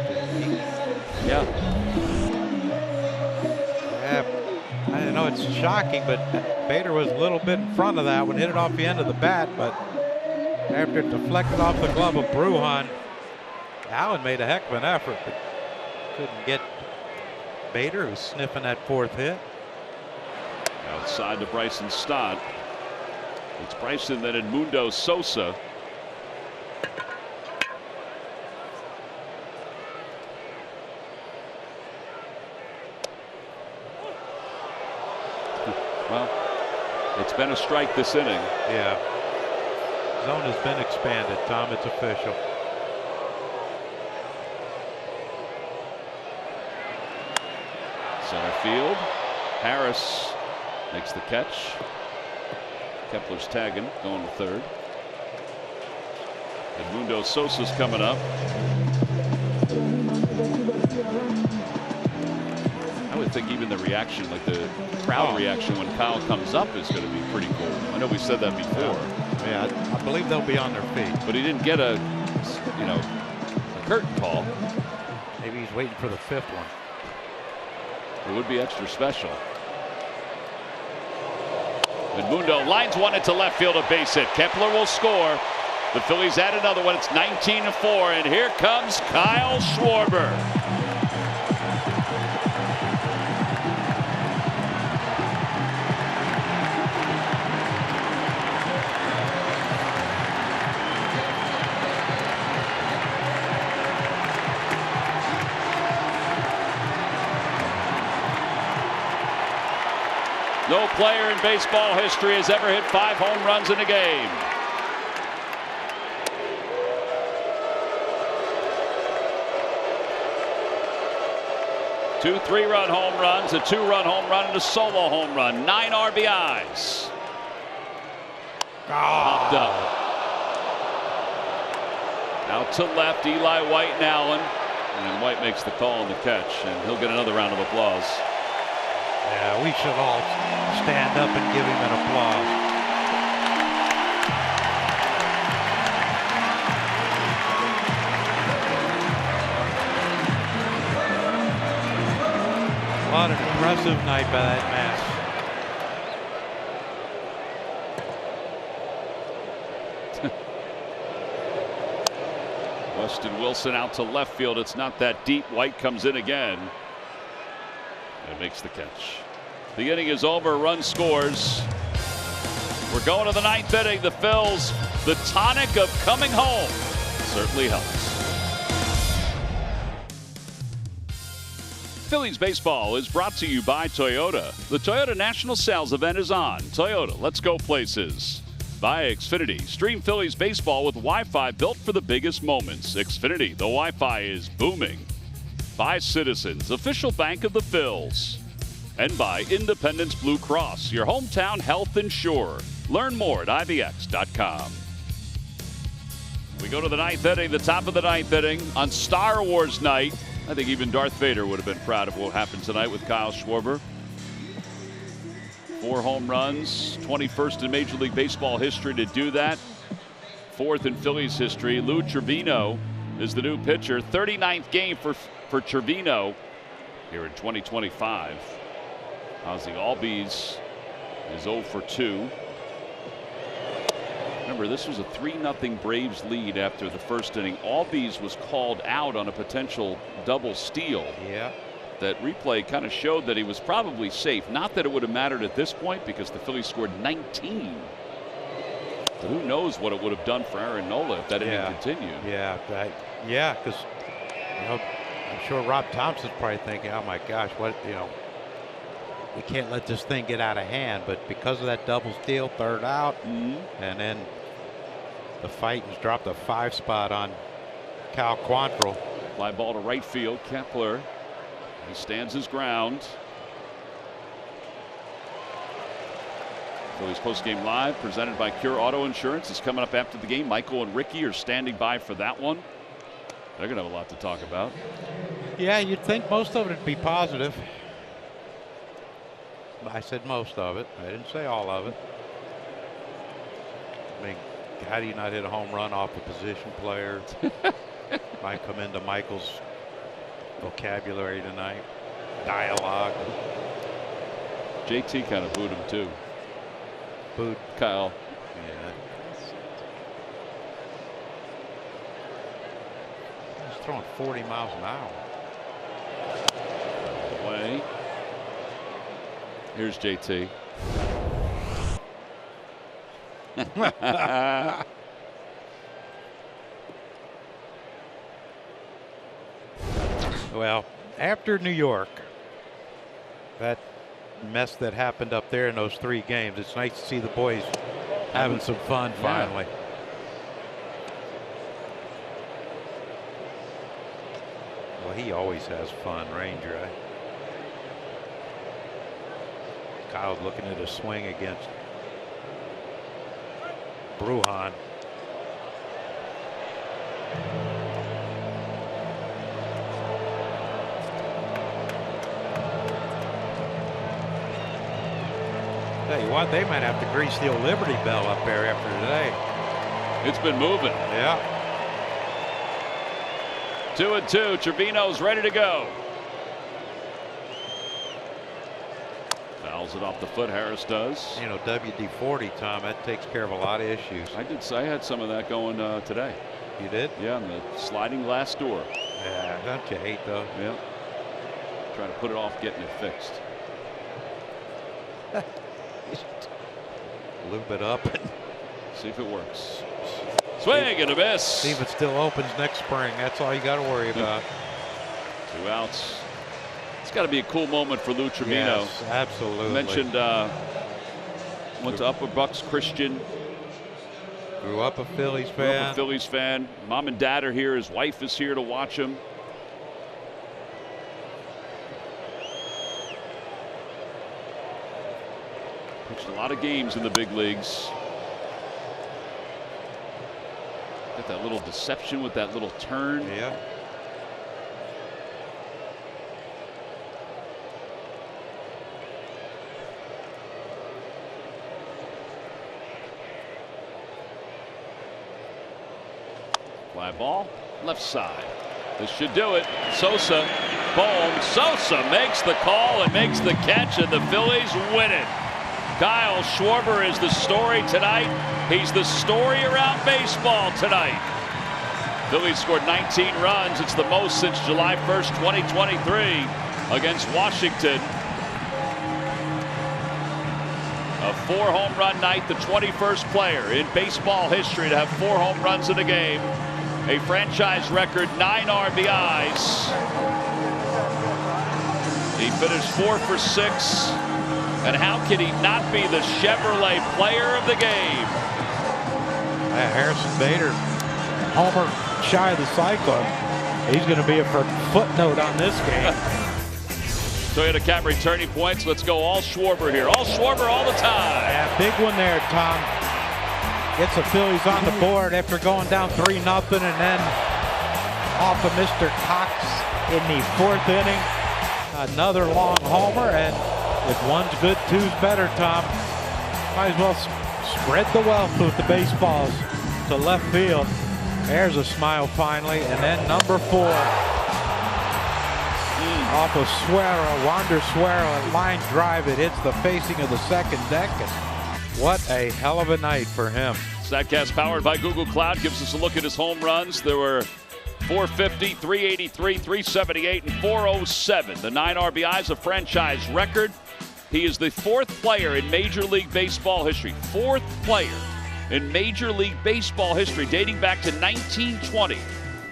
[SPEAKER 1] yeah.
[SPEAKER 2] I know it's shocking, but Bader was a little bit in front of that one, hit it off the end of the bat, but after it deflected off the glove of Bruhan, Allen made a heck of an effort, but couldn't get Bader, who's sniffing that 4th hit.
[SPEAKER 1] Outside to Bryson Stott. It's Bryson, then Edmundo Sosa. Well, it's been a strike this inning.
[SPEAKER 2] Yeah. Zone has been expanded, Tom. It's official.
[SPEAKER 1] Center field. Harris makes the catch. Kepler's tagging, going to 3rd. Edmundo Sosa's coming up. I would think even the reaction, like the crowd reaction when Kyle comes up, is going to be pretty cool. I know we said that before.
[SPEAKER 2] Yeah, I believe they'll be on their feet.
[SPEAKER 1] But he didn't get a curtain call.
[SPEAKER 2] Maybe he's waiting for the 5th one.
[SPEAKER 1] It would be extra special. And Mundo lines one into left field, a base hit. Kepler will score. The Phillies add another one. It's 19-4, and here comes Kyle Schwarber. No player in baseball history has ever hit 5 home runs in a game. Two 3-run home runs, a 2-run home run, and a solo home run. 9 RBIs. Popped up. Out to left, Eli White and Allen. And White makes the call on the catch, and he'll get another round of applause.
[SPEAKER 2] Yeah, we should all stand up and give him an applause. What an impressive night by that man.
[SPEAKER 1] Weston Wilson out to left field. It's not that deep. White comes in again. And makes the catch. The inning is over. Run scores. We're going to the 9th inning. The Phils, the tonic of coming home, certainly helps. Phillies baseball is brought to you by Toyota. The Toyota National Sales Event is on. Toyota, let's go places. By Xfinity. Stream Phillies baseball with Wi-Fi built for the biggest moments. Xfinity, the Wi-Fi is booming. By Citizens, official bank of the Phils. And by Independence Blue Cross, your hometown health insurer. Learn more at IVX.com. We go to the 9th inning, the top of the 9th inning on Star Wars night. I think even Darth Vader would have been proud of what happened tonight with Kyle Schwarber. 4 home runs, 21st in Major League Baseball history to do that. 4th in Phillies history. Lou Trevino is the new pitcher. 39th game for Trevino here in 2025. Ozzie Albies is 0 for 2. Remember, this was a 3-0 Braves lead after the first inning. Albies was called out on a potential double steal.
[SPEAKER 2] Yeah.
[SPEAKER 1] That replay kind of showed that he was probably safe. Not that it would have mattered at this point because the Phillies scored 19. But who knows what it would have done for Aaron Nola if that inning continued.
[SPEAKER 2] Yeah, because I'm sure Rob Thompson's probably thinking, oh my gosh, we can't let this thing get out of hand. But because of that double steal, 3rd out, and then the Fightins dropped a 5 spot on Cal Quantrill.
[SPEAKER 1] Fly ball to right field. Kepler, he stands his ground. Phillies postgame live presented by Cure Auto Insurance is coming up after the game. Michael and Ricky are standing by for that one. They're going to have a lot to talk about.
[SPEAKER 2] Yeah, you'd think most of it would be positive. I said most of it. I didn't say all of it. I mean, how do you not hit a home run off a position player? Might come into Michael's vocabulary tonight. Dialogue.
[SPEAKER 1] JT kind of booed him too.
[SPEAKER 2] Booed
[SPEAKER 1] Kyle.
[SPEAKER 2] Yeah. He's throwing 40 miles an hour.
[SPEAKER 1] Away. Here's JT.
[SPEAKER 2] Well, after New York, that mess that happened up there in those 3 games, it's nice to see the boys having some fun finally. Well, he always has fun, Ranger. Kyle's looking at a swing against Bruhan. Tell you what, they might have to grease the old Liberty Bell up there after today.
[SPEAKER 1] It's been moving.
[SPEAKER 2] Yeah.
[SPEAKER 1] 2-2. Trevino's ready to go. Fouls it off the foot. Harris does.
[SPEAKER 2] You know, WD-40, Tom, that takes care of a lot of issues.
[SPEAKER 1] I had some of that going today.
[SPEAKER 2] You did?
[SPEAKER 1] Yeah, on the sliding glass door.
[SPEAKER 2] Yeah, don't you hate those?
[SPEAKER 1] Yeah. Trying to put it off getting it fixed.
[SPEAKER 2] A little bit up.
[SPEAKER 1] See if it works. Swing and a miss.
[SPEAKER 2] See if it still opens next spring. That's all you got to worry about.
[SPEAKER 1] 2 outs. It's got to be a cool moment for Lou Trevino.
[SPEAKER 2] Yes, absolutely.
[SPEAKER 1] Mentioned went to Upper Bucks Christian.
[SPEAKER 2] Grew up a Phillies fan.
[SPEAKER 1] Grew up a Phillies fan. Mom and dad are here. His wife is here to watch him. Pitched a lot of games in the big leagues. Got that little deception with that little turn.
[SPEAKER 2] Yeah.
[SPEAKER 1] Fly ball, left side. This should do it. Sosa, boom. Sosa makes the call and makes the catch, and the Phillies win it. Kyle Schwarber is the story tonight. He's the story around baseball tonight. Phillies scored 19 runs. It's the most since July 1st, 2023 against Washington. A 4-home run night, the 21st player in baseball history to have 4 home runs in a game. A franchise record 9 RBIs. He finished 4 for 6. And how can he not be the Chevrolet player of the game?
[SPEAKER 2] Harrison Bader, homer shy of the cyclone. He's going to be a footnote on this game.
[SPEAKER 1] Toyota Camry turning points. Let's go all Schwarber here. All Schwarber all the time.
[SPEAKER 2] Yeah, big one there, Tom. Gets the Phillies on the board after going down 3-0, and then off of Mr. Cox in the 4th inning. Another long homer, and if one's good, two's better, Tom. Might as well spread the wealth with the baseballs to left field. There's a smile finally, and then number 4. Off of Suero, Wander Suero, a line drive. It hits the facing of the second deck. And what a hell of a night for him.
[SPEAKER 1] Statcast powered by Google Cloud gives us a look at his home runs. There were 450, 383, 378, and 407. The 9 RBIs, a franchise record. He is the 4th player in Major League Baseball history. 4th player in Major League Baseball history, dating back to 1920,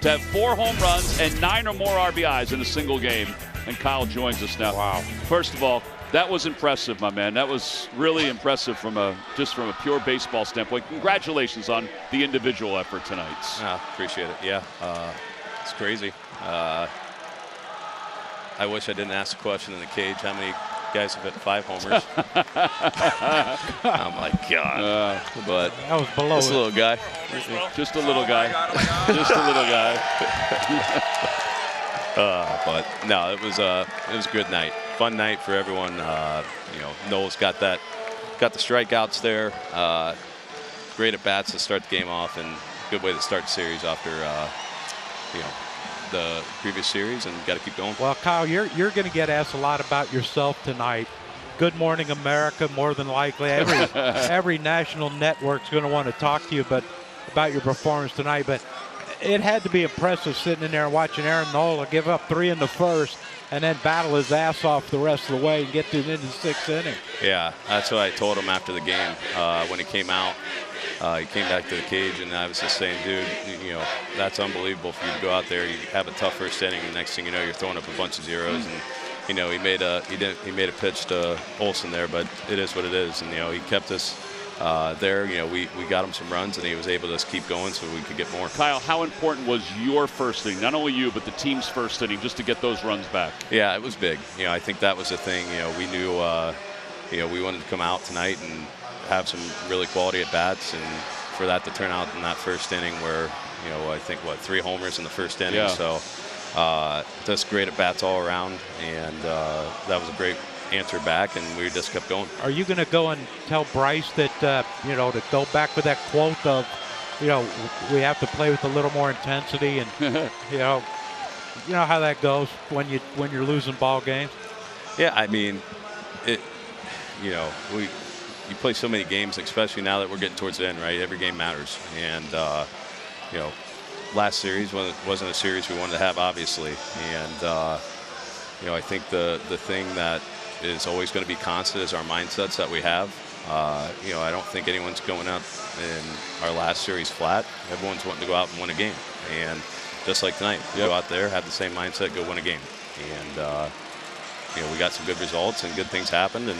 [SPEAKER 1] to have 4 home runs and 9 or more RBIs in a single game. And Kyle joins us now.
[SPEAKER 2] Wow.
[SPEAKER 1] First of all, that was impressive, my man. That was really impressive from a pure baseball standpoint. Congratulations on the individual effort tonight.
[SPEAKER 7] Appreciate it. Yeah, it's crazy. I wish I didn't ask the question in the cage. How many guys have hit 5 homers? Oh my God! But
[SPEAKER 2] that was below
[SPEAKER 7] this little guy.
[SPEAKER 1] Just a little guy. Just a little guy.
[SPEAKER 7] But no, it was a good night, fun night for everyone. Nola's got the strikeouts there. Great at bats to start the game off, and good way to start the series after the previous series, and got to keep going.
[SPEAKER 2] Well, Kyle, you're going to get asked a lot about yourself tonight. Good Morning America, more than likely. Every national network's going to want to talk to you about your performance tonight. But it had to be impressive sitting in there and watching Aaron Nola give up 3 in the 1st and then battle his ass off the rest of the way and get to into the 6th inning.
[SPEAKER 7] Yeah, that's what I told him after the game when he came out. He came back to the cage, and I was just saying, dude, that's unbelievable for you to go out there. You have a tough 1st inning, and next thing you know, you're throwing up a bunch of zeros. And he made a pitch to Olsen there, but it is what it is. And he kept us there. We got him some runs, and he was able to just keep going so we could get more.
[SPEAKER 1] Kyle, how important was your 1st inning? Not only you, but the team's 1st inning, just to get those runs back.
[SPEAKER 7] Yeah, it was big. I think that was the thing. We knew, we wanted to come out tonight and have some really quality at bats, and for that to turn out in that 1st inning where I think 3 homers in the 1st inning.
[SPEAKER 1] Yeah.
[SPEAKER 7] So just great at bats all around, and that was a answer back, and we just kept going.
[SPEAKER 2] Are you going to go and tell Bryce that, you know, to go back with that quote of, you know, we have to play with a little more intensity, and you know how that goes when you're losing ball games?
[SPEAKER 7] Yeah, I mean, you play so many games, especially now that we're getting towards the end, right? Every game matters, and you know, last series wasn't a series we wanted to have, obviously, and you know, I think the thing that is always going to be constant is our mindsets that we have. You know, I don't think anyone's going out in our last series flat. Everyone's wanting to go out and win a game. And just like tonight, we go out there, have the same mindset, go win a game. And, you know, we got some good results and good things happened. And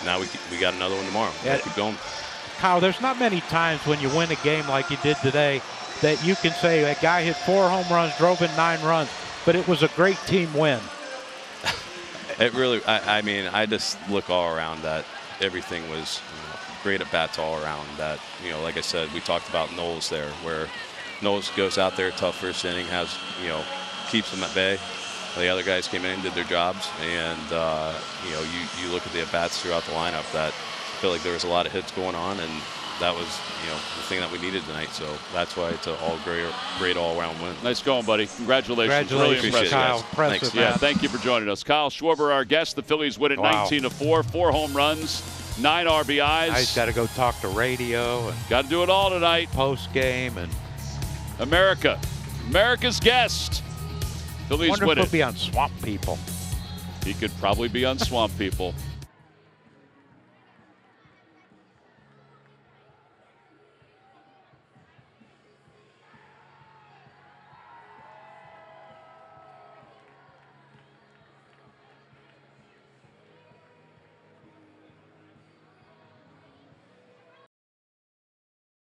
[SPEAKER 7] now we got another one tomorrow. We'll keep going.
[SPEAKER 2] Kyle, there's not many times when you win a game like you did today that you can say a guy hit 4 home runs, drove in 9 runs, but it was a great team win.
[SPEAKER 7] It really, I mean, I just look all around that everything was great at bats all around. That, you know, like I said, we talked about Knowles there, where Knowles goes out there, tough first inning, has, you know, keeps them at bay. The other guys came in and did their jobs, and you know, you look at the at bats throughout the lineup. That I feel like there was a lot of hits going on, and that was, you know, the thing that we needed tonight. So that's why it's an great all-around win.
[SPEAKER 1] Nice going, buddy. Congratulations.
[SPEAKER 2] Really
[SPEAKER 1] impressive,
[SPEAKER 2] Kyle.
[SPEAKER 1] Thanks.
[SPEAKER 2] Impressive,
[SPEAKER 1] yeah, thank you for joining us. Kyle Schwarber, our guest. The Phillies win it 19-4, 4 home runs, 9 RBIs.
[SPEAKER 2] Now he's got to go talk to radio and
[SPEAKER 1] got to do it all tonight.
[SPEAKER 2] Post game and
[SPEAKER 1] America's guest. Phillies
[SPEAKER 2] wonder
[SPEAKER 1] win
[SPEAKER 2] if
[SPEAKER 1] it.
[SPEAKER 2] he'll be on Swamp People.
[SPEAKER 1] He could probably be on Swamp People.